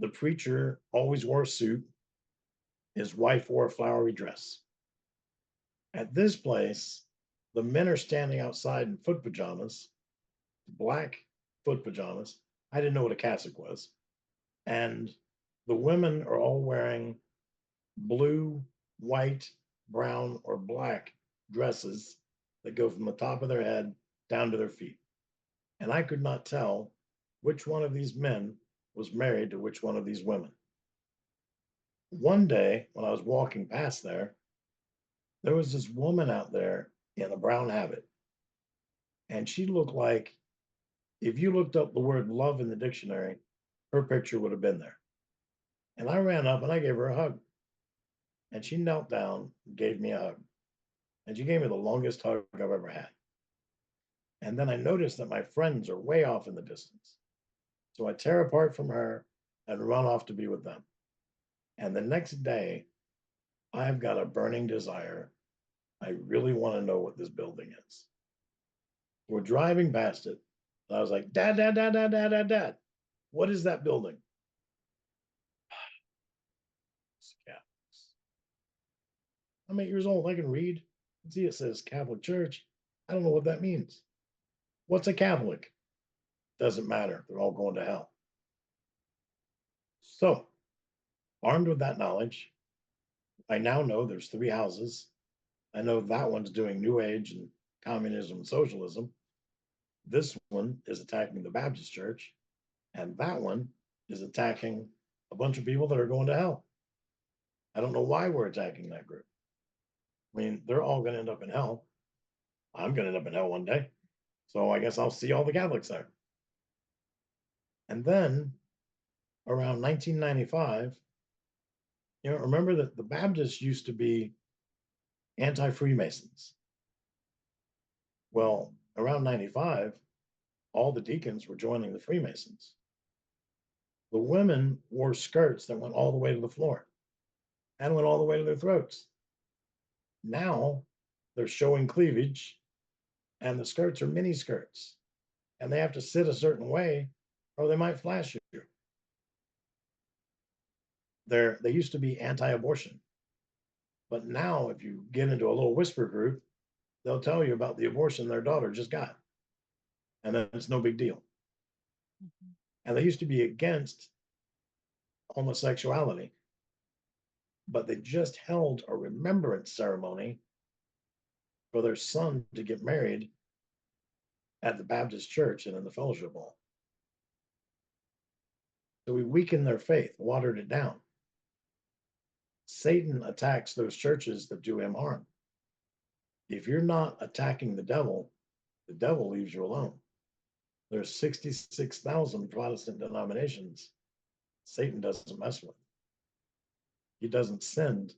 the preacher always wore a suit. His wife wore a flowery dress. At this place, the men are standing outside in foot pajamas, black foot pajamas. I didn't know what a cassock was. And the women are all wearing blue, white, brown, or black dresses that go from the top of their head down to their feet. And I could not tell which one of these men was married to which one of these women. One day, when I was walking past there was this woman out there in a brown habit. And she looked like, if you looked up the word love in the dictionary, her picture would have been there. And I ran up and I gave her a hug. And she knelt down and gave me a hug. And she gave me the longest hug I've ever had. And then I noticed that my friends are way off in the distance. So I tear apart from her and run off to be with them. And the next day, I've got a burning desire. I really want to know what this building is. We're driving past it. And I was like, Dad, Dad, Dad, Dad, Dad, Dad, Dad, what is that building? I'm 8 years old. I can read. See, it says Catholic Church. I don't know what that means. What's a Catholic? Doesn't matter. They're all going to hell. So, armed with that knowledge, I now know there's 3 houses. I know that one's doing New Age and communism and socialism. This one is attacking the Baptist church. And that one is attacking a bunch of people that are going to hell. I don't know why we're attacking that group. I mean, they're all going to end up in hell. I'm going to end up in hell one day. So I guess I'll see all the Catholics there. And then around 1995, remember that the Baptists used to be anti-Freemasons. Well, around 95, all the deacons were joining the Freemasons. The women wore skirts that went all the way to the floor and went all the way to their throats. Now they're showing cleavage, and the skirts are mini skirts, and they have to sit a certain way or they might flash you. They used to be anti-abortion, but now if you get into a little whisper group, they'll tell you about the abortion their daughter just got, and then it's no big deal. Mm-hmm. And they used to be against homosexuality, but they just held a remembrance ceremony for their son to get married at the Baptist church and in the fellowship hall. So we weakened their faith, watered it down. Satan attacks those churches that do him harm. If you're not attacking the devil leaves you alone. There's 66,000 Protestant denominations Satan doesn't mess with. He doesn't send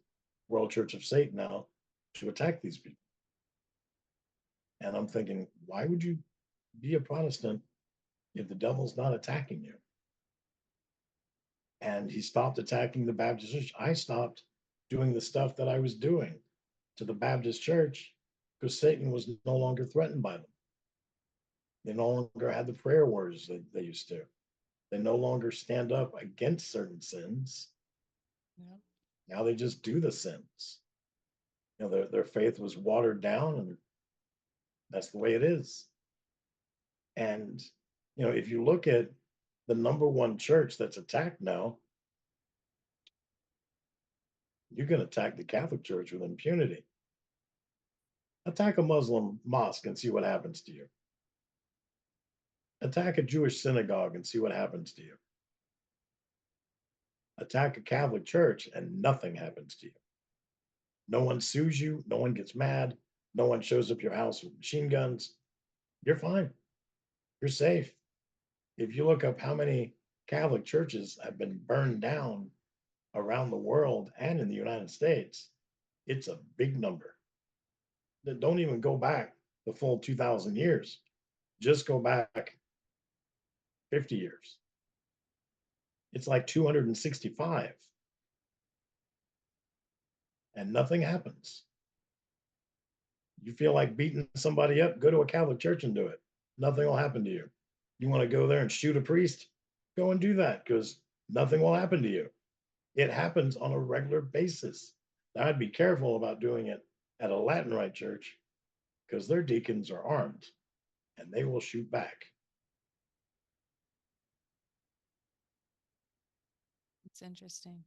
World Church of Satan out to attack these people. And I'm thinking, why would you be a Protestant if the devil's not attacking you? And he stopped attacking the Baptist church. I stopped doing the stuff that I was doing to the Baptist church because Satan was no longer threatened by them. They no longer had the prayer wars that they used to. They no longer stand up against certain sins. Yep. Now they just do the sins. Their faith was watered down, and that's the way it is. And if you look at the number one church that's attacked now, you can attack the Catholic Church with impunity. Attack a Muslim mosque and see what happens to you. Attack a Jewish synagogue and see what happens to you. Attack a Catholic church and nothing happens to you. No one sues you. No one gets mad. No one shows up your house with machine guns. You're fine. You're safe. If you look up how many Catholic churches have been burned down around the world and in the United States, it's a big number. Don't even go back the full 2,000 years. Just go back 50 years. It's like 265. And nothing happens. You feel like beating somebody up, go to a Catholic church and do it. Nothing will happen to you. You want to go there and shoot a priest? Go and do that because nothing will happen to you. It happens on a regular basis. Now, I'd be careful about doing it at a Latin Rite church because their deacons are armed and they will shoot back. It's interesting.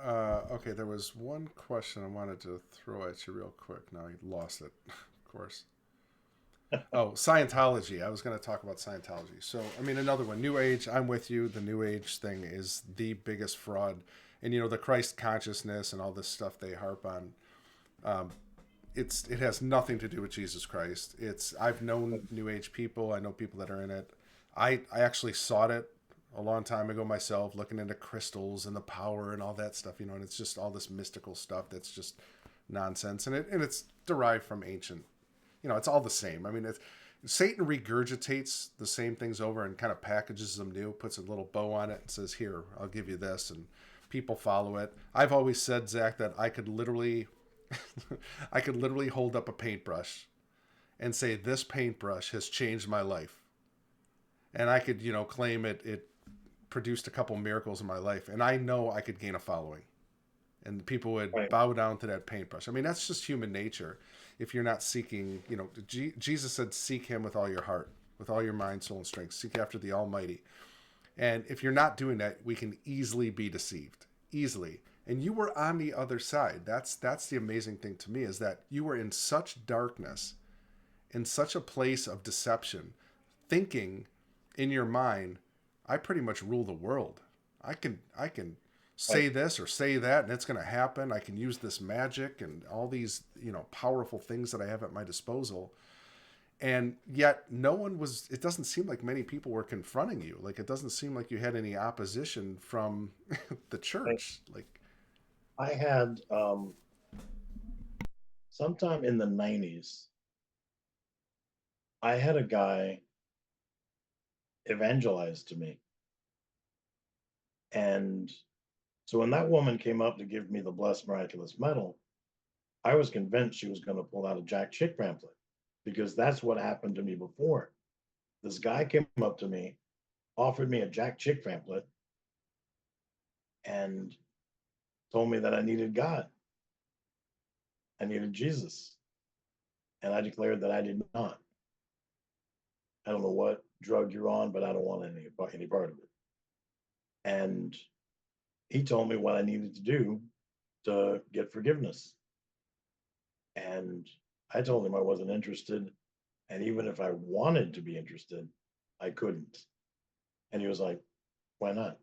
Okay, there was one question I wanted to throw at you real quick. Now you lost it, of course. Oh, Scientology. I was going to talk about Scientology. So, another one. New Age, I'm with you. The New Age thing is the biggest fraud. And, the Christ consciousness and all this stuff they harp on, it has nothing to do with Jesus Christ. I've known New Age people. I know people that are in it. I actually sought it a long time ago myself, looking into crystals and the power and all that stuff, and it's just all this mystical stuff that's just nonsense. And it's derived from ancient, it's all the same. Satan regurgitates the same things over and kind of packages them new, puts a little bow on it and says, here, I'll give you this. And people follow it. I've always said, Zach, that I could literally hold up a paintbrush and say, this paintbrush has changed my life. And I could, claim it produced a couple miracles in my life. And I know I could gain a following. And people would bow down to that paintbrush. That's just human nature. If you're not seeking, Jesus said, seek him with all your heart, with all your mind, soul, and strength. Seek after the Almighty. And if you're not doing that, we can easily be deceived. Easily. And you were on the other side. That's the amazing thing to me, is that you were in such darkness, in such a place of deception, thinking in your mind, I pretty much rule the world. I can say this or say that and it's going to happen. I can use this magic and all these, powerful things that I have at my disposal. And yet no one was, it doesn't seem like many people were confronting you. Like, it doesn't seem like you had any opposition from the church. Like, I had sometime in the 90s, I had a guy evangelize to me. And so when that woman came up to give me the Blessed Miraculous Medal, I was convinced she was going to pull out a Jack Chick pamphlet, because that's what happened to me before. This guy came up to me, offered me a Jack Chick pamphlet, and told me that I needed God. I needed Jesus. And I declared that I did not. I don't know what drug you're on, but I don't want any part of it. And he told me what I needed to do to get forgiveness. And I told him I wasn't interested. And even if I wanted to be interested, I couldn't. And he was like, why not?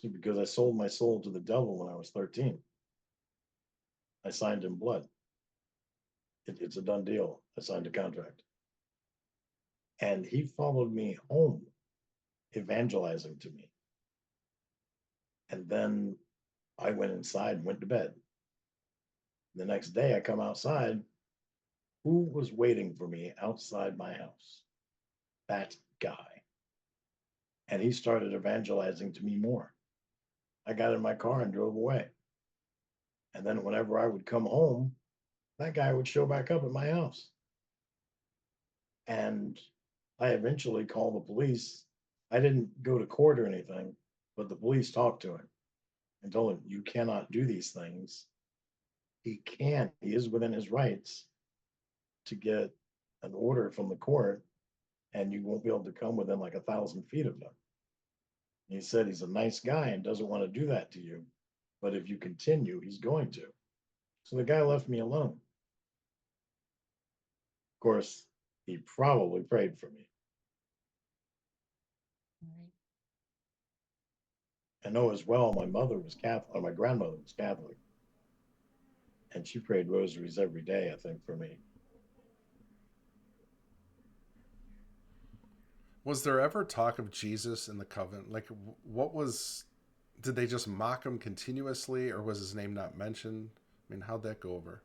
Said, because I sold my soul to the devil when I was 13. I signed in blood. It's a done deal. I signed a contract. And he followed me home, evangelizing to me. And then I went inside and went to bed. The next day I come outside. Who was waiting for me outside my house? That guy. And he started evangelizing to me more. I got in my car and drove away. And then whenever I would come home, that guy would show back up at my house. And I eventually called the police. I didn't go to court or anything, but the police talked to him and told him, you cannot do these things. He can. He is within his rights to get an order from the court, and you won't be able to come within like 1,000 feet of him. He said he's a nice guy and doesn't want to do that to you, but if you continue, he's going to. So the guy left me alone. Of course, he probably prayed for me. Right. I know as well, my mother was Catholic, or my grandmother was Catholic, and she prayed rosaries every day, I think, for me. was there ever talk of Jesus in the coven? Like, what was, did they just mock him continuously, or was his name not mentioned? I mean, how'd that go over?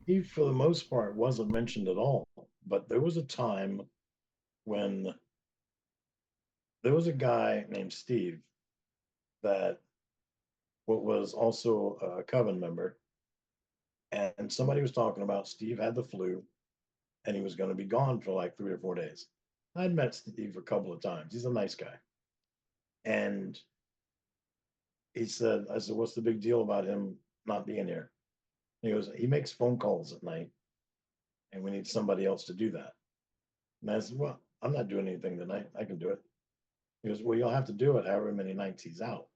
He, for the most part, wasn't mentioned at all, but there was a time when there was a guy named Steve that was also a coven member, and somebody was talking about Steve had the flu and he was going to be gone for like 3 or 4 days. I'd met Steve a couple of times. He's a nice guy. And I said, what's the big deal about him not being here? He goes, he makes phone calls at night and we need somebody else to do that. And I said, well, I'm not doing anything tonight. I can do it. He goes, well, you'll have to do it however many nights he's out.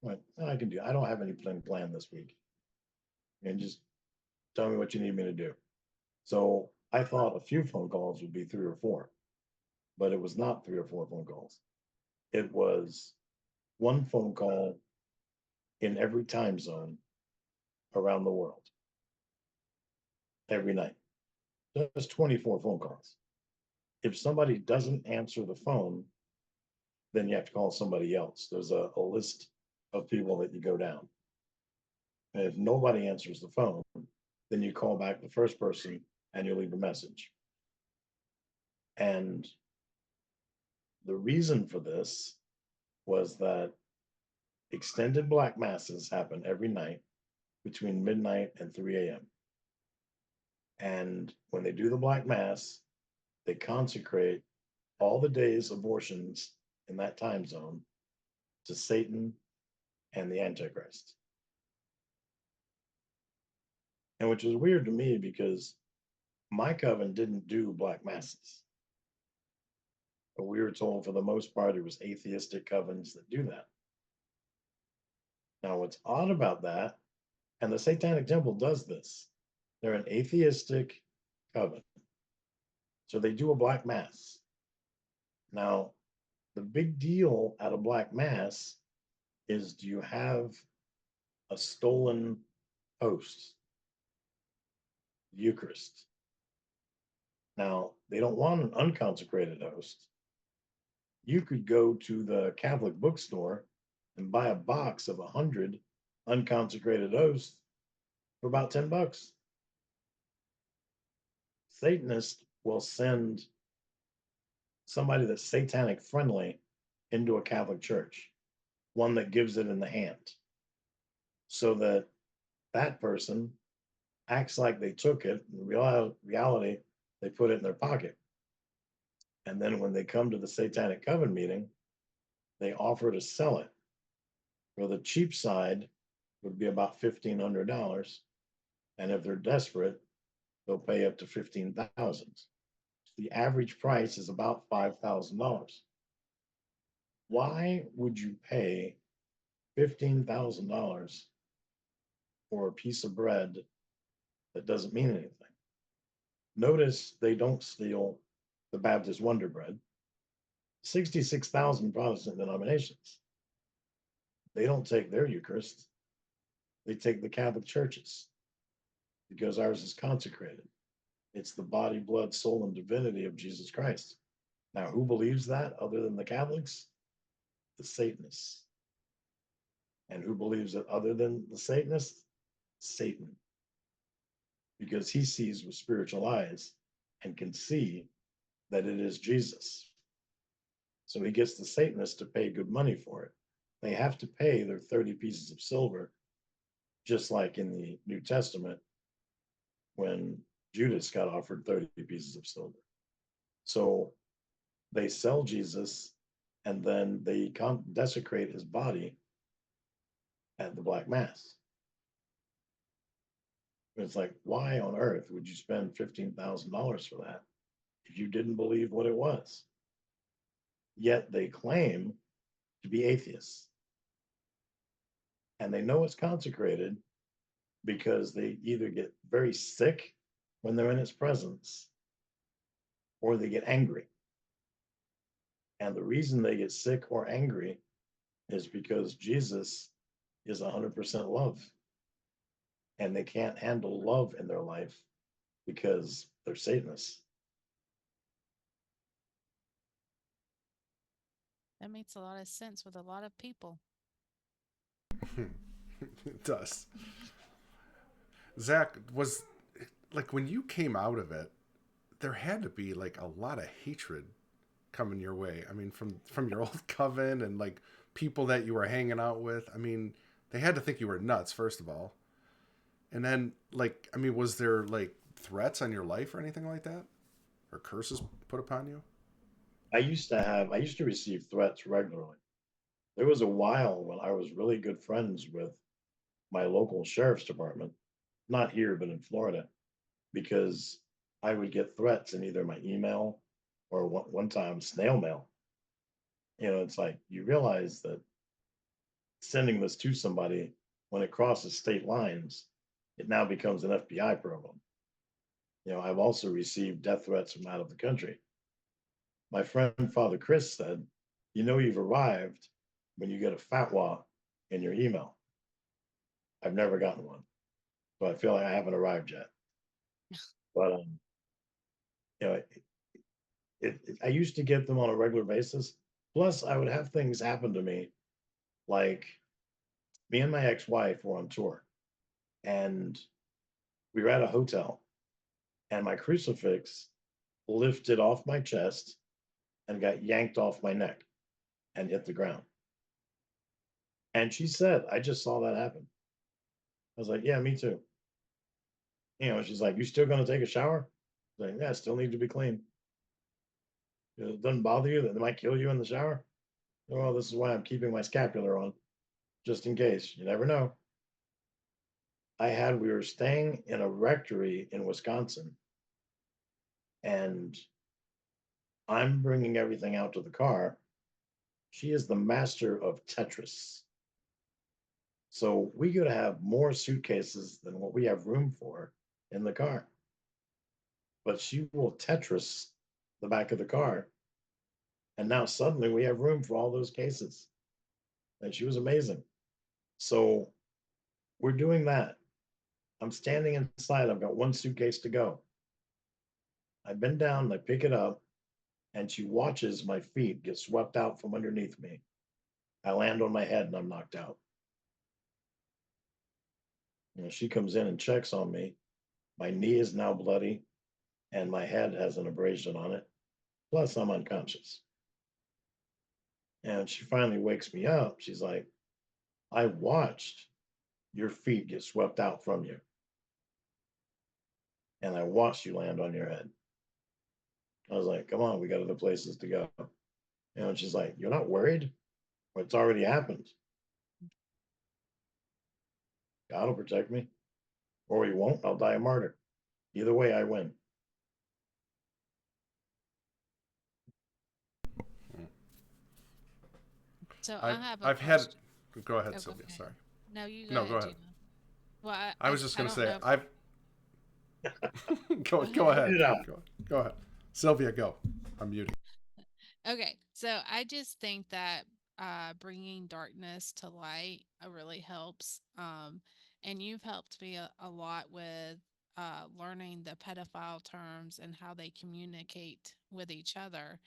I went, no, I can do it. I don't have anything planned this week. And just tell me what you need me to do. So I thought a few phone calls would be 3 or 4, but it was not 3 or 4 phone calls. It was one phone call in every time zone around the world, every night. Just 24 phone calls. If somebody doesn't answer the phone, then you have to call somebody else. There's a list of people that you go down. And if nobody answers the phone, then you call back the first person and you leave a message. And the reason for this was that extended black masses happen every night between midnight and 3 a.m. And when they do the black mass, they consecrate all the days' abortions in that time zone to Satan and the Antichrist. And which was weird to me because my coven didn't do black masses. But we were told for the most part it was atheistic covens that do that. Now, what's odd about that, and the Satanic Temple does this, they're an atheistic coven. So they do a black mass. Now, the big deal at a black mass is, do you have a stolen host, Eucharist? Now, they don't want an unconsecrated host. You could go to the Catholic bookstore and buy a box of 100 unconsecrated hosts for about $10. Satanists will send somebody that's satanic friendly into a Catholic church, one that gives it in the hand, so that that person acts like they took it. In reality, they put it in their pocket. And then when they come to the satanic coven meeting, they offer to sell it. For the cheap side would be about $1,500. And if they're desperate, they'll pay up to $15,000. The average price is about $5,000. Why would you pay $15,000 for a piece of bread that doesn't mean anything? Notice they don't steal the Baptist Wonder Bread. 66,000 Protestant denominations. They don't take their Eucharist. They take the Catholic churches because ours is consecrated. It's the body, blood, soul, and divinity of Jesus Christ. Now, who believes that other than the Catholics? The Satanists. And who believes it other than the Satanists? Satan. Because he sees with spiritual eyes and can see that it is Jesus. So he gets the Satanists to pay good money for it. They have to pay their 30 pieces of silver, just like in the New Testament when Judas got offered 30 pieces of silver. So they sell Jesus and then they desecrate his body at the Black Mass. It's like, why on earth would you spend $15,000 for that if you didn't believe what it was? Yet they claim to be atheists. And they know it's consecrated because they either get very sick when they're in its presence or they get angry. And the reason they get sick or angry is because Jesus is 100% love. And they can't handle love in their life because they're Satanists. That makes a lot of sense with a lot of people. It does. Zach, was like when you came out of it, there had to be like a lot of hatred coming your way. I mean, from your old coven and like people that you were hanging out with. I mean, they had to think you were nuts, first of all. And then, like, I mean, was there like threats on your life or anything like that, or curses put upon you? I used to receive threats regularly. There was a while when I was really good friends with my local sheriff's department, not here, but in Florida, because I would get threats in either my email or one time snail mail. It's like you realize that sending this to somebody, when it crosses state lines, it now becomes an FBI program. I've also received death threats from out of the country. My friend Father Chris said, you've arrived when you get a fatwa in your email. I've never gotten one, so I feel like I haven't arrived yet. But you know, I used to get them on a regular basis. Plus, I would have things happen to me, like me and my ex-wife were on tour, and we were at a hotel, and my crucifix lifted off my chest and got yanked off my neck and hit the ground. And she said, I just saw that happen. I was like, yeah, me too. She's like, you still going to take a shower? I was like, yeah, I still need to be clean. It doesn't bother you that they might kill you in the shower? Well, this is why I'm keeping my scapular on, just in case. You never know. We were staying in a rectory in Wisconsin, and I'm bringing everything out to the car. She is the master of Tetris. So we could have more suitcases than what we have room for in the car. But she will Tetris the back of the car. And now suddenly we have room for all those cases. and she was amazing. So we're doing that. I'm standing inside. I've got one suitcase to go. I bend down and I pick it up, and she watches my feet get swept out from underneath me. I land on my head and I'm knocked out. She comes in and checks on me. My knee is now bloody, and my head has an abrasion on it. Plus, I'm unconscious. And she finally wakes me up. She's like, I watched your feet get swept out from you, and I watched you land on your head. I was like, come on, we got other places to go. And she's like, you're not worried? Well, it's already happened. God will protect me, or he won't. I'll die a martyr. Either way, I win. So I have a I've had. question. Go ahead, Oh, go Sylvia. ahead. Sorry. No, you go No, go ahead, ahead. Gina. Well, I was just I going to don't say know. I've. Go Go ahead. ahead. Get it out. Go ahead. Sylvia, go. I'm muting. Okay, so I just think that bringing darkness to light really helps. And you've helped me a lot with learning the pedophile terms and how they communicate with each other.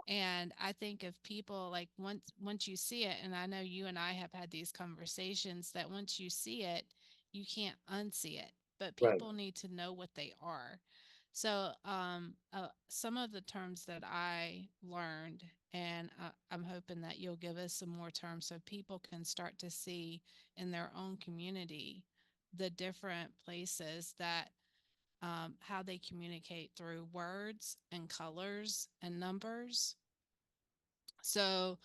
And I think if people like once you see it, and I know you and I have had these conversations that once you see it, you can't unsee it. But Right. people need to know what they are. So some of the terms that I learned, and I'm hoping that you'll give us some more terms so people can start to see in their own community the different places that how they communicate through words and colors and numbers. So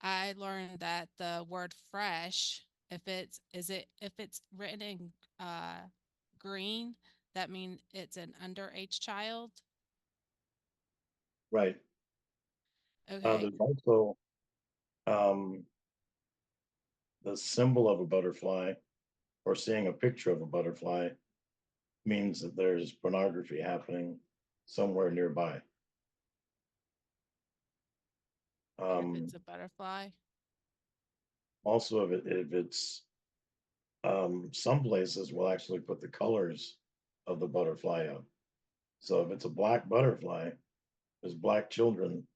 I learned that the word fresh, if it's written in green, that means it's an underage child. Right. Okay. There's also um, the symbol of a butterfly, or seeing a picture of a butterfly, means that there's pornography happening somewhere nearby. If it's a butterfly. Also, if it's some places will actually put the colors of the butterfly up. So if it's a black butterfly, there's black children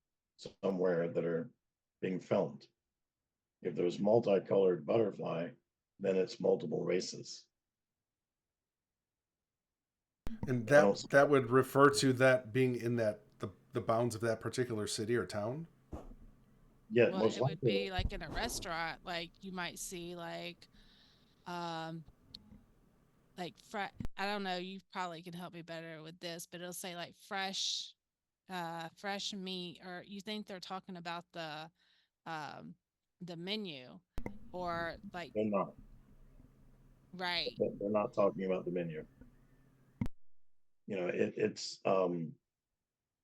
somewhere that are being filmed. If there's multicolored butterfly, then it's multiple races. And I don't. that would refer to that being in the bounds of that particular city or town. Yeah, Well, most it would likely. be like in a restaurant, like you might see um I don't know, you probably can help me better with this, but it'll say like fresh meat, or you think they're talking about um the menu, or like They're not. right. They're not talking about the menu. It's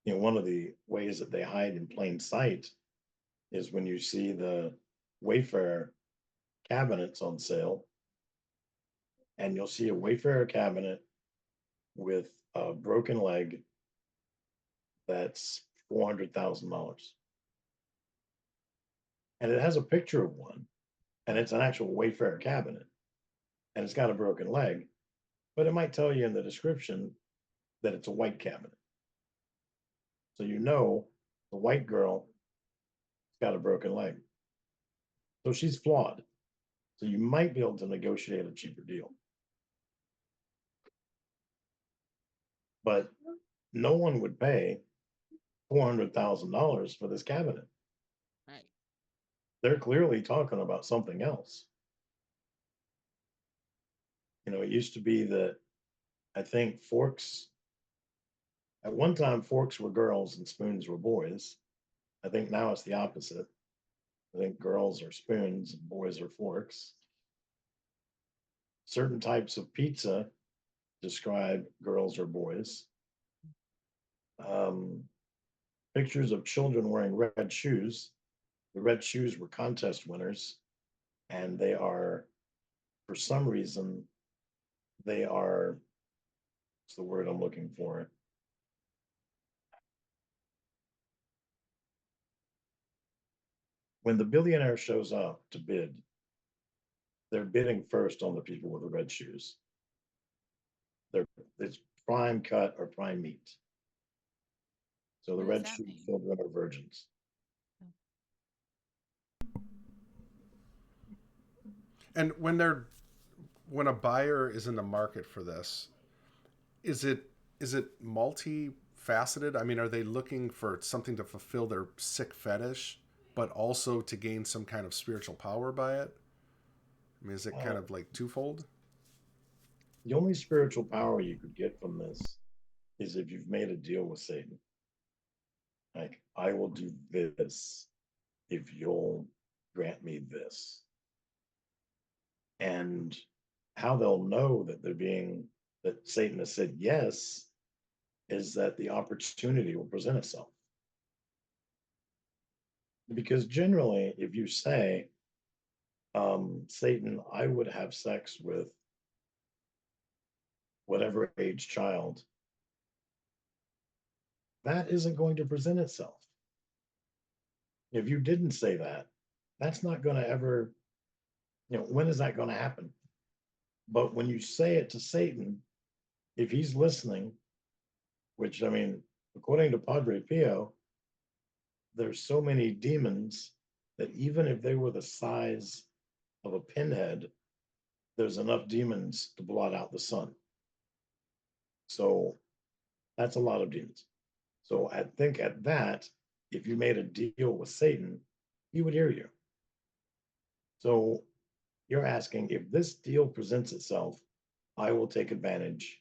one of the ways that they hide in plain sight is when you see the Wayfair cabinets on sale, and you'll see a Wayfair cabinet with a broken leg that's $400,000, and it has a picture of one, and it's an actual Wayfair cabinet, and it's got a broken leg, but it might tell you in the description that it's a white cabinet, so the white girl has got a broken leg, so she's flawed. So you might be able to negotiate a cheaper deal, but no one would pay $400,000 for this cabinet. Right. They're clearly talking about something else. It used to be that I think forks, at one time, forks were girls and spoons were boys. I think now it's the opposite. I think girls are spoons and boys are forks. Certain types of pizza describe girls or boys. Um, Pictures of children wearing red shoes. The red shoes were contest winners, and they are, for some reason, they are, what's the word I'm looking for? when the billionaire shows up to bid, they're bidding first on the people with the red shoes. It's prime cut or prime meat. So the What does red that shoe mean? children are virgins. And when a buyer is in the market for this, is it multifaceted? I mean, are they looking for something to fulfill their sick fetish, but also to gain some kind of spiritual power by it? I mean, is it kind Uh, of like twofold? the only spiritual power you could get from this is if you've made a deal with Satan. Like, I will do this if you'll grant me this. And how they'll know that that Satan has said yes is that the opportunity will present itself. Because generally, if you say, Satan, I would have sex with whatever age child, that isn't going to present itself. If you didn't say that, that's not going to ever, when is that going to happen? But when you say it to Satan, if he's listening, which I mean, according to Padre Pio, there's so many demons that even if they were the size of a pinhead, there's enough demons to blot out the sun. So that's a lot of demons. So I think at that, if you made a deal with Satan, he would hear you. So you're asking, if this deal presents itself, I will take advantage.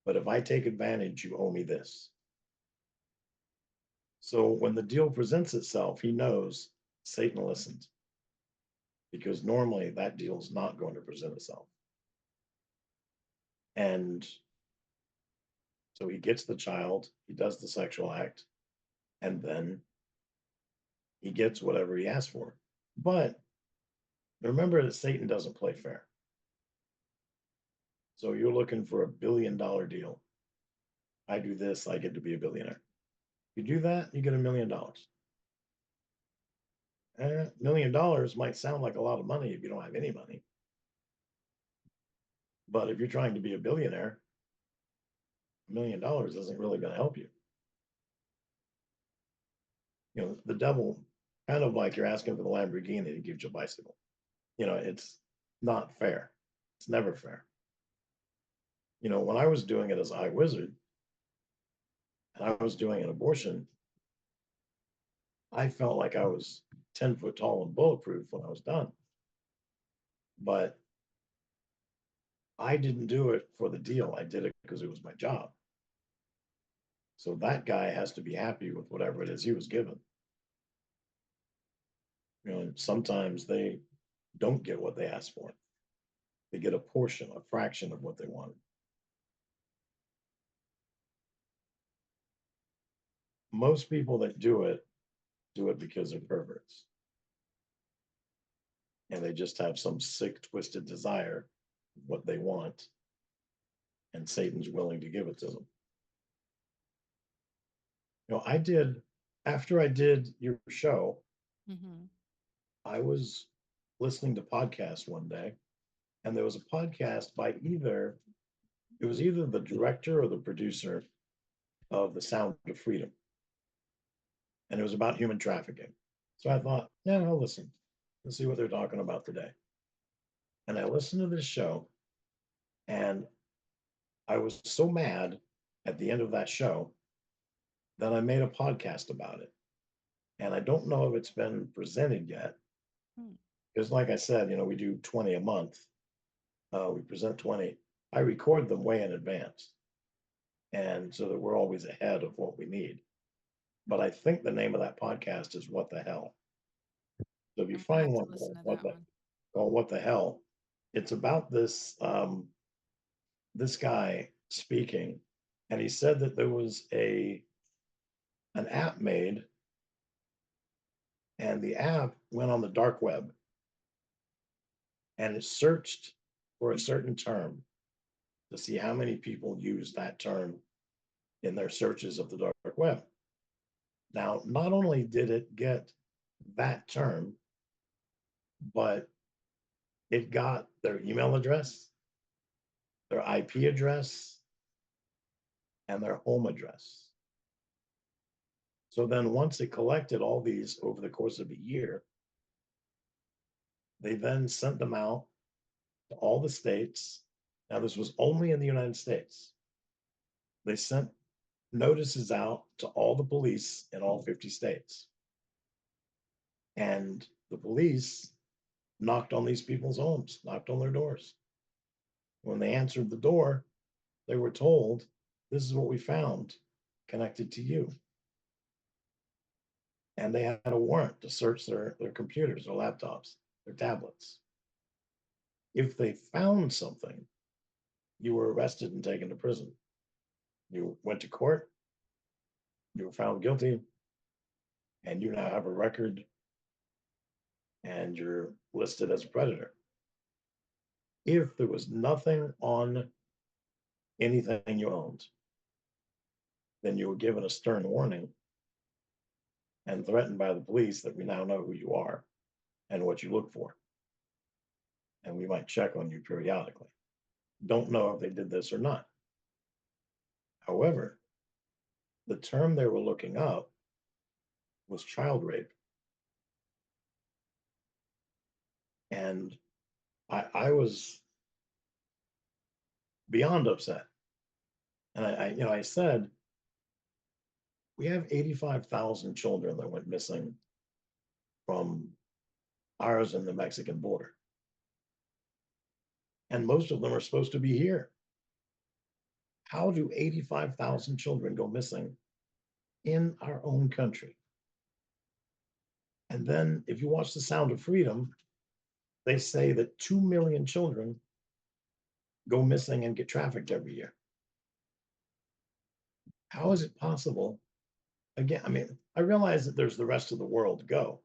But if I take advantage, you owe me this. So when the deal presents itself, he knows Satan listened, because normally that deal is not going to present itself. And so he gets the child, he does the sexual act, and then he gets whatever he asked for. But remember that Satan doesn't play fair. So you're looking for $1 billion deal. I do this, I get to be a billionaire. You do that, you get $1 million. $1 million might sound like a lot of money if you don't have any money. But if you're trying to be a billionaire, $1 million isn't really going to help you. The devil, kind of like you're asking for the Lamborghini to give you a bicycle. It's not fair. It's never fair. When I was doing it as a high wizard and I was doing an abortion, I felt like I was 10 foot tall and bulletproof when I was done. But I didn't do it for the deal. I did it because it was my job. So that guy has to be happy with whatever it is he was given. Sometimes they don't get what they asked for. They get a portion, a fraction of what they wanted. Most people that do it because they're perverts. And they just have some sick, twisted desire of what they want. And Satan's willing to give it to them. After I did your show, Mm-hmm. I was listening to podcasts one day, and there was a podcast by either the director or the producer of The Sound of Freedom. And it was about human trafficking. So I thought, yeah, I'll listen. Let's see what they're talking about today. And I listened to this show, and I was so mad at the end of that show that I made a podcast about it. And I don't know if it's been presented yet. Because like I said, we do 20 a month. We present 20. I record them way in advance. And so that we're always ahead of what we need. But I think the name of that podcast is What the Hell. So if you I'm gonna find have to one, listen to that one. What the Hell, it's about this this guy speaking, and he said that there was an app made, and the app went on the dark web, and it searched for a certain term to see how many people use that term in their searches of the dark web. Now, not only did it get that term, but it got their email address, their IP address, and their home address. So then once it collected all these over the course of a year, they then sent them out to all the states. Now, this was only in the United States. They sent notices out to all the police in all 50 states. And the police knocked on these people's homes, knocked on their doors. When they answered the door, they were told, this is what we found connected to you. And they had a warrant to search their computers, their laptops, their tablets. If they found something, you were arrested and taken to prison. You went to court, you were found guilty, and you now have a record, and you're listed as a predator. If there was nothing on anything you owned, then you were given a stern warning and threatened by the police that we now know who you are and what you look for. And we might check on you periodically. Don't know if they did this or not. However, the term they were looking up was child rape. And I was beyond upset. And I said, we have 85,000 children that went missing from ours and the Mexican border. And most of them are supposed to be here. How do 85,000 children go missing in our own country? And then if you watch The Sound of Freedom, they say that 2 million children go missing and get trafficked every year. How is it possible? Again, I mean, I realize that there's the rest of the world to go,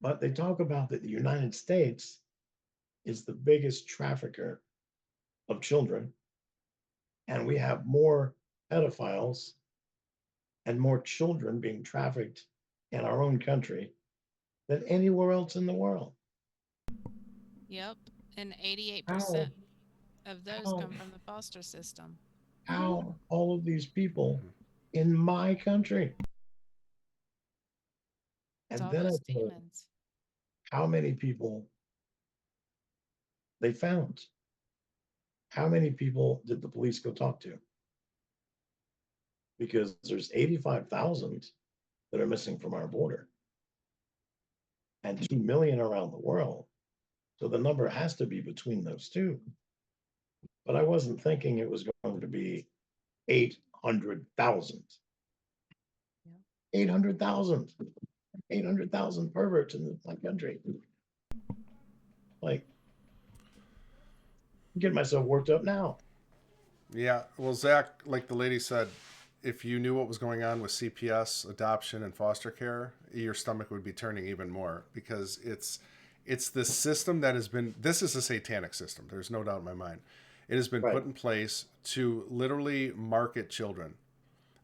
but they talk about that the United States is the biggest trafficker of children, and we have more pedophiles and more children being trafficked in our own country than anywhere else in the world. Yep. And 88% of those How? come from the foster system. How all of these people in my country? It's And all then I those told demons. how many people they found. How many people did the police go talk to? Because there's 85,000 that are missing from our border and 2 million around the world. So the number has to be between those two. But I wasn't thinking it was going to be 800,000. Yeah. 800,000. 800,000 perverts in my country. Like, I'm getting myself worked up now. Yeah. Well, Zach, like the lady said, if you knew what was going on with CPS, adoption, and foster care, your stomach would be turning even more, because it's this system that has been, this is a satanic system. There's no doubt in my mind. It has been put in place to literally market children.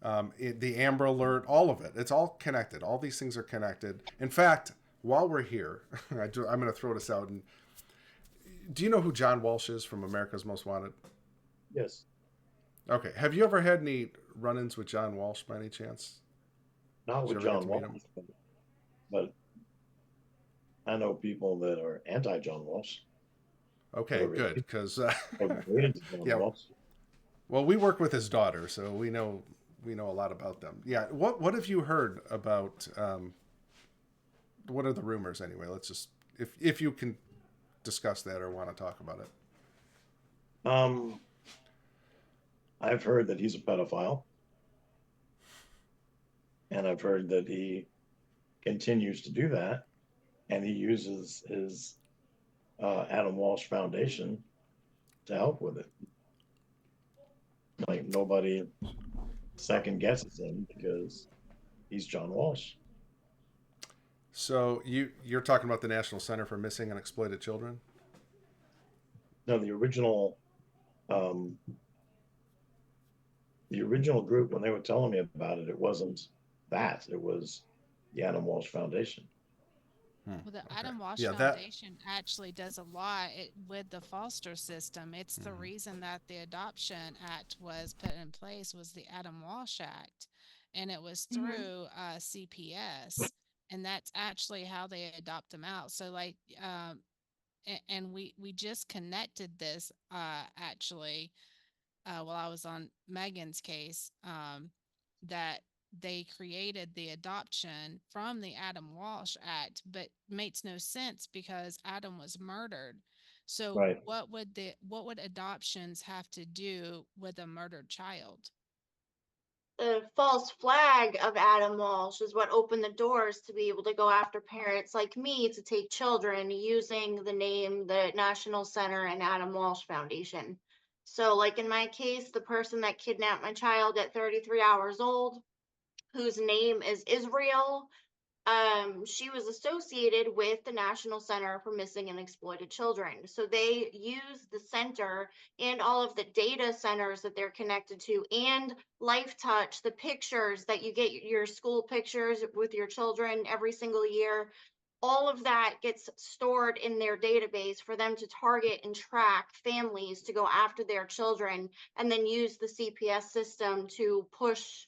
The Amber Alert, all of it. It's all connected. All these things are connected. In fact, while we're here, I'm going to throw this out. And do you know who John Walsh is from America's Most Wanted? Yes. Okay. Have you ever had any run-ins with John Walsh by any chance? Not with John Walsh, but I know people that are anti-John Walsh. Okay, good, because yeah. Well, we work with his daughter, so we know a lot about them. Yeah. What have you heard about? What are the rumors anyway? Let's just, if you can discuss that or want to talk about it. I've heard that he's a pedophile, and I've heard that he continues to do that, and he uses his Adam Walsh Foundation to help with it. Like, nobody second guesses him because he's John Walsh. So you're talking about the National Center for Missing and Exploited Children? No, the original group, when they were telling me about it, it wasn't that. It was the Adam Walsh Foundation. Well, the Okay. Adam Walsh Yeah, that. Foundation actually does a lot with the foster system. It's the Mhm. reason that the Adoption Act was put in place was the Adam Walsh Act, and it was Hmm. through CPS, and that's actually how they adopt them out. So, like, and we just connected this actually while I was on Megan's case, that they created the adoption from the Adam Walsh Act, but makes no sense because Adam was murdered. So Right. what would adoptions have to do with a murdered child? The false flag of Adam Walsh is what opened the doors to be able to go after parents like me to take children using the name, the National Center and Adam Walsh Foundation. So, like in my case, the person that kidnapped my child at 33 hours old, whose name is Israel, she was associated with the National Center for Missing and Exploited Children. So they use the center and all of the data centers that they're connected to, and Life Touch, the pictures that you get, your school pictures with your children every single year. All of that gets stored in their database for them to target and track families to go after their children, and then use the CPS system to push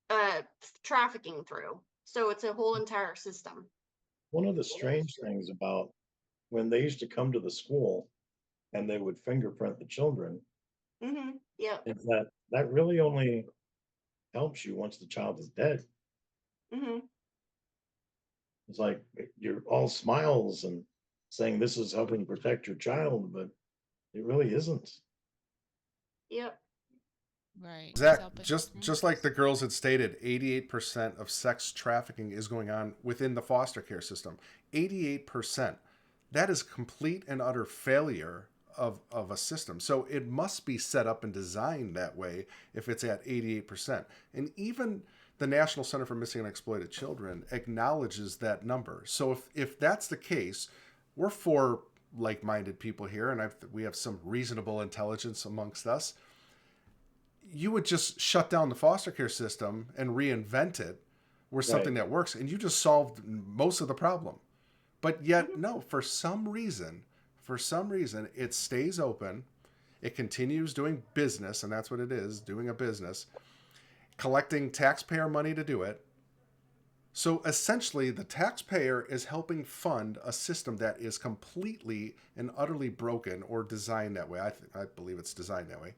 uh, trafficking through. So it's a whole entire system. One of the strange things about when they used to come to the school and they would fingerprint the children Yep. is that that really only helps you once the child is dead. hmm It's like you're all smiles and saying this is helping protect your child, but it really isn't. Yep. Right. It's Zach, helping. just like the girls had stated, 88% of sex trafficking is going on within the foster care system. 88%. That is complete and utter failure of a system. So it must be set up and designed that way if it's at 88%. And even the National Center for Missing and Exploited Children acknowledges that number. So if that's the case, we're four like-minded people here, and we have some reasonable intelligence amongst us. You would just shut down the foster care system and reinvent it with Right. something that works, and you just solved most of the problem. But yet, hmm no, for some reason, it stays open. It continues doing business, and that's what it is, doing a business, collecting taxpayer money to do it. So essentially, the taxpayer is helping fund a system that is completely and utterly broken or designed that way. I believe it's designed that way.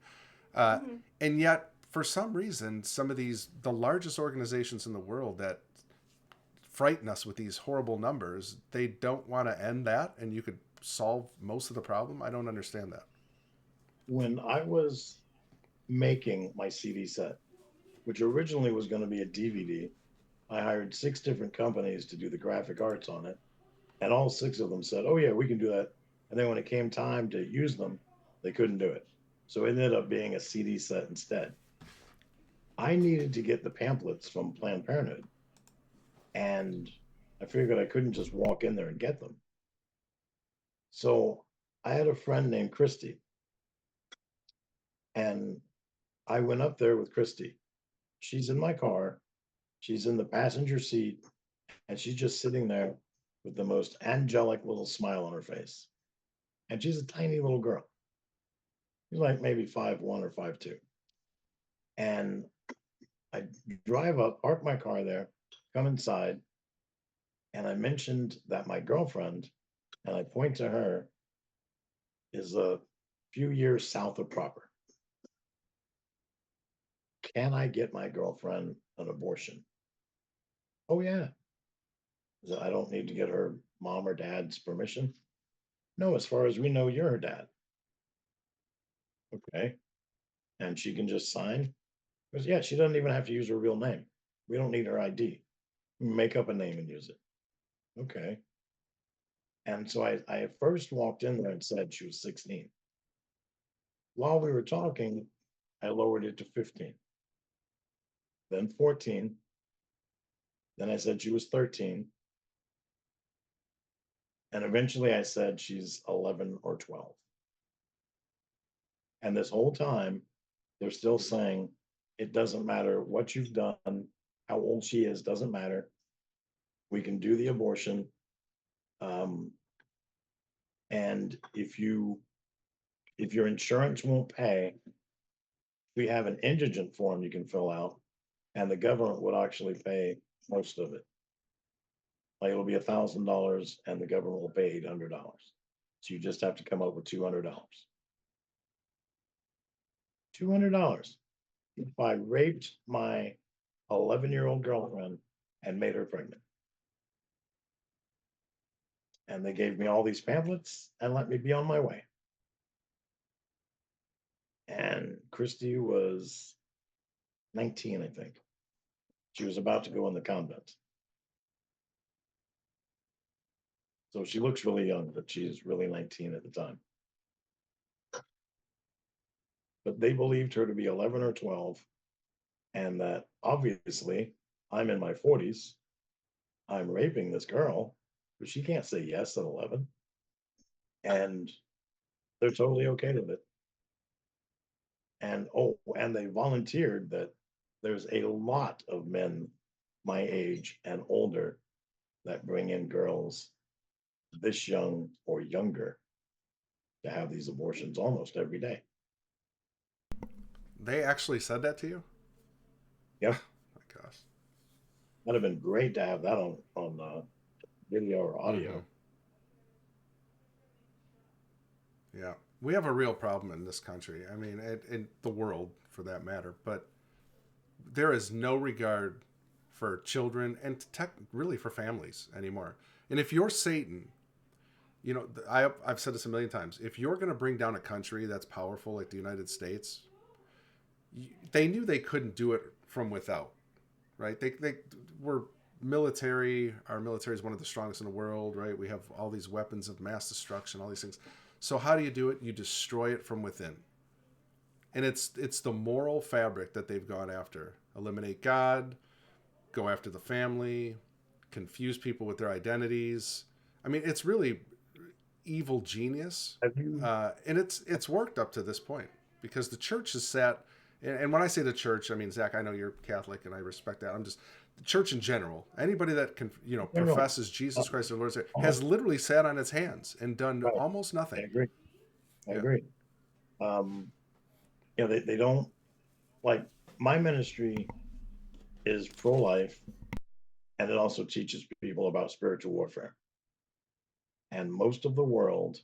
Uh, hmm and yet, for some reason, some of the largest organizations in the world that frighten us with these horrible numbers, they don't want to end that, and you could solve most of the problem. I don't understand that. When I was making my CD set, which originally was going to be a DVD, I hired 6 different companies to do the graphic arts on it. And all 6 of them said, oh, yeah, we can do that. And then when it came time to use them, they couldn't do it. So it ended up being a CD set instead. I needed to get the pamphlets from Planned Parenthood. And I figured I couldn't just walk in there and get them. So I had a friend named Christy. And I went up there with Christy. She's in my car. She's in the passenger seat. And she's just sitting there with the most angelic little smile on her face. And she's a tiny little girl. She's like maybe 5'1" or 5'2". And I drive up, park my car there, come inside, and I mentioned that my girlfriend, and I point to her, is a few years south of proper. Can I get my girlfriend an abortion? Oh, yeah. I don't need to get her mom or dad's permission. No, as far as we know, you're her dad. Okay. And she can just sign? Because, yeah, she doesn't even have to use her real name. We don't need her ID. Make up a name and use it. Okay. And so I first walked in there and said she was 16. While we were talking, I lowered it to 15, then 14. Then I said she was 13. And eventually I said she's 11 or 12. And this whole time, they're still saying it doesn't matter what you've done, how old she is, doesn't matter. We can do the abortion. And if your insurance won't pay, we have an indigent form you can fill out, and the government would actually pay most of it. Like it'll be $1,000, and the government will pay $800. So you just have to come up with $200. $200. If I raped my 11-year-old girlfriend and made her pregnant, and they gave me all these pamphlets and let me be on my way. And Christy was 19, I think. She was about to go in the convent. So she looks really young, but she's really 19 at the time. But they believed her to be 11 or 12, and that obviously I'm in my 40s. I'm raping this girl, but she can't say yes at 11. And they're totally okay with it. And and they volunteered that there's a lot of men my age and older that bring in girls this young or younger to have these abortions almost every day. They actually said that to you? Yep. Oh my gosh. That'd have been great to have that on video or audio. Mm-hmm. Yeah. We have a real problem in this country. I mean, in the world for that matter. But there is no regard for children and really for families anymore. And if you're Satan, you know, I've said this a million times. If you're going to bring down a country that's powerful like the United States, they knew they couldn't do it from without, right? They were military. Our military is one of the strongest in the world, right? We have all these weapons of mass destruction, all these things. So how do you do it? You destroy it from within. And it's the moral fabric that they've gone after. Eliminate God, go after the family, confuse people with their identities. I mean, it's really evil genius. And it's worked up to this point because the church has sat, and when I say the church, I mean, Zach, I know you're Catholic and I respect that. I'm just, the church in general, anybody that can, professes Jesus Christ their Lord has literally sat on its hands and done almost nothing. I agree. They don't, like, my ministry is pro-life, and it also teaches people about spiritual warfare. And most of the world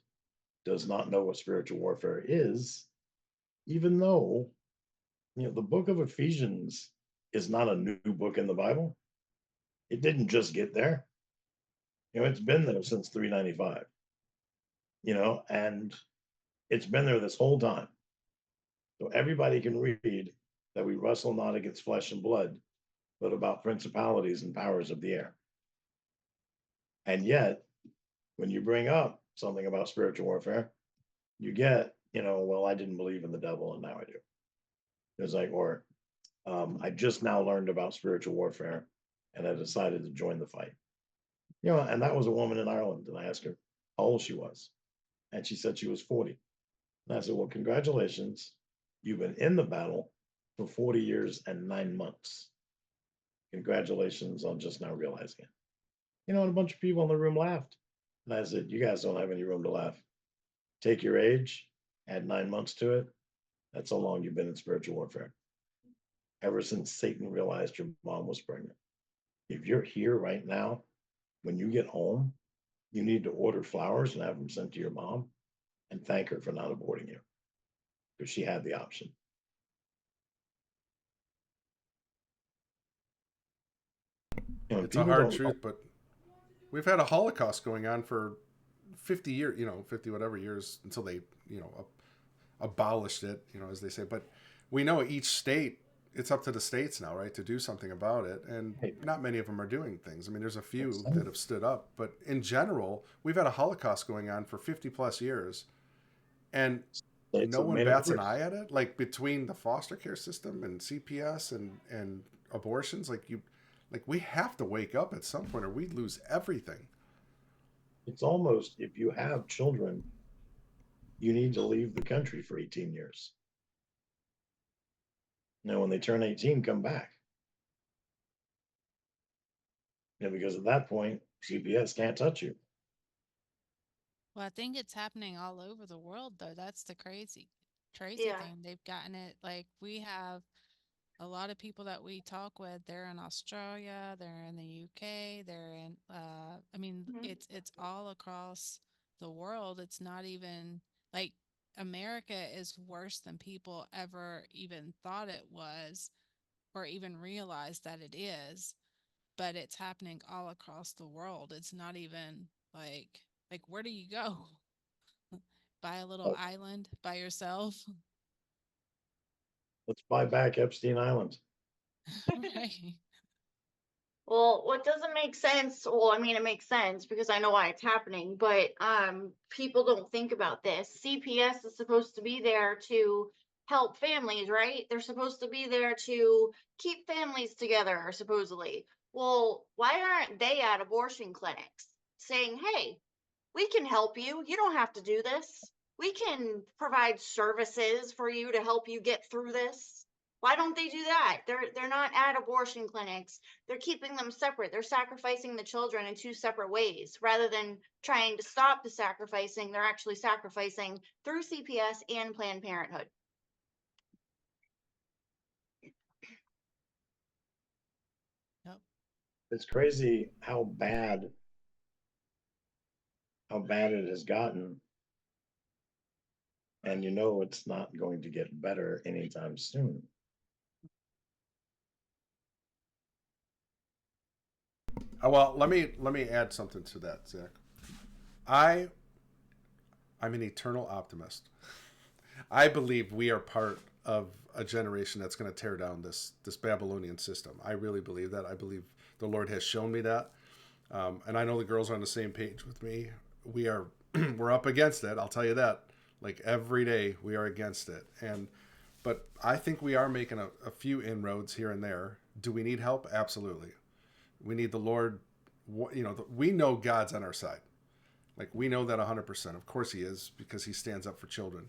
does not know what spiritual warfare is, even though, the book of Ephesians is not a new book in the Bible. It didn't just get there. It's been there since 395, and it's been there this whole time. So everybody can read that we wrestle not against flesh and blood, but about principalities and powers of the air. And yet, when you bring up something about spiritual warfare, you get, well, I didn't believe in the devil and now I do. It's like, or I just now learned about spiritual warfare and I decided to join the fight. And that was a woman in Ireland. And I asked her how old she was. And she said she was 40. And I said, well, congratulations. You've been in the battle for 40 years and 9 months. Congratulations on just now realizing it. And a bunch of people in the room laughed. And I said, you guys don't have any room to laugh. Take your age, add 9 months to it. That's how long you've been in spiritual warfare. Ever since Satan realized your mom was pregnant. If you're here right now, when you get home, you need to order flowers and have them sent to your mom and thank her for not aborting you because she had the option. It's a hard truth, but we've had a Holocaust going on for 50 years, 50 whatever years until they, abolished it, as they say. But we know each state, it's up to the states now, right, to do something about it. And not many of them are doing things. I mean, there's a few that have stood up. But in general, we've had a Holocaust going on for 50 plus years. And no one bats an eye at it. Like between the foster care system and CPS and abortions, we have to wake up at some point or we'd lose everything. It's almost, if you have children, you need to leave the country for 18 years. Now, when they turn 18, come back. because at that point, CPS can't touch you. Well, I think it's happening all over the world, though. That's the crazy Yeah. thing. They've gotten it. Like, we have a lot of people that we talk with. They're in Australia, they're in the UK, they're in, I mean, Mhm. it's all across the world. It's not even like America is worse than people ever even thought it was or even realized that it is, but it's happening all across the world. It's not even like where do you go? Buy a little Oh, island by yourself? let's buy back Epstein Island. Right. Well, what doesn't make sense, well, I mean, it makes sense because I know why it's happening, but people don't think about this. CPS is supposed to be there to help families, right? They're supposed to be there to keep families together, supposedly. Well, why aren't they at abortion clinics saying, hey, we can help you. You don't have to do this. We can provide services for you to help you get through this. Why don't they do that? They're not at abortion clinics. They're keeping them separate. They're sacrificing the children in two separate ways rather than trying to stop the sacrificing. They're actually sacrificing through CPS and Planned Parenthood. Yep. It's crazy how bad it has gotten, and it's not going to get better anytime soon. Well, let me add something to that, Zach. I'm an eternal optimist. I believe we are part of a generation that's going to tear down this Babylonian system. I really believe that. I believe the Lord has shown me that, and I know the girls are on the same page with me. We are we're up against it. I'll tell you that. Like every day, we are against it, but I think we are making a few inroads here and there. Do we need help? Absolutely. We need the Lord. We know God's on our side. Like we know that 100%. Of course he is, because he stands up for children.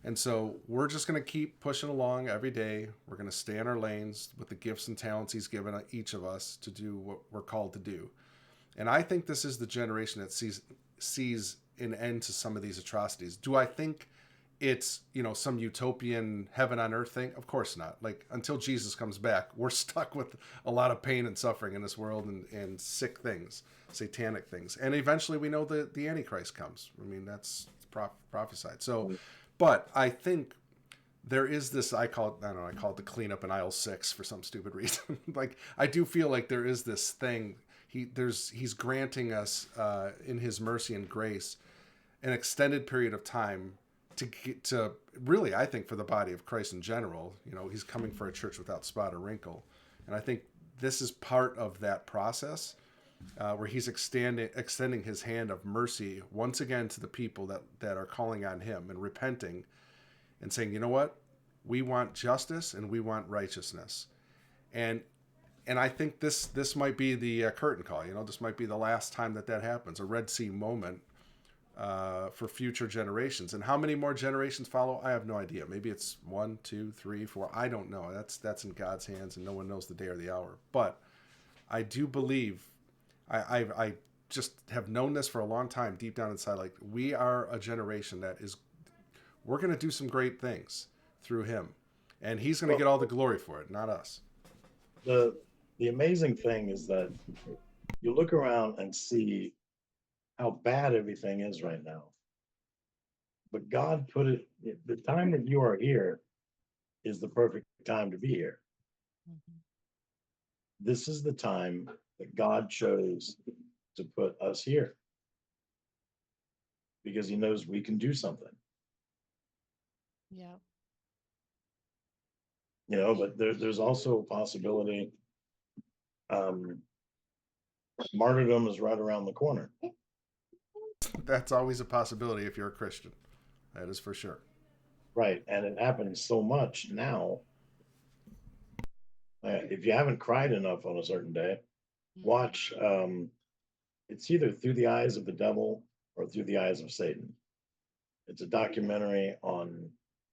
And so we're just going to keep pushing along every day. We're going to stay in our lanes with the gifts and talents he's given each of us to do what we're called to do. And I think this is the generation that sees an end to some of these atrocities. Do I think it's some utopian heaven on earth thing? Of course not. Like until Jesus comes back, we're stuck with a lot of pain and suffering in this world, and sick things, satanic things, and eventually we know that the Antichrist comes. I mean, that's prophesied. So, but I think there is this, I call it the cleanup in aisle 6 for some stupid reason. Like I do feel like there is this thing. He's granting us in his mercy and grace an extended period of time to really, I think, for the body of Christ in general. He's coming for a church without spot or wrinkle, and I think this is part of that process, where he's extending his hand of mercy once again to the people that are calling on him and repenting and saying, you know what, we want justice and we want righteousness, and I think this might be the curtain call. This might be the last time that happens, a Red Sea moment for future generations. And how many more generations follow, I have no idea. Maybe it's 1, 2, 3, 4. I don't know. That's in God's hands, and no one knows the day or the hour. But I do believe, I just have known this for a long time, deep down inside. Like we are a generation we're going to do some great things through him, and he's going to get all the glory for it, not us. The amazing thing is that you look around and see how bad everything is right now. But God put it, the time that you are here is the perfect time to be here. Mm-hmm. This is the time that God chose to put us here because he knows we can do something. Yeah. But there's also a possibility. Martyrdom is right around the corner. That's always a possibility if you're a Christian. That is for sure. Right. And it happens so much now. If you haven't cried enough on a certain day, watch. It's either Through the Eyes of the Devil or Through the Eyes of Satan. It's a documentary on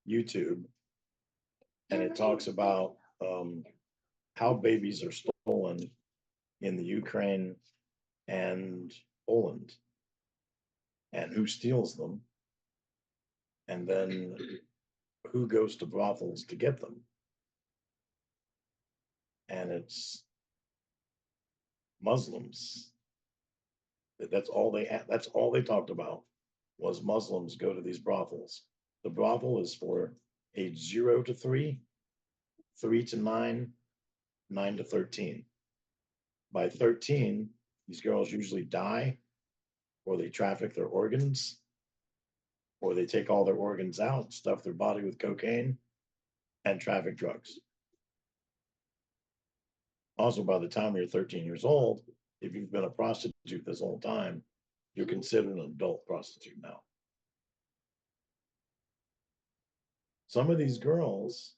YouTube, and it talks about how babies are stolen in the Ukraine and Poland, and who steals them, and then who goes to brothels to get them. And it's Muslims. That's all they talked about was Muslims go to these brothels. The brothel is for age 0 to 3, 3 to 9, 9 to 13. By 13, these girls usually die, or they traffic their organs, or they take all their organs out, stuff their body with cocaine, and traffic drugs. Also, by the time you're 13 years old, if you've been a prostitute this whole time, you're considered an adult prostitute now. Some of these girls,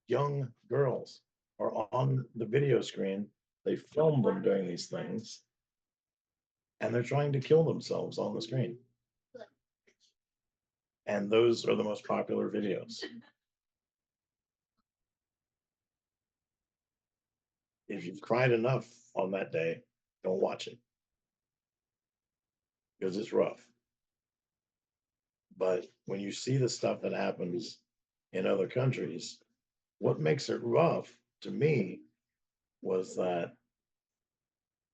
young girls, are on the video screen. They film them doing these things, and they're trying to kill themselves on the screen. And those are the most popular videos. If you've cried enough on that day, don't watch it, because it's rough. But when you see the stuff that happens in other countries, what makes it rough to me was that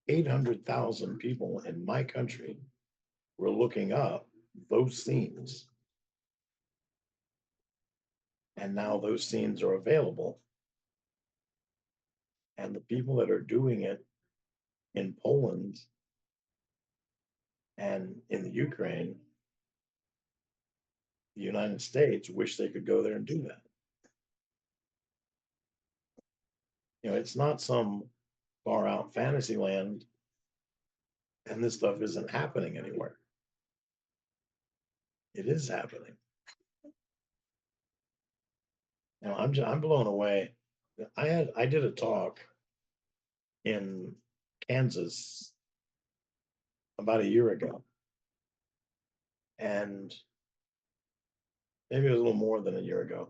800,000 people in my country were looking up those scenes. And now those scenes are available. And the people that are doing it in Poland and in the Ukraine, the United States, wish they could go there and do that. You know, it's not some far out fantasy land, and this stuff isn't happening anywhere. It is happening. You know, I'm blown away. I did a talk in Kansas about a year ago, and maybe it was a little more than a year ago.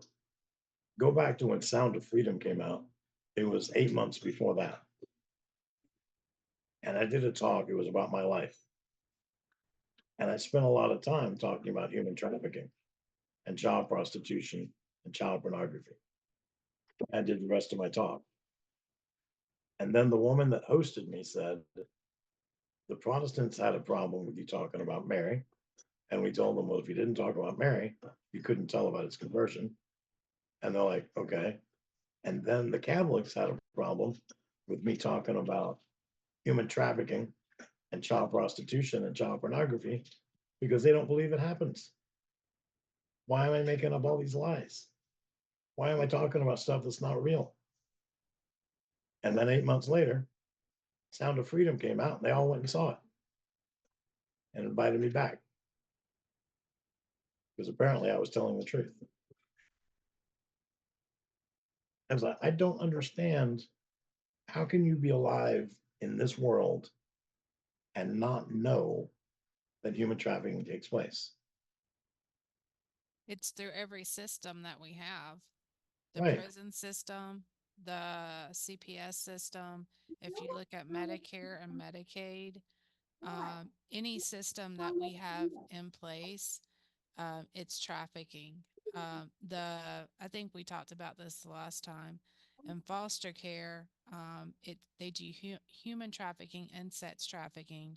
Go back to when Sound of Freedom came out. It was 8 months before that. And I did a talk, it was about my life. And I spent a lot of time talking about human trafficking and child prostitution and child pornography. I did the rest of my talk. And then the woman that hosted me said, the Protestants had a problem with you talking about Mary. And we told them, well, if you didn't talk about Mary, you couldn't tell about his conversion. And they're like, okay. And then the Catholics had a problem with me talking about human trafficking and child prostitution and child pornography because they don't believe it happens. Why am I making up all these lies? Why am I talking about stuff that's not real? And then 8 months later, Sound of Freedom came out and they all went and saw it and invited me back because apparently I was telling the truth. I was like, I don't understand. How can you be alive in this world and not know that human trafficking takes place? It's through every system that we have. The Right. prison system, the CPS system. If you look at Medicare and Medicaid, any system that we have in place, it's trafficking. I think we talked about this the last time. In foster care, they do human trafficking and sex trafficking.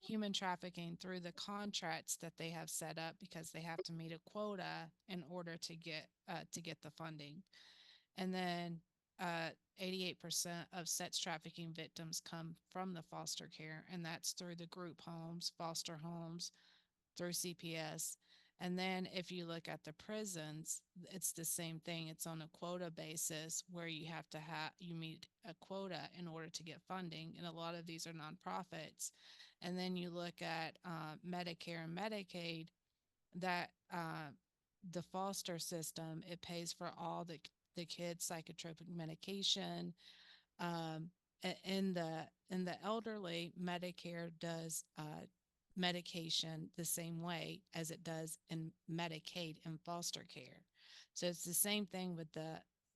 Human trafficking through the contracts that they have set up because they have to meet a quota in order to get the funding. And then 88% of sex trafficking victims come from the foster care, and that's through the group homes, foster homes, through CPS. And then if you look at the prisons, it's the same thing. It's on a quota basis where you meet a quota in order to get funding. And a lot of these are nonprofits. And then you look at Medicare and Medicaid, that the foster system, it pays for all the kids' psychotropic medication. Um, in the elderly, Medicare does medication the same way as it does in Medicaid and foster care. So it's the same thing with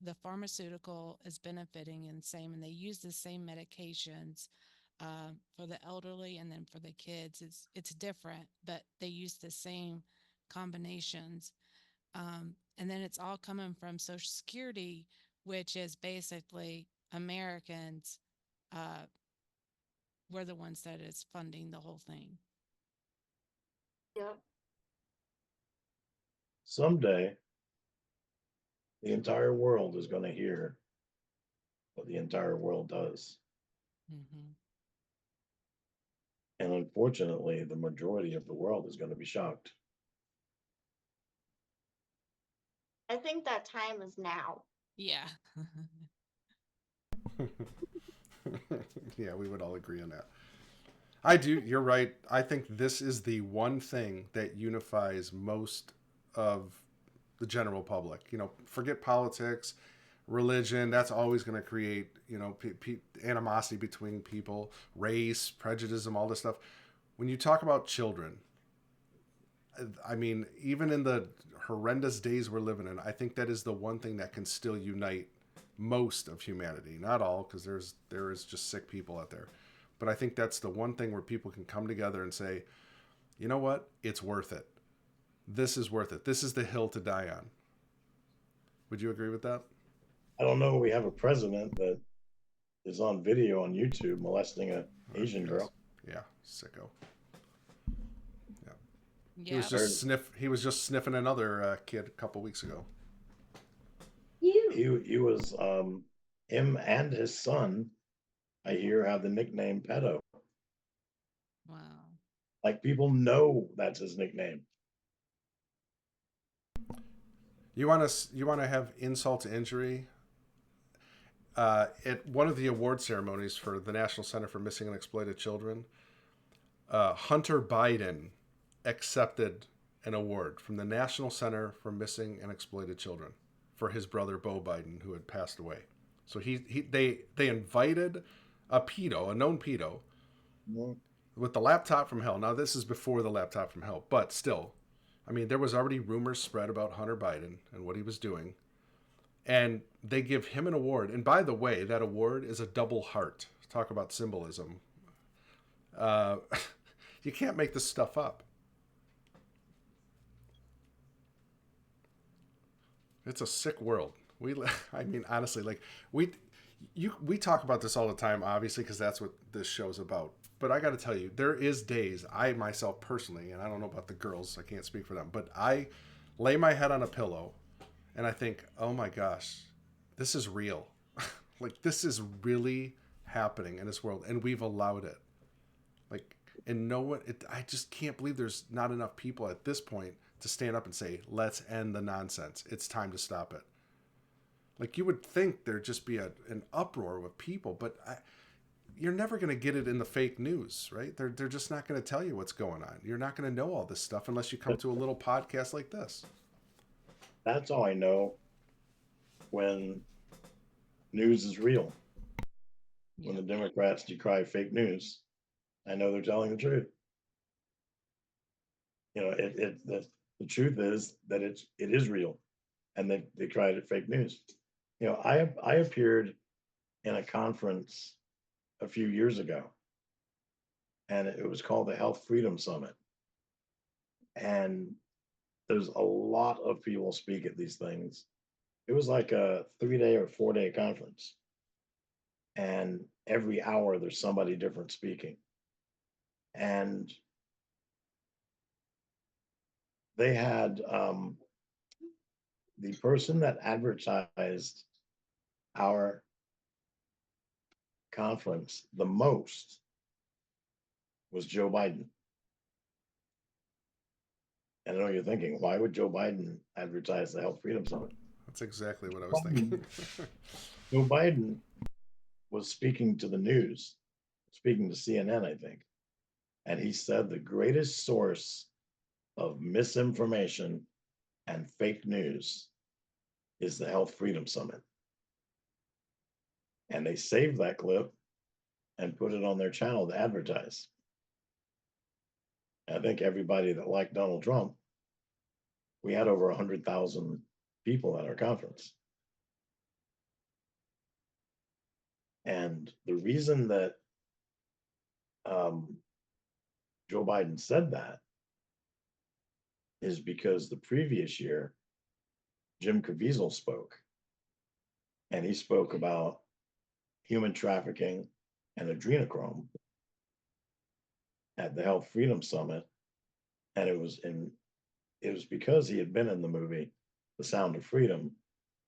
the pharmaceutical is benefiting in the same, and they use the same medications for the elderly and then for the kids. It's different, but they use the same combinations. And then it's all coming from Social Security, which is basically Americans. Uh, we're the ones that is funding the whole thing. Yep. Someday, the entire world is going to hear what the entire world does. Hmm. And unfortunately, the majority of the world is going to be shocked. I think that time is now. Yeah. Yeah, we would all agree on that. I do. You're right. I think this is the one thing that unifies most of the general public. Forget politics, religion. That's always going to create, animosity between people, race, prejudice, all this stuff. When you talk about children, I mean, even in the horrendous days we're living in, I think that is the one thing that can still unite most of humanity. Not all, because there is just sick people out there. But I think that's the one thing where people can come together and say, you know what? It's worth it. This is worth it. This is the hill to die on. Would you agree with that? I don't know. We have a president that is on video on YouTube molesting an Asian girl. Yeah, sicko. Yeah. Yeah. He was just sniffing another kid a couple weeks ago. He was him and his son, I hear, have the nickname pedo. Wow. Like, people know that's his nickname. You want to have insult to injury? At one of the award ceremonies for the National Center for Missing and Exploited Children, Hunter Biden accepted an award from the National Center for Missing and Exploited Children for his brother Beau Biden, who had passed away. So they invited a known pedo, Mm-hmm. with the laptop from hell. Now this is before the laptop from hell, but still, I mean, there was already rumors spread about Hunter Biden and what he was doing, and they give him an award. And by the way, that award is a double heart. Talk about symbolism. Uh, you can't make this stuff up. It's a sick world. I mean, honestly, like we talk about this all the time, obviously, because that's what this show's about. But I got to tell you, there is days I myself personally, and I don't know about the girls, I can't speak for them, but I lay my head on a pillow and I think, oh my gosh, this is real. Like, this is really happening in this world, and we've allowed it. Like, and no one, I just can't believe there's not enough people at this point to stand up and say, let's end the nonsense. It's time to stop it. Like, you would think there'd just be an uproar with people, but you're never going to get it in the fake news, right? They're just not going to tell you what's going on. You're not going to know all this stuff unless you come to a little podcast like this. That's all I know when news is real. When the Democrats decry fake news, I know they're telling the truth. The truth is that it is real, and they tried it fake news. I appeared in a conference a few years ago, and it was called the Health Freedom Summit. And there's a lot of people speak at these things. It was like a 3-day or 4-day conference, and every hour there's somebody different speaking. And they had the person that advertised our conference the most was Joe Biden. And I know you're thinking, why would Joe Biden advertise the Health Freedom Summit? That's exactly what I was thinking. Joe Biden was speaking to the news, speaking to CNN, I think. And he said the greatest source of misinformation and fake news is the Health Freedom Summit. And they saved that clip and put it on their channel to advertise. I think everybody that liked Donald Trump, we had over 100,000 people at our conference. And the reason that um, Joe Biden said that is because the previous year, Jim Caviezel spoke, and he spoke about human trafficking and adrenochrome at the Health Freedom Summit, and it was because he had been in the movie The Sound of Freedom,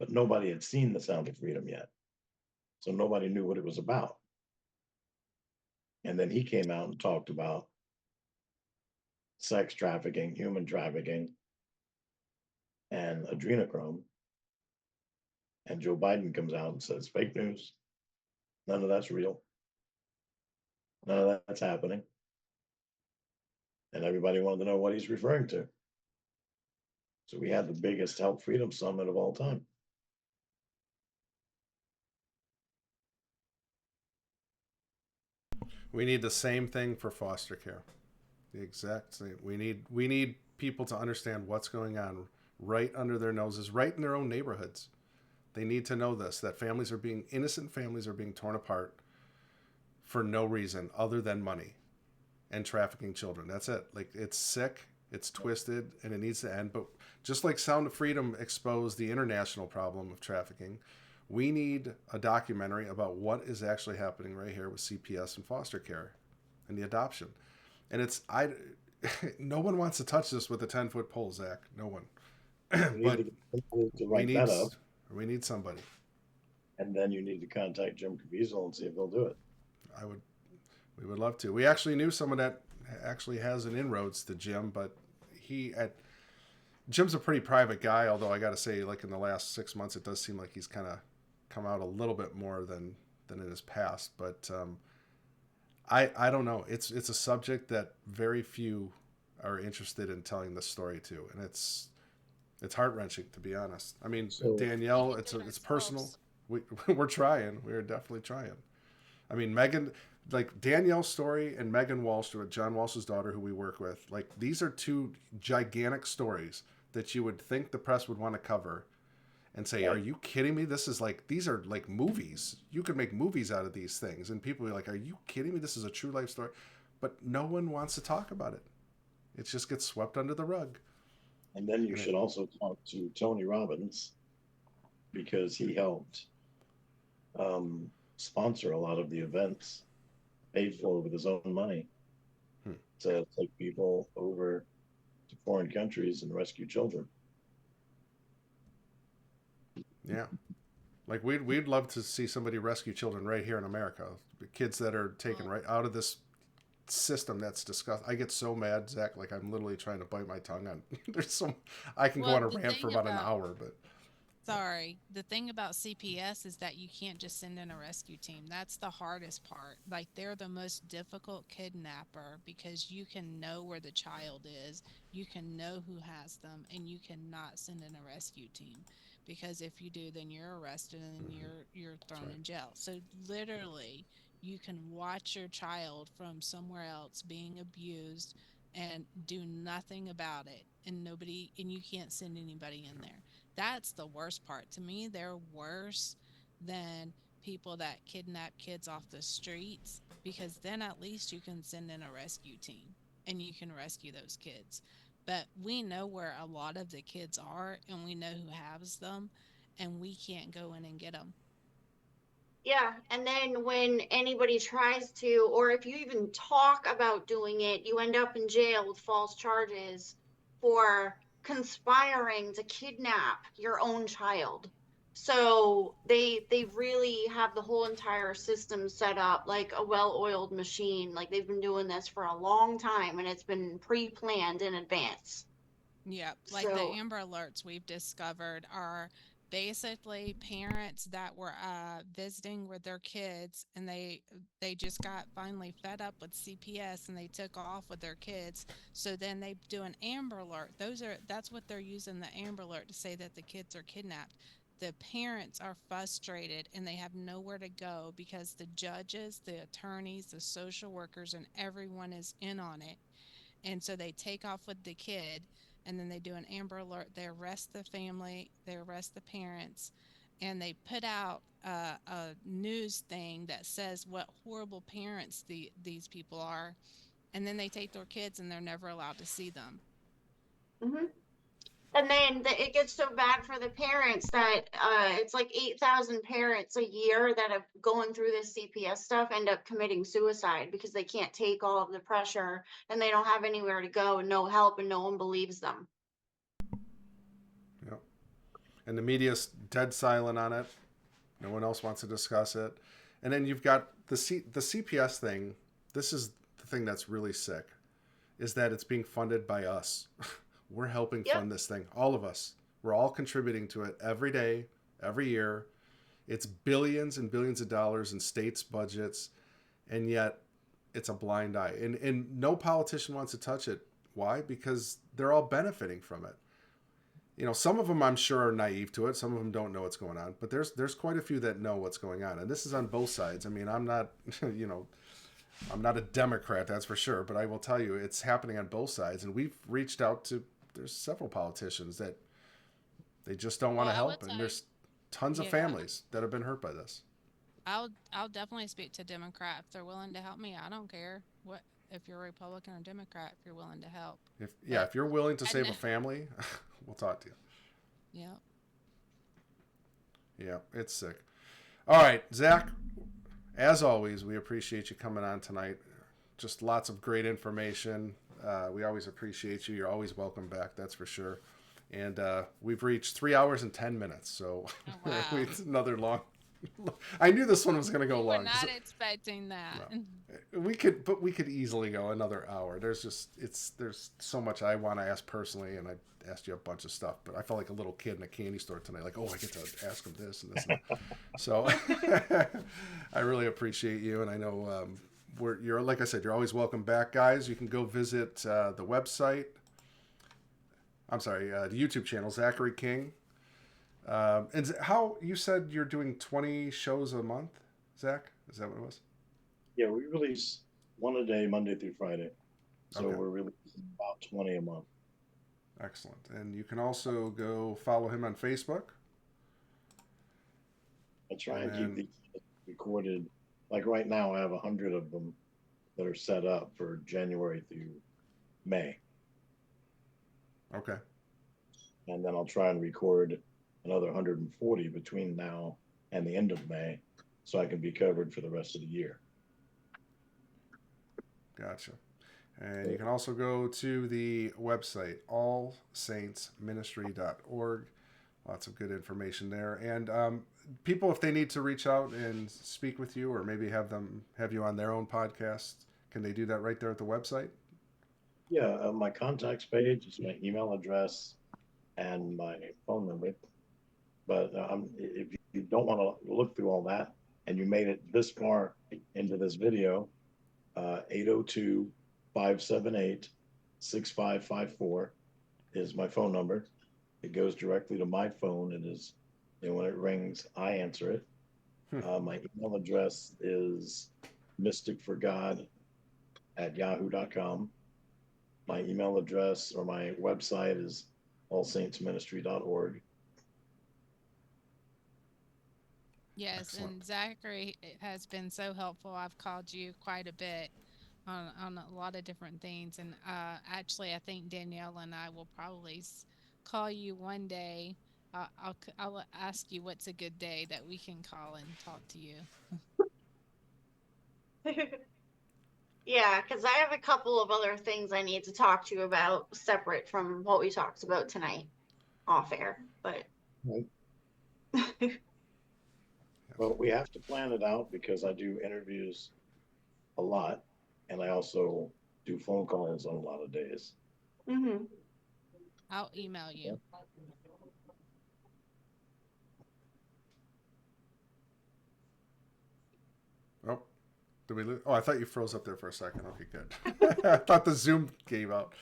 but nobody had seen The Sound of Freedom yet, so nobody knew what it was about. And then he came out and talked about sex trafficking, human trafficking, and adrenochrome. And Joe Biden comes out and says, fake news. None of that's real. None of that's happening. And everybody wanted to know what he's referring to. So we had the biggest Health Freedom Summit of all time. We need the same thing for foster care. The exact same. We need people to understand what's going on right under their noses, right in their own neighborhoods. They need to know this, that innocent families are being torn apart for no reason other than money and trafficking children. That's it. Like, it's sick, it's twisted, and it needs to end. But just like Sound of Freedom exposed the international problem of trafficking, we need a documentary about what is actually happening right here with CPS and foster care and the adoption. And it's I no one wants to touch this with a 10-foot pole, Zach. No one. You need But to get somebody to we write need that up, we need somebody. and then you need to contact Jim Caviezel and see if they'll do it. I would We would love to. We actually knew someone that actually has an inroads to Jim, but he at Jim's a pretty private guy. Although I got to say, like in the last 6 months, it does seem like he's kind of come out a little bit more than in his past. But I don't know. It's a subject that very few are interested in telling the story to, and it's heart wrenching, to be honest. I mean, So Danielle, We can do it it's personal. ourselves. We we're trying. We're definitely trying. I mean, Megan, like Danielle's story and Megan Walsh, John Walsh's daughter, who we work with, like these are two gigantic stories that you would think the press would want to cover and say, "Are right. you kidding me? These are like movies. You could make movies out of these things." And people are like, "Are you kidding me? This is a true life story." But no one wants to talk about it. It just gets swept under the rug. And then you And it, should also talk to Tony Robbins because he helped sponsor a lot of the events, paid for with his own money hmm, to take people over to foreign countries and rescue children. yeah, like we'd love to see somebody rescue children right here in America. Kids that are taken Well, right out of this system that's disgusting. I get so mad, Zach. Like I'm literally trying to bite my tongue on. There's some. I can go well, on a the rant for thing about an about hour, but Sorry. The thing about CPS is that you can't just send in a rescue team. That's the hardest part. Like, they're the most difficult kidnapper because you can know where the child is, you can know who has them, and you cannot send in a rescue team because if you do, then you're arrested and you're that's thrown right. in jail. So literally, you can watch your child from somewhere else being abused and do nothing about it, and you can't send anybody in there. That's the worst part. To me, they're worse than people that kidnap kids off the streets because then at least you can send in a rescue team and you can rescue those kids. But we know where a lot of the kids are and we know who has them, and we can't go in and get them. Yeah, and then when anybody tries to, or if you even talk about doing it, you end up in jail with false charges for conspiring to kidnap your own child. So they really have the whole entire system set up like a well-oiled machine. Like they've been doing this for a long time and it's been pre-planned in advance. Yeah, like the So Amber Alerts we've discovered are basically parents that were visiting with their kids, and they just got finally fed up with CPS and they took off with their kids. So then they do an Amber Alert. That's what they're using, the Amber Alert, to say that the kids are kidnapped. The parents are frustrated and they have nowhere to go because the judges, the attorneys, the social workers, and everyone is in on it, and so they take off with the kid, and then they do an Amber Alert. They arrest the family, they arrest the parents, and they put out a news thing that says what horrible parents these people are, and then they take their kids and they're never allowed to see them. Hmm. And then it gets so bad for the parents that it's like 8,000 parents a year that are going through this CPS stuff end up committing suicide because they can't take all of the pressure and they don't have anywhere to go and no help and no one believes them. Yep. And the media's dead silent on it. No one else wants to discuss it. And then you've got the CPS thing. This is the thing that's really sick, is that it's being funded by us. We're helping Yep. fund this thing. All of us. We're all contributing to it every day, every year. It's billions and billions of dollars in states' budgets, and yet it's a blind eye. And no politician wants to touch it. Why? Because they're all benefiting from it. You know, some of them I'm sure are naive to it. Some of them don't know what's going on. But there's quite a few that know what's going on. And this is on both sides. I mean, I'm not, you know, I'm not a Democrat, that's for sure. But I will tell you, it's happening on both sides. And we've reached out to, there's several politicians that they just don't want to help. And there's tons of families that have been hurt by this. I'll definitely speak to Democrat if they're willing to help me. I don't care what if you're Republican or Democrat, if you're willing to help. If you're willing to save a family, we'll talk to you. Yeah, it's sick. All right, Zach, as always, we appreciate you coming on tonight. Just lots of great information. We always appreciate you. You're always welcome back, that's for sure. And we've reached 3 hours and 10 minutes, so it's another long. I knew this one was going to go long. We're not expecting that. No. We could easily go another hour. There's so much I want to ask personally, and I asked you a bunch of stuff, but I felt like a little kid in a candy store tonight. Like, I get to ask him this and this. And that. So I really appreciate you, and I know you're like I said, you're always welcome back, guys. You can go visit the website. I'm sorry, the YouTube channel, Zachary King. And how you said you're doing 20 shows a month, Zach? Is that what it was? Yeah, we release one a day, Monday through Friday. So we're releasing about 20 a month. Excellent. And you can also go follow him on Facebook. I try and keep these recorded. Like right now, I have 100 of them that are set up for January through May. Okay. And then I'll try and record another 140 between now and the end of May so I can be covered for the rest of the year. Gotcha. And you can also go to the website, allsaintsministry.org. Lots of good information there. And people, if they need to reach out and speak with you or maybe have you on their own podcast, can they do that right there at the website? Yeah, my contacts page is my email address and my phone number. But if you don't want to look through all that and you made it this far into this video, 802-578-6554 is my phone number. It goes directly to my phone. And when it rings, I answer it. My email address is mysticforgod@yahoo.com. My email address or my website is allsaintsministry.org. Yes, Excellent. and Zachary has been so helpful. I've called you quite a bit on a lot of different things. And actually, I think Danielle and I will probably call you one day. I'll ask you what's a good day that we can call and talk to you. Yeah, because I have a couple of other things I need to talk to you about separate from what we talked about tonight off air. But Right. Well, we have to plan it out because I do interviews a lot, and I also do phone calls on a lot of days. Mm-hmm. I'll email you. Oh, did we lose? Oh, I thought you froze up there for a second. Okay, good. I thought the Zoom gave out.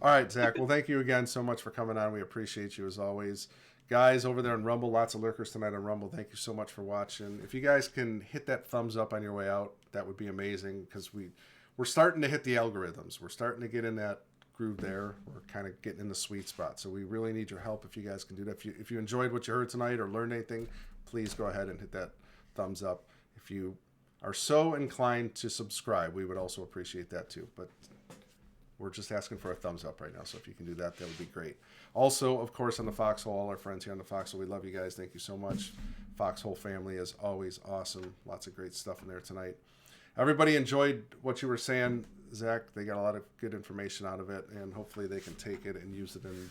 All right, Zach. Well, thank you again so much for coming on. We appreciate you as always. Guys over there on Rumble, lots of lurkers tonight on Rumble. Thank you so much for watching. If you guys can hit that thumbs up on your way out, that would be amazing because we're starting to hit the algorithms. We're starting to get in that groove there. We're kind of getting in the sweet spot. So we really need your help if you guys can do that. If you enjoyed what you heard tonight or learned anything, please go ahead and hit that thumbs up. If you are so inclined to subscribe, we would also appreciate that too. But we're just asking for a thumbs up right now. So if you can do that, that would be great. Also, of course, on the Foxhole, all our friends here on the Foxhole, we love you guys. Thank you so much. Foxhole family is always awesome. Lots of great stuff in there tonight. Everybody enjoyed what you were saying, Zach. They got a lot of good information out of it, and hopefully they can take it and use it in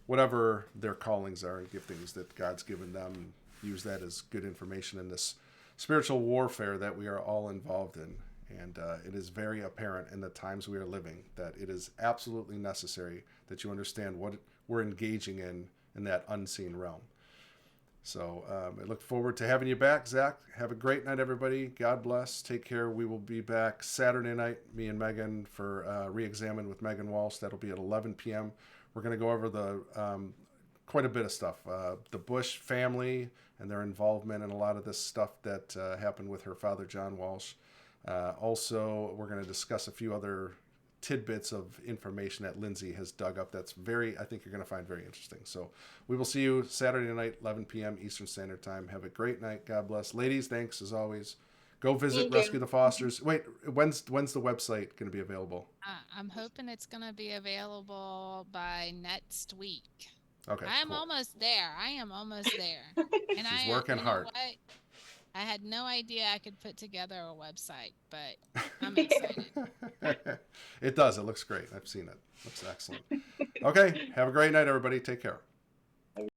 whatever their callings are and giftings that God's given them. Use that as good information in this spiritual warfare that we are all involved in. And it is very apparent in the times we are living that it is absolutely necessary that you understand what we're engaging in that unseen realm. So I look forward to having you back, Zach. Have a great night, everybody. God bless. Take care. We will be back Saturday night, me and Megan, for Re-Examine with Megan Walsh. That'll be at 11 p.m. We're going to go over the quite a bit of stuff. The Bush family and their involvement in a lot of this stuff that happened with her father, John Walsh. Also, we're going to discuss a few other tidbits of information that Lindsay has dug up that's I think you're going to find very interesting. So we will see you Saturday night, 11 p.m. Eastern Standard Time. Have a great night. God bless. Ladies, thanks as always. Go visit Rescue the Fosters. Wait, when's the website going to be available? I'm hoping it's going to be available by next week. Okay, I am cool. almost there. And She's working hard. I had no idea I could put together a website, but I'm excited. It does. It looks great. I've seen it. Looks excellent. Okay. Have a great night, everybody. Take care.